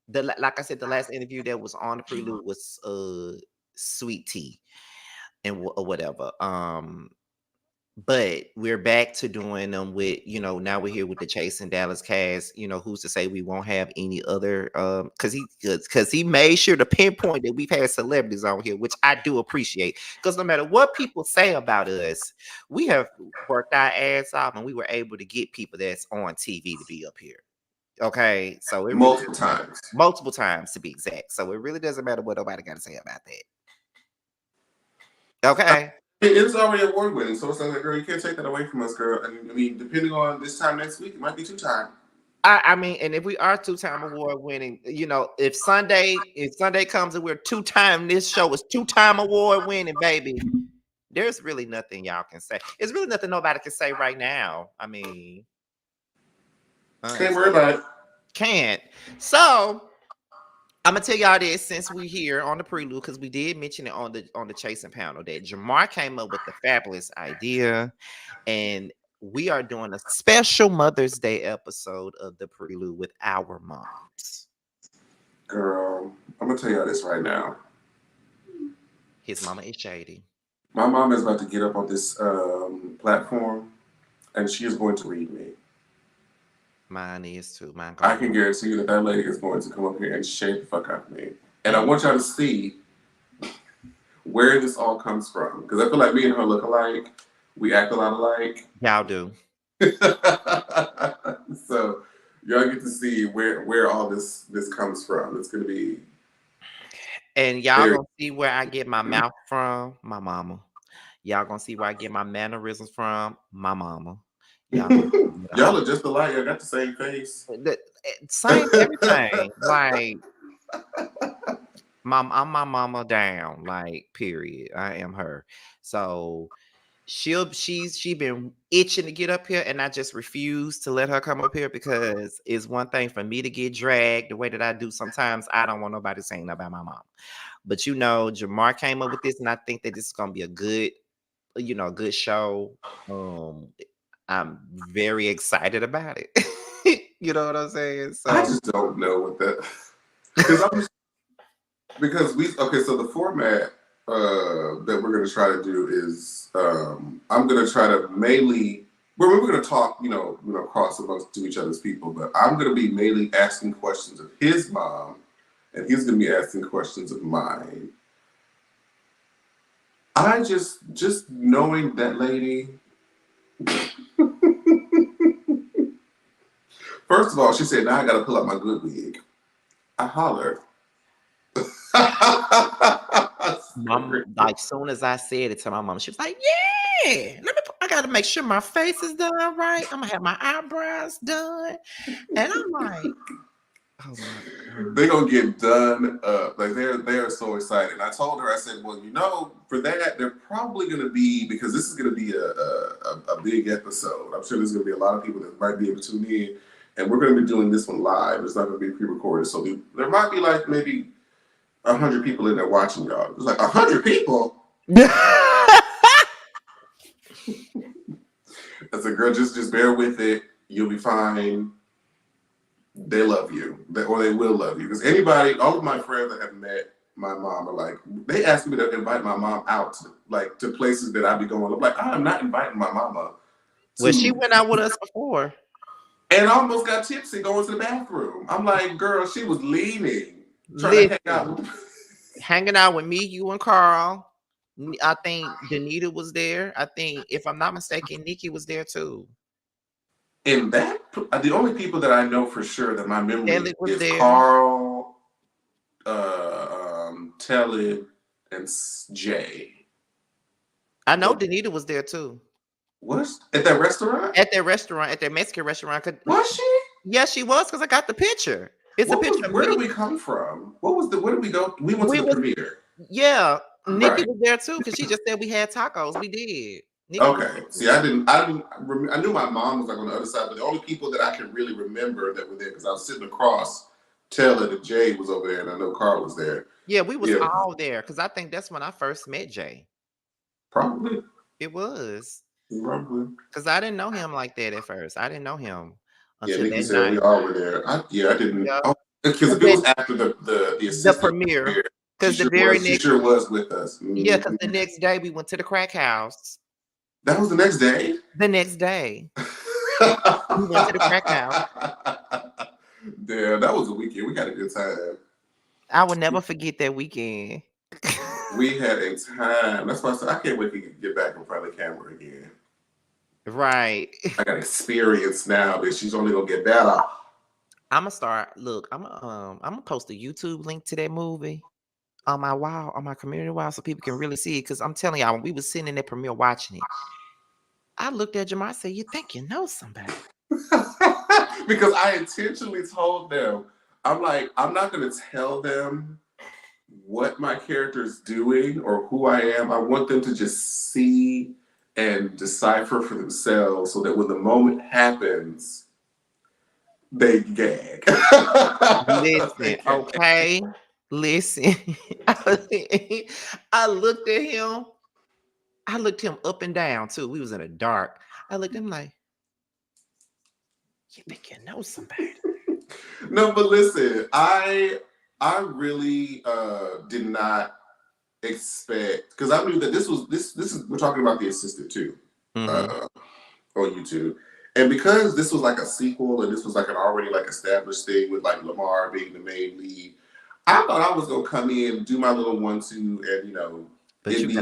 Speaker 1: like I said, the last interview that was on the prelude was Sweet Tea and or whatever. But we're back to doing them with, now we're here with the Chase and Dallas cast. Who's to say we won't have any other because he made sure to pinpoint that we've had celebrities on here, which I do appreciate. Because no matter what people say about us, we have worked our ass off and we were able to get people that's on TV to be up here. Okay. So it really
Speaker 2: Multiple times.
Speaker 1: multiple times to be exact. So it really doesn't matter what nobody got to say about that. Okay.
Speaker 2: It's already award winning, so it's like, girl, you can't take that away from us, girl. And I mean, depending on this time next week, it might be 2 time.
Speaker 1: I mean, and if we are 2-time award winning, if Sunday comes and we're 2-time, this show is 2-time award winning, baby. There's really nothing y'all can say. It's really nothing nobody can say right now. I mean,
Speaker 2: Can't worry about it.
Speaker 1: Can't. So I'm gonna tell y'all this since we're here on the prelude, because we did mention it on the chasing panel that Jamar came up with the fabulous idea, and we are doing a special Mother's Day episode of the prelude with our moms.
Speaker 2: Girl, I'm gonna tell y'all this right now.
Speaker 1: His mama is shady.
Speaker 2: My mom is about to get up on this platform, and she is going to read me.
Speaker 1: Mine is too.
Speaker 2: I can guarantee you that lady is going to come up here and shade the fuck out of me. And I want y'all to see where this all comes from. Because I feel like me and her look alike. We act a lot alike.
Speaker 1: Y'all do.
Speaker 2: So y'all get to see where all this comes from. It's going to be...
Speaker 1: And y'all gonna see where I get my mouth from, my mama. Y'all gonna see where I get my mannerisms from, my mama.
Speaker 2: Y'all are just alike. Y'all got the same face.
Speaker 1: The same everything. Like I'm my mama down. Like period. I am her. So she's been itching to get up here, and I just refuse to let her come up here because it's one thing for me to get dragged the way that I do. Sometimes I don't want nobody saying about my mom. But Jamar came up with this, and I think that this is gonna be a good, good show. I'm very excited about it. You know what I'm saying? So
Speaker 2: I just don't know what that... Because Because so the format that we're going to try to do is I'm going to try to mainly we're going to talk, cross amongst to each other's people, but I'm going to be mainly asking questions of his mom, and he's going to be asking questions of mine. I just knowing that lady. First of all, she said, "Now I got to pull out my good wig." I hollered.
Speaker 1: Mom, like soon as I said it to my mom, she was like, "Yeah, I got to make sure my face is done right. I'm gonna have my eyebrows done," and I'm like, "Oh my god,
Speaker 2: they're gonna get done up. Like they're so excited." And I told her, I said, "Well, for that, they're probably gonna be because this is gonna be a big episode. I'm sure there's gonna be a lot of people that might be able to tune in, and we're gonna be doing this one live. It's not gonna be pre-recorded, so there might be like maybe 100 people in there watching y'all. It's like 100 people." I said, "Girl, just bear with it. You'll be fine. They love you, or they will love you." Because all of my friends that have met my mom are like, they asked me to invite my mom out to places that I be going. I'm like, I'm not inviting my mama.
Speaker 1: Well, she went out with us before,
Speaker 2: and almost got tipsy going to the bathroom. I'm like, girl, she was leaning, trying to
Speaker 1: hanging out with me, you, and Carl. I think Danita was there. I think, if I'm not mistaken, Nikki was there too.
Speaker 2: And the only people that I know for sure that my memory is
Speaker 1: there.
Speaker 2: Carl, Telly, and Jay.
Speaker 1: I know Danita was there too.
Speaker 2: What? At that restaurant?
Speaker 1: At that restaurant, at that Mexican restaurant.
Speaker 2: Was she?
Speaker 1: Yes, she was, because I got the picture. It's a picture.
Speaker 2: Where did we come from? Where did we go? We went to the premiere.
Speaker 1: Yeah. Nikki was there too, because she just said we had tacos. We did. Nikki
Speaker 2: okay. See, I knew my mom was like on the other side, but the only people that I can really remember that were there, because I was sitting across, Taylor and Jay was over there, and I know Carl was there.
Speaker 1: Yeah, we was all there, because I think that's when I first met Jay.
Speaker 2: Probably.
Speaker 1: It was.
Speaker 2: Probably.
Speaker 1: Because I didn't know him like that at first. I didn't know him until
Speaker 2: Nikki
Speaker 1: that
Speaker 2: said
Speaker 1: night.
Speaker 2: we all were there. I didn't. Because it was after the
Speaker 1: premiere. Because
Speaker 2: she sure was with us. Mm-hmm.
Speaker 1: Yeah, because the next day we went to the crack house.
Speaker 2: That was the next day?
Speaker 1: The next day. We went to the crack house.
Speaker 2: Damn, that was a weekend. We had a good time.
Speaker 1: I will never forget that weekend.
Speaker 2: We had a time. That's why I said I can't wait to get back in front of the camera again.
Speaker 1: Right.
Speaker 2: I got experience now, but she's only gonna get better.
Speaker 1: I'm gonna start. Look, I'm gonna post a YouTube link to that movie on my wall, on my community wall, so people can really see it. Because I'm telling y'all, when we was sitting in that premiere watching it, I looked at Jamar and said, "You think you know somebody?"
Speaker 2: Because I intentionally told them, I'm like, I'm not gonna tell them what my character is doing or who I am. I want them to just see and decipher for themselves, so that when the moment happens, they gag.
Speaker 1: Listen, okay. Listen. I looked at him. I looked him up and down too. We was in the dark. I looked at him like, "You think you know somebody?"
Speaker 2: No, but listen, I really did not expect, because I knew that this is we're talking about The Assistant too, on YouTube. And because this was like a sequel and this was like an already like established thing with like Lamar being the main lead, I thought I was gonna come in, do my little 1-2, and it'd be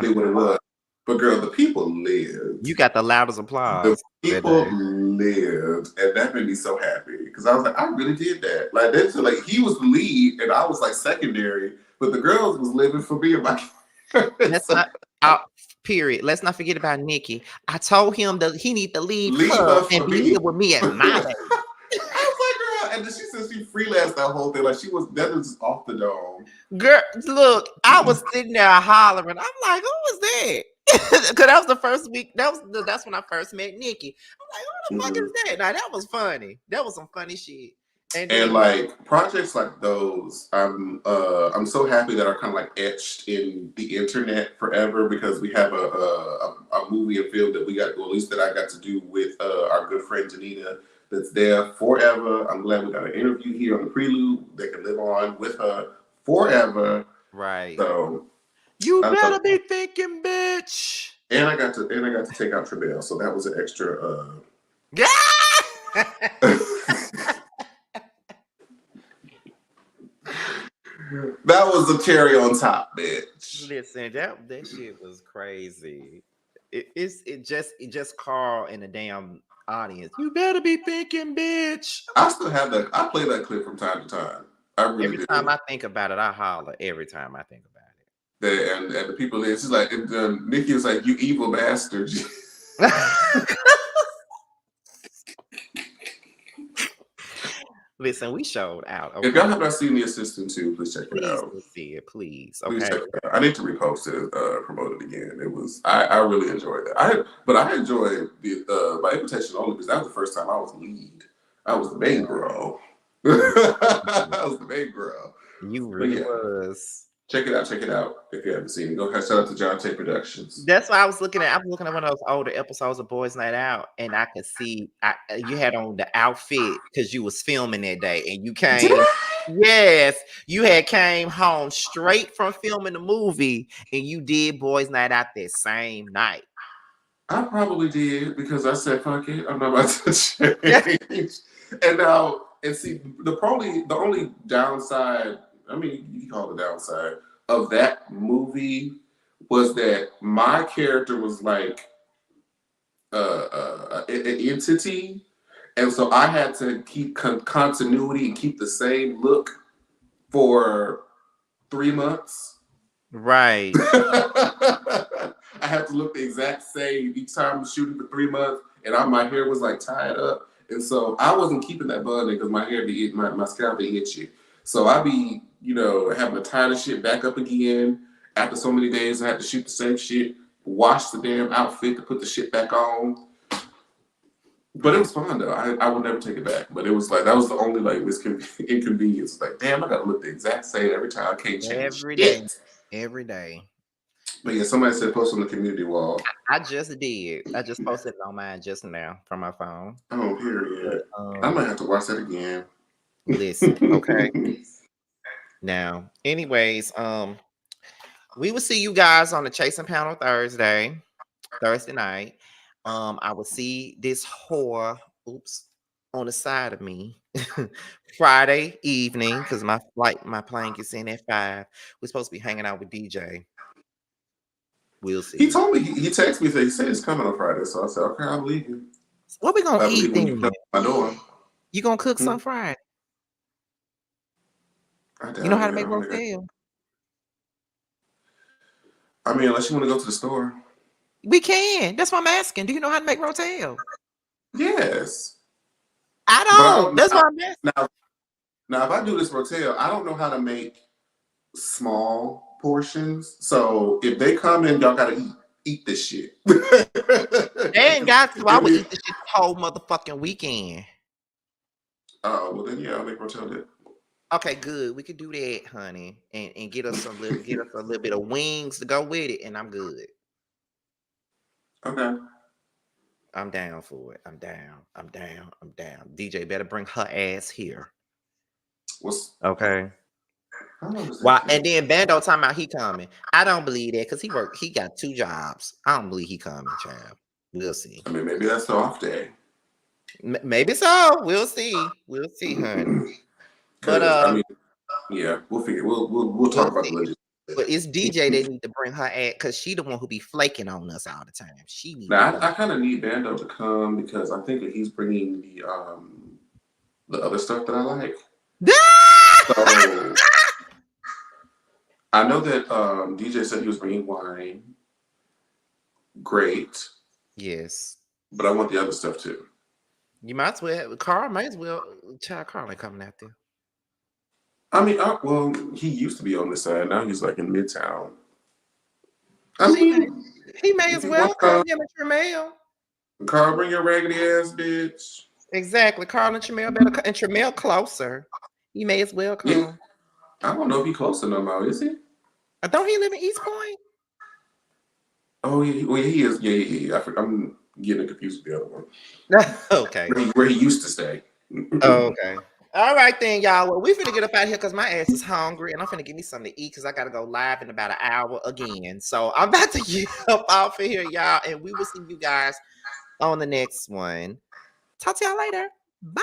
Speaker 2: what it was. But girl, the people lived.
Speaker 1: You got the loudest applause.
Speaker 2: The people lived, and that made me so happy, because I was like, I really did that. Like that's like he was the lead, and I was like secondary, but the girls was living for me and my.
Speaker 1: That's not out. Period. Let's not forget about Nikki. I told him that he need to leave her and be here with me at my day.
Speaker 2: I was like, girl, and then she said she freelanced that whole thing. Like that was off the dome.
Speaker 1: Girl, look, I was sitting there hollering. I'm like, who was that? Because that was the first week. That's when I first met Nikki. I'm like, who the fuck is that? Now that was funny. That was some funny shit.
Speaker 2: And like projects like those, I'm so happy that are kind of like etched in the internet forever, because we have a movie and film that we got, or at least that I got to do with our good friend Janita, that's there forever. I'm glad we got an interview here on the Prelude that can live on with her forever.
Speaker 1: Right.
Speaker 2: So
Speaker 1: you better be thinking, bitch.
Speaker 2: And I got to take out Trebell, so that was an extra.
Speaker 1: Yeah.
Speaker 2: That was the cherry on top, bitch.
Speaker 1: Listen, that shit was crazy. It just Carl in the damn audience. You better be thinking, bitch.
Speaker 2: I still have that. I play that clip from time to time. I really
Speaker 1: Every
Speaker 2: do.
Speaker 1: time I think about it, I holler. Every time I think about it.
Speaker 2: And the people there, she's like, Nikki was like, "You evil bastard."
Speaker 1: Listen, we showed out. Okay?
Speaker 2: If y'all have not seen The Assistant 2, please check it out.
Speaker 1: Please see it, please.
Speaker 2: Please
Speaker 1: Okay.
Speaker 2: check it out. I need to repost it, promote it again. It was I really enjoyed it. I enjoyed the My Invitation Only because that was the first time I was lead. I was the main girl. I was the main girl.
Speaker 1: You really was.
Speaker 2: Check it out if you haven't seen it. Go ahead, shout out to John Tate Productions.
Speaker 1: That's what I was looking at. I was looking at one of those older episodes of Boys Night Out, and I could see you had on the outfit because you was filming that day, and you came. Yes, you had came home straight from filming the movie, and you did Boys Night Out that same night.
Speaker 2: I probably did because I said, "Fuck it, I'm not about to change." And see, the only downside. I mean, you can call it the downside of that movie was that my character was like an entity, and so I had to keep continuity and keep the same look for 3 months.
Speaker 1: Right.
Speaker 2: I had to look the exact same each time I was shooting for 3 months, and my hair was like tied up, and so I wasn't keeping that bun in because my hair my scalp be itchy. So I'd be, having to tie the shit back up again. After so many days, I had to shoot the same shit, wash the damn outfit to put the shit back on. But it was fun though. I would never take it back. But it was like that was the only like inconvenience. Like, damn, I gotta look the exact same every time. I can't change
Speaker 1: Every day.
Speaker 2: But yeah, somebody said post on the community wall.
Speaker 1: I just did. I just posted it on mine just now from my phone.
Speaker 2: Oh, period. I might have to watch that again.
Speaker 1: Listen, okay. Now, anyways, we will see you guys on the Chasing Panel Thursday night. I will see this whore, on the side of me Friday evening because my plane gets in at 5. We're supposed to be hanging out with DJ. We'll see.
Speaker 2: He told me he texted me. He said he's coming on Friday, so I said, "Okay, I'm leaving."
Speaker 1: What we gonna eat then?
Speaker 2: I know.
Speaker 1: You gonna cook some Friday? You know how to make rotel?
Speaker 2: I mean, unless you want to go to the store.
Speaker 1: We can. That's what I'm asking. Do you know how to make rotel?
Speaker 2: Yes.
Speaker 1: I don't. That's what I'm asking.
Speaker 2: Now, if I do this rotel, I don't know how to make small portions. So if they come in, y'all gotta eat this shit.
Speaker 1: They ain't got to. I would eat this shit the whole motherfucking weekend.
Speaker 2: Oh, well then yeah, I'll make rotel then.
Speaker 1: Okay, good. We could do that, honey, and get us a little bit of wings to go with it, and I'm good.
Speaker 2: Okay.
Speaker 1: I'm down for it. I'm down. DJ better bring her ass here. Okay. Why? And then Bando talking about he coming. I don't believe that because he got 2 jobs. I don't believe he coming, child. We'll see.
Speaker 2: I mean, maybe that's the off day.
Speaker 1: Maybe so. We'll see, honey. But
Speaker 2: I mean, yeah, we'll figure. We'll talk about the logistics.
Speaker 1: But it's DJ they need to bring her at because she the one who be flaking on us all the time. She needs.
Speaker 2: Now I kind of need Bando to come because I think that he's bringing the other stuff that I like. So I know that DJ said he was bringing wine. Great.
Speaker 1: Yes.
Speaker 2: But I want the other stuff too.
Speaker 1: You might as well. Carl might as well. Child Carl ain't coming out there.
Speaker 2: I mean, well, he used to be on this side. Now he's like in Midtown. I mean,
Speaker 1: he may as well come him and Tremel.
Speaker 2: Carl, bring your raggedy ass, bitch.
Speaker 1: Exactly. Carl and Tremel better, and Tremel closer. He may as well come.
Speaker 2: Yeah. I don't know if he's closer no more, is he?
Speaker 1: Don't he live in East Point?
Speaker 2: Oh, yeah. Well, he is. Yeah. I'm getting confused with the other one.
Speaker 1: Okay.
Speaker 2: Where he used to stay.
Speaker 1: Oh, okay. All right then, y'all. Well, we finna get up out of here because my ass is hungry and I'm finna give me something to eat because I gotta go live in about an hour again. So I'm about to get up off of here, y'all, and we will see you guys on the next one. Talk to y'all later. Bye.